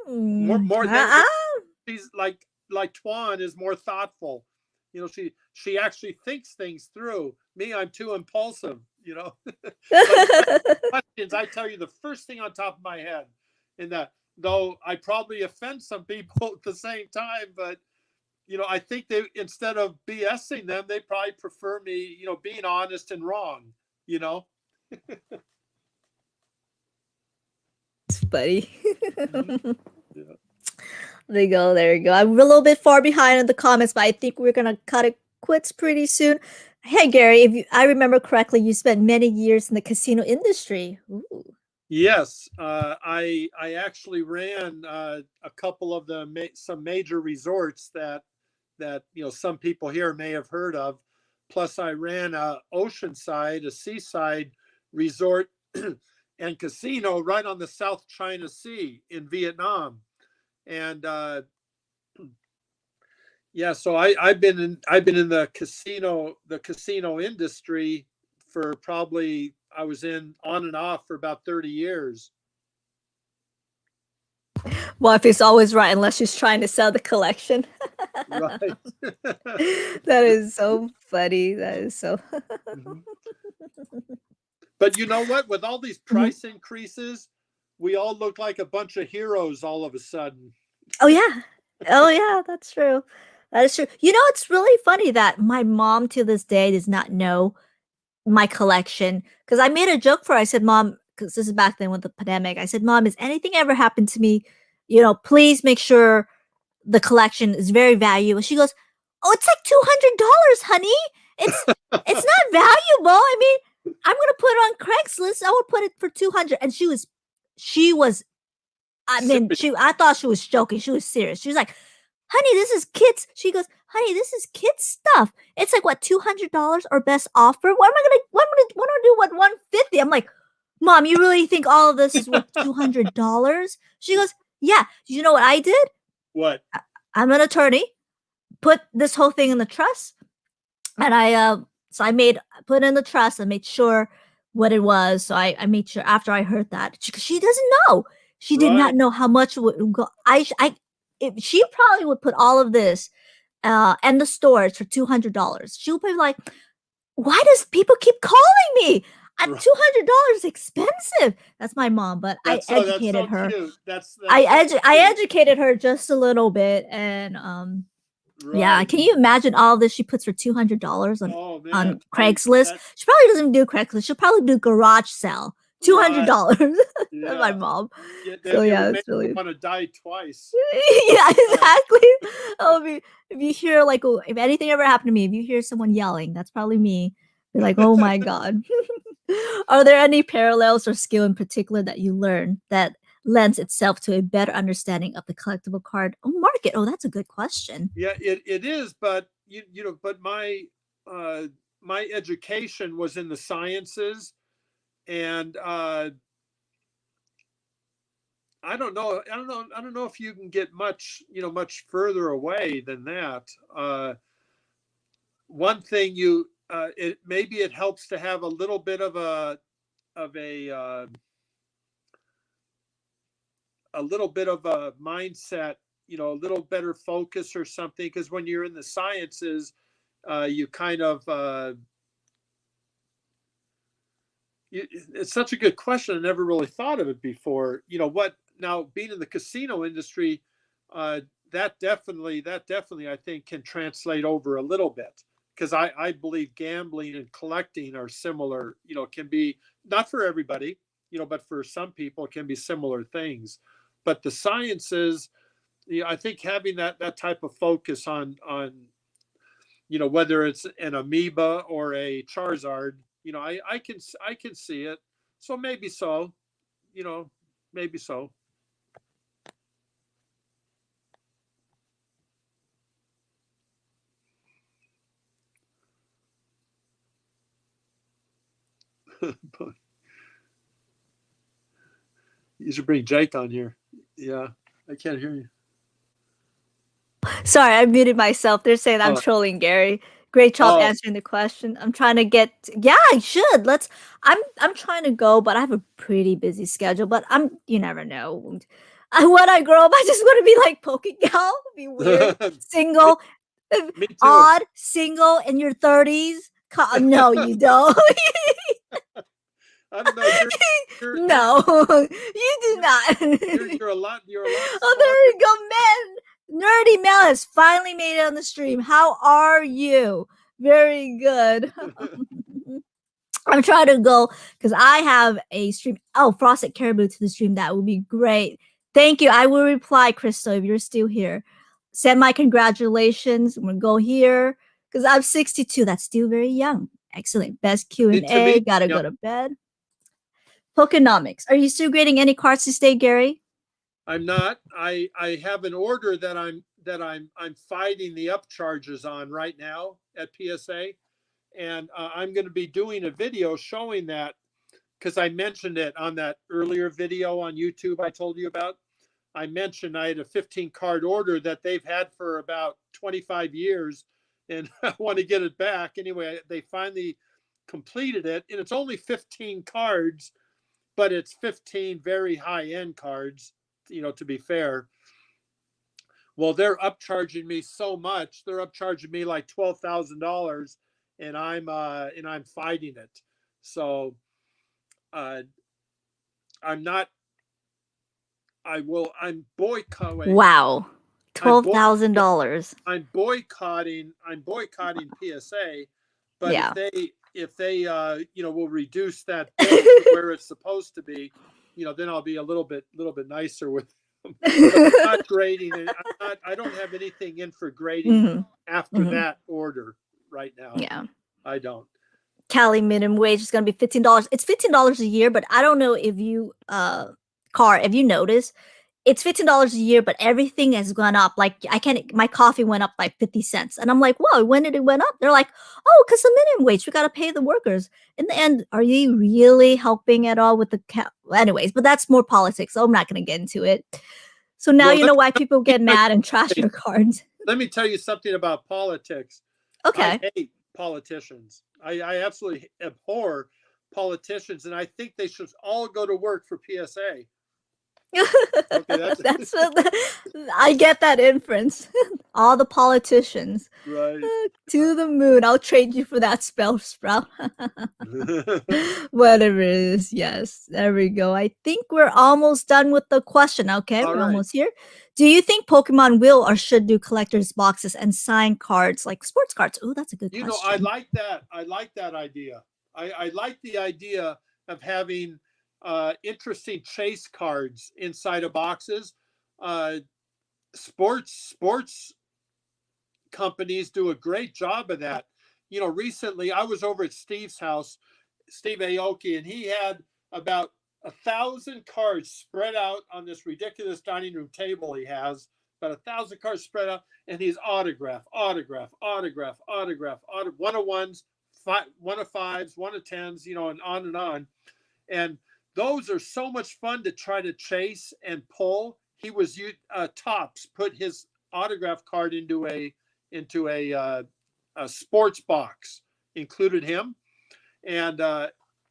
More than she's like Twan is more thoughtful. She actually thinks things through. Me, I'm too impulsive. Questions, I tell you the first thing on top of my head. In that, though, I probably offend some people at the same time, but I think they, instead of BSing them, they probably prefer me, being honest and wrong. buddy. Yeah. There you go. There you go. I'm a little bit far behind in the comments, but I think we're gonna cut it quits pretty soon. Hey Gary, if I remember correctly, you spent many years in the casino industry. Ooh. Yes, I actually ran a couple of some major resorts that some people here may have heard of. Plus, I ran a oceanside, a seaside resort and casino right on the South China Sea in Vietnam. And yeah, so I've been in the casino industry for probably, I was in on and off for about 30 years. Wife is always right unless she's trying to sell the collection. Right. That is so funny. That is so. Mhm. But you know what? With all these price increases, we all look like a bunch of heroes all of a sudden. Oh yeah. Oh yeah, that's true. That is true. You know, it's really funny that my mom to this day does not know my collection because I made a joke for her. I said, "Mom," because this is back then with the pandemic. I said, "Mom, has anything ever happened to me? You know, please make sure the collection is very valuable." She goes, "Oh, it's like $200, honey. It's not valuable. I mean, I'm gonna put it on Craigslist. I would put it for 200." And she was. I mean, I thought she was joking. She was serious. She was like, "Honey, this is kids." She goes, "Honey, this is kids stuff. It's like what, $200 or best offer? What am I gonna do with 150?" I'm like, "Mom, you really think all of this is worth $200?" She goes, "Yeah." You know what I did? What? I'm an attorney. Put this whole thing in the trust, and so I put in the trust. I made sure what it was. So I made sure after I heard that she doesn't know. She did not Right. know how much would go. She probably would put all of this and the storage for $200. She would be like, "Why does people keep calling me? Right. $200 is expensive." That's my mom, but I That's educated so her. cute. That's I so educated her just a little bit, and yeah, right. can you imagine all this she puts for $200 Oh man, on Craigslist? She probably doesn't do Craigslist. She'll probably do garage sale. $200. Yeah. My mom. Yeah, So it yeah, would it's make you really want to die twice. yeah, exactly. Oh, if you hear like if anything ever happened to me, if you hear someone yelling, that's probably me. Be like, "Oh my god." Are there any parallels or skill in particular that you learn that lends itself to a better understanding of the collectible card market? Oh, that's a good question. Yeah, it is, but but my education was in the sciences, and I don't know if you can get much further away than that. One thing maybe it helps to have a little bit of a little bit of a mindset, a little better focus or something, because when you're in the sciences, you kind of it's such a good question. I never really thought of it before. What now, being in the casino industry, that definitely I think can translate over a little bit, because I believe gambling and collecting are similar. Can be, not for everybody, but for some people it can be similar things. But the sciences, I think having that type of focus on whether it's an amoeba or a Charizard, I can see it. So maybe so, maybe so. You should bring Jake on here. Yeah, I can't hear you. Sorry, I muted myself. They're saying I'm Oh, trolling Gary. Great job oh, answering the question. I'm trying to get yeah, I should. I'm trying to go, but I have a pretty busy schedule. But you never know. When I grow up, I just want to be like PokeGal, be weird, me, single, me too. odd, single in your 30s. No, you don't. I don't know. No, you do not. You're a lot. You're a lot Oh, smarter. there you go, man. Nerdy Mel has finally made it on the stream. How are you? Very good. I'm trying to go because I have a stream. Oh, Frosted Caribou to the stream. That would be great. Thank you. I will reply, Crystal, if you're still here. Send my congratulations. I'm gonna go here because I'm 62. That's still very young. Excellent. Best Q&A. Gotta go to bed. Pokenomics. Are you still grading any cards this day, Gary? I'm not. I have an order that I'm fighting the upcharges on right now at PSA, and I'm going to be doing a video showing that, because I mentioned it on that earlier video on YouTube I told you about. I mentioned I had a 15 card order that they've had for about 25 years, and I want to get it back. Anyway, they finally completed it, and it's only 15 cards, but it's 15 very high-end cards, to be fair. Well, they're upcharging me so much. They're upcharging me like $12,000, and I'm fighting it. So I'm boycotting. Wow. $12,000. I'm boycotting PSA, but Yeah. if they will reduce that bill to where it's supposed to be, then I'll be a little bit nicer with them. I'm not grading it. I don't have anything in for grading after that order right now. Yeah. I don't. Cali minimum wage is going to be $15. It's $15 a year, but I don't know if you if you notice, it's $15 a year, but everything has gone up. Like my coffee went up by 50 cents. And I'm like, whoa, when did it went up? They're like, oh, because the minimum wage, we got to pay the workers. In the end, are you really helping at all with the anyways, but that's more politics. So I'm not going to get into it. So now you know why people get mad and trash your cards. Let me tell you something about politics. Okay. I hate politicians. I absolutely abhor politicians, and I think they should all go to work for PSA. Okay, that's what I get that inference. All the politicians. Right. To the moon. I'll trade you for that spell sprout. Whatever it is. Yes. There we go. I think we're almost done with the question. Okay, we're almost here. Do you think Pokemon will or should do collector's boxes and sign cards like sports cards? Oh, that's a good question. I like that. I like that idea. I like the idea of having interesting chase cards inside of boxes. Sports companies do a great job of that. Recently I was over at Steve's house, Steve Aoki, and he had about 1,000 cards spread out on this ridiculous dining room table. He has about 1,000 cards spread out, and he's autograph, one of ones, one of fives, one of tens, and on and on. And those are so much fun to try to chase and pull. He was Topps put his autograph card into a sports box, included him, and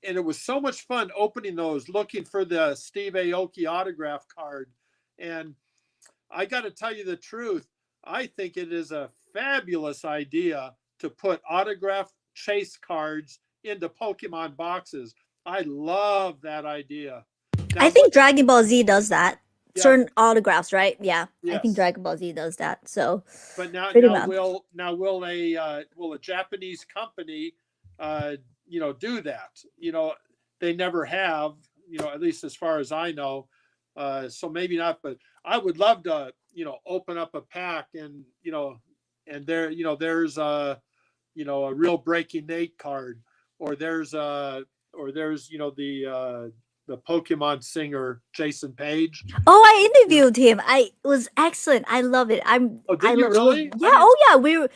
it was so much fun opening those, looking for the Steve Aoki autograph card. And I got to tell you the truth, I think it is a fabulous idea to put autograph chase cards into Pokemon boxes. I love that idea. Now, I think Dragon Ball Z does that. Yeah. Certain autographs, right? Yeah. Yes. I think Dragon Ball Z does that. So, but now will a Japanese company, do that? They never have. At least as far as I know. So maybe not. But I would love to, open up a pack and and there's a real Breaking Nate card, or there's the Pokemon singer Jason Page. Oh, I interviewed him. It was excellent. I love it. Did you really? Yeah. Oh, yeah.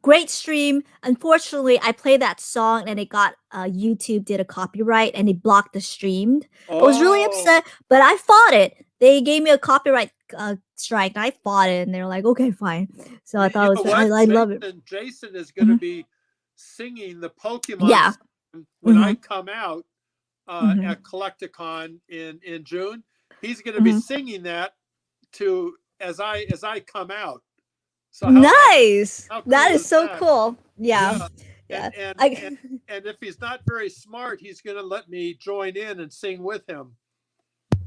Great stream. Unfortunately, I played that song and it got YouTube did a copyright and it blocked the stream. I was really upset, but I fought it. They gave me a copyright strike. And I fought it, and they're like, "Okay, fine." So I thought it was. I love it. Jason is going to be singing the Pokemon song when I come out. At Collecticon in June, he's going to be singing that as I come out. So nice. That is so cool. Yeah. And if he's not very smart, he's going to let me join in and sing with him.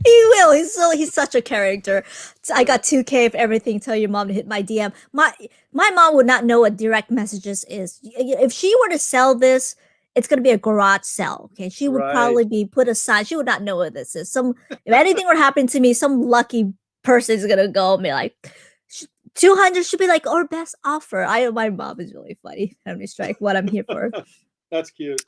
He will. He's such a character. I got 2K if everything. Tell your mom to hit my DM. My mom would not know what direct messages is. If she were to sell this, it's going to be a garage sale. Okay. She would Right. probably be put aside. She would not know what this is. If anything were happening to me, some lucky person is going to go and be like, 200 should be like our best offer. My mom is really funny. Henry Strike, what I'm here for. That's cute.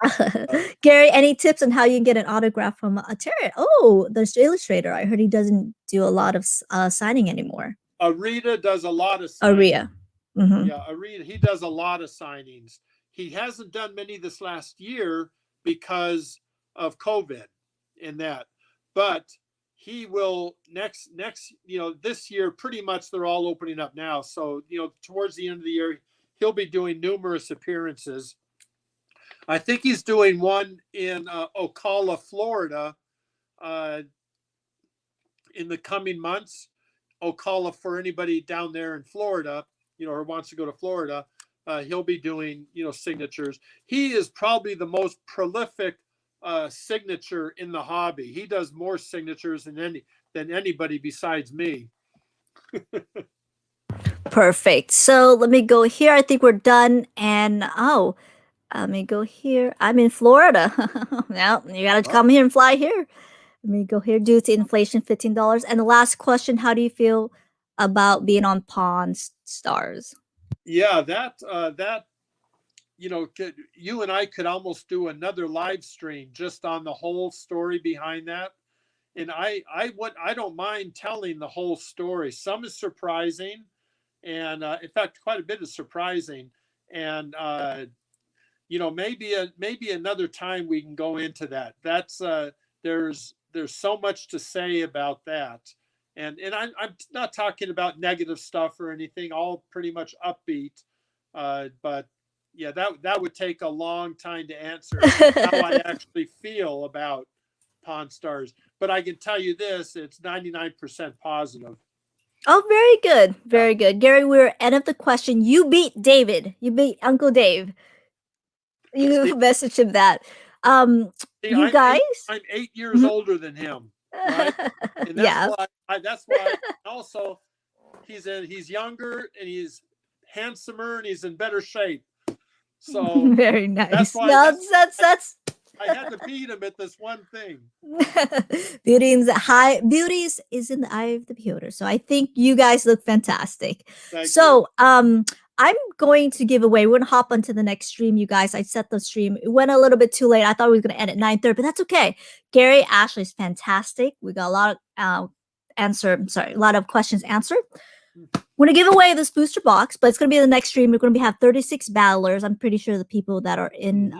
Gary, any tips on how you can get an autograph from a Terry? Oh, there's the illustrator. I heard he doesn't do a lot of signing anymore. Arita does a lot of signings. Aria. Mm-hmm. Yeah, Arita, he does a lot of signings. He hasn't done many this last year because of COVID and that, but he will next, this year, pretty much they're all opening up now. So, towards the end of the year, he'll be doing numerous appearances. I think he's doing one in Ocala, Florida, in the coming months. Ocala, for anybody down there in Florida, or wants to go to Florida, he'll be doing, signatures. He is probably the most prolific signature in the hobby. He does more signatures than anybody besides me. Perfect. So let me go here. I think we're done. And let me go here. I'm in Florida. Now you got to come here and fly here. Let me go here. Due to inflation, $15. And the last question: how do you feel about being on Pawn Stars? Yeah, that you and I could almost do another live stream just on the whole story behind that. And I don't mind telling the whole story. Some is surprising, and in fact, quite a bit is surprising. And maybe another time we can go into that. That's there's so much to say about that. And I'm not talking about negative stuff or anything, all pretty much upbeat. But yeah, that would take a long time to answer how I actually feel about Pawn Stars. But I can tell you this, it's 99% positive. Oh, very good. Very good. Gary, we're end of the question. You beat David. You beat Uncle Dave. You messaged him that. You guys? I'm 8 years older than him. Right? And that's why also he's younger and he's handsomer and he's in better shape. So very nice. That's why that's I had to beat him at this one thing. Beauty is in the eye of the beholder. So I think you guys look fantastic. Thank you. I'm going to give away. We're gonna hop onto the next stream, you guys. I set the stream. It went a little bit too late. I thought we were gonna end at 9:30, but that's okay. Gary, Ashley is fantastic. We got a lot of a lot of questions answered. We're gonna give away this booster box, but it's gonna be the next stream. We're gonna have 36 battlers. I'm pretty sure the people that are in.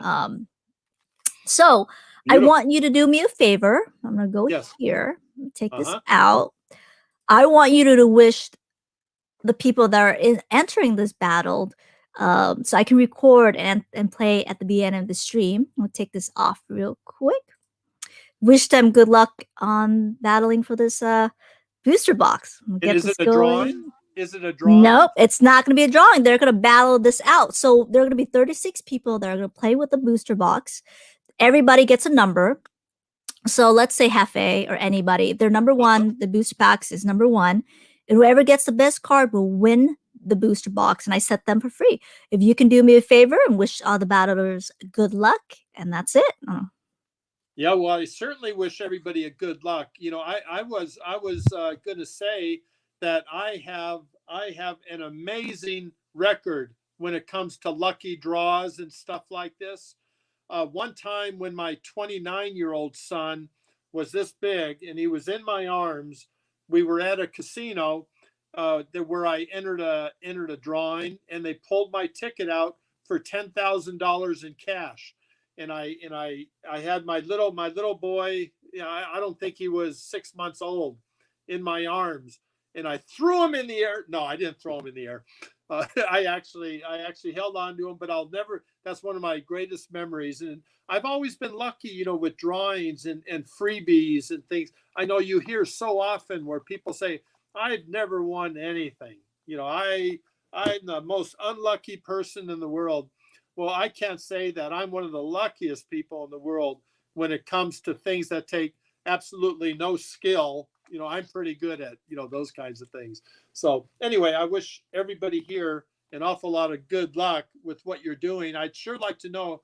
So Beautiful. I want you to do me a favor. I'm gonna go here. Take this out. I want you to wish the people that are entering this battle, so I can record and play at the beginning of the stream. I'll take this off real quick. Wish them good luck on battling for this booster box. Is it a drawing? Is it a drawing? Nope, it's not going to be a drawing. They're going to battle this out. So there are going to be 36 people that are going to play with the booster box. Everybody gets a number. So let's say Hefe or anybody. They're number one. The booster box is number one. And whoever gets the best card will win the booster box. And I set them for free. If you can do me a favor and wish all the battlers good luck. And that's it. Yeah, well, I certainly wish everybody a good luck. I was going to say that I have an amazing record when it comes to lucky draws and stuff like this. One time when my 29-year-old son was this big and he was in my arms, we were at a casino where I entered a drawing, and they pulled my ticket out for $10,000 in cash. And I had my little boy, I don't think he was 6 months old, in my arms, and I threw him in the air. No, I didn't throw him in the air. I actually held on to him, but that's one of my greatest memories. And I've always been lucky, with drawings and freebies and things. I know you hear so often where people say, I've never won anything. I'm the most unlucky person in the world. Well, I can't say that. I'm one of the luckiest people in the world when it comes to things that take absolutely no skill. I'm pretty good at, those kinds of things. So anyway, I wish everybody here an awful lot of good luck with what you're doing. I'd sure like to know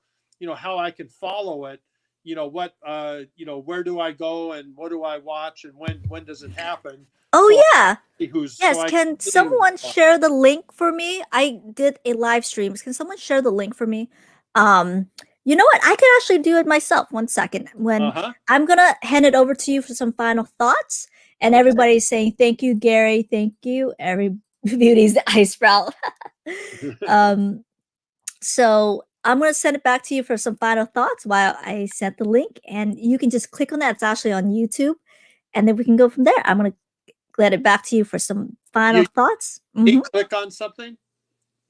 how I can follow it. What, where do I go and what do I watch and when does it happen? Oh So yeah. Yes, I can continue to someone follow. share the link for me? I did a live stream. Can someone share the link for me? You know what? I can actually do it myself. One second. When Uh-huh. I'm gonna hand it over to you for some final thoughts, and Okay. everybody's saying thank you, Gary. Thank you. Every beauty's the eye sprout. um, so I'm gonna send it back to you for some final thoughts while I sent the link, and you can just click on that. It's actually on YouTube, and then we can go from there. I'm gonna let it back to you for some final thoughts. You click on something?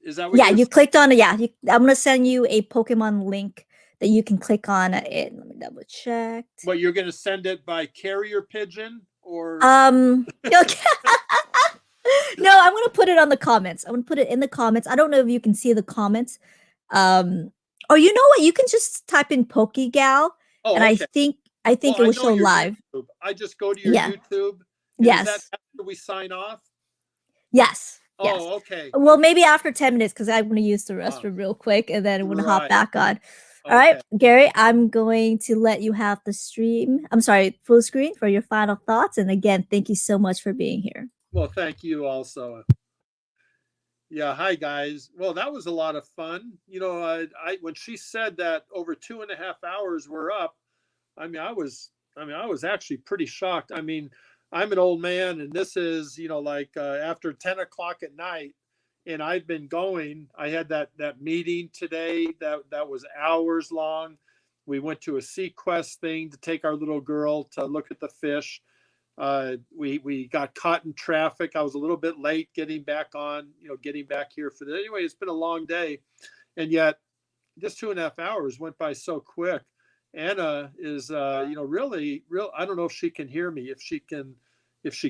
Is that what Yeah, you were you clicked on it. Yeah, I'm gonna send you a Pokemon link that you can click on it. Let me double check. What, you're gonna send it by carrier pigeon or Okay. No, I'm gonna put it on the comments. I'm gonna put it in the comments. I don't know if you can see the comments. Or you know what? You can just type in PokeGal, and okay. I think Well, it I will know show your live. YouTube. I just go to your Yeah. YouTube. And is that Yes. after we sign off? Yes. Yes. Oh, okay. Well, Okay. maybe after 10 minutes because I'm going to use the Oh, restroom real quick and then I'm going to hop right. back on. All right, Okay. Gary, I'm going to let you have the stream. I'm sorry, full screen for your final thoughts. And again, thank you so much for being here. Well, thank you also. Yeah. Hi, guys. Well, that was a lot of fun. When she said that over 2.5 hours were up, I was actually pretty shocked. I mean, I'm an old man, and this is, like after 10 o'clock at night, and I've been going. I had that meeting today that was hours long. We went to a Sequest thing to take our little girl to look at the fish. We got caught in traffic. I was a little bit late getting back on, getting back here for the. Anyway, it's been a long day, and yet just 2.5 hours went by so quick. Anna is, really, real. I don't know if she can hear me. If she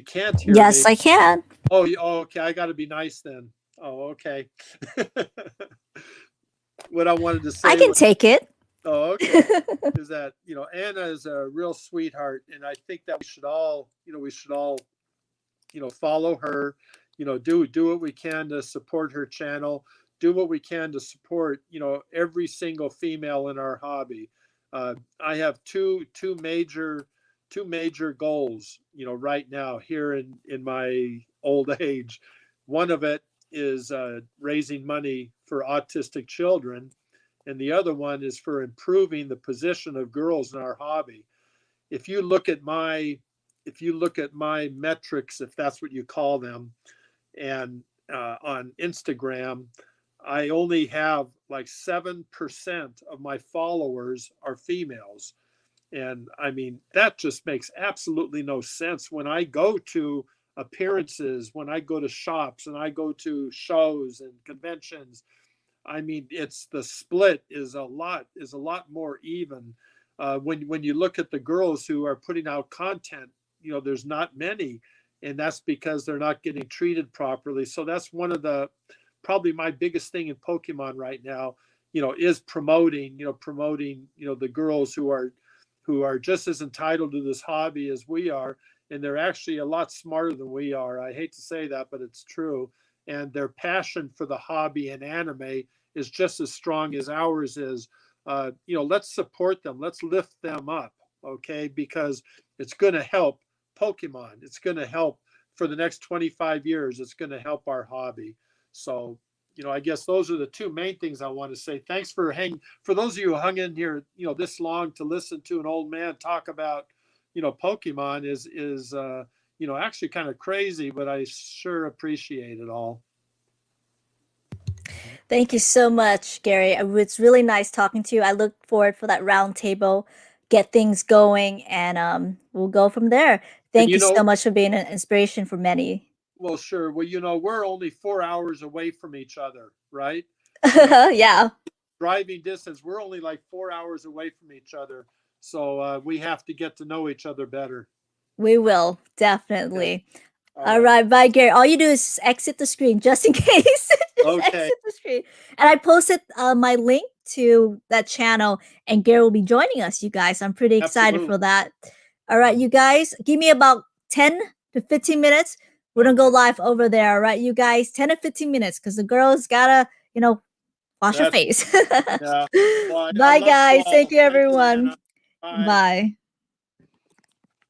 can't hear Yes, me. I can. Oh, okay. I got to be nice then. Oh, okay. What I wanted to say I can was, take it. oh, okay, is that Anna is a real sweetheart, and I think that we should all, follow her. Do what we can to support her channel. Do what we can to support every single female in our hobby. I have two major goals right now here in my old age. One of it is raising money for autistic children, and the other one is for improving the position of girls in our hobby. If you look at my metrics, if that's what you call them, and on Instagram, I only have like 7% of my followers are females. And I mean, that just makes absolutely no sense. When I go to appearances, when I go to shops and I go to shows and conventions, I mean, it's the split is a lot more even. When you look at the girls who are putting out content, there's not many, and that's because they're not getting treated properly. So that's one of the probably my biggest thing in Pokemon right now. Is promoting the girls who are just as entitled to this hobby as we are, and they're actually a lot smarter than we are. I hate to say that, but it's true. And their passion for the hobby and anime is just as strong as ours is. Let's support them. Let's lift them up, okay? Because it's going to help Pokemon. It's going to help for the next 25 years. It's going to help our hobby. So, I guess those are the two main things I want to say. Thanks for those of you who hung in here, this long to listen to an old man talk about, Pokemon is actually kind of crazy, but I sure appreciate it all. Thank you so much, Gary. It's really nice talking to you. I look forward for that round table, get things going, and we'll go from there. Thank you so much for being an inspiration for many. Well, sure. Well, we're only 4 hours away from each other, right? Yeah. Driving distance, we're only like 4 hours away from each other. So we have to get to know each other better. We will, definitely. Okay. All right, bye, Gary. All you do is exit the screen just in case. Just exit the screen. And I posted my link to that channel, and Gary will be joining us, you guys. I'm pretty excited for that. All right, you guys, give me about 10 to 15 minutes. We're going to go live over there. All right, you guys, 10 to 15 minutes because the girls got to, Wash your That's face. yeah. Well, I Bye, love you guys. all. Thank you, Thank you, everyone. Anna. Bye. Bye.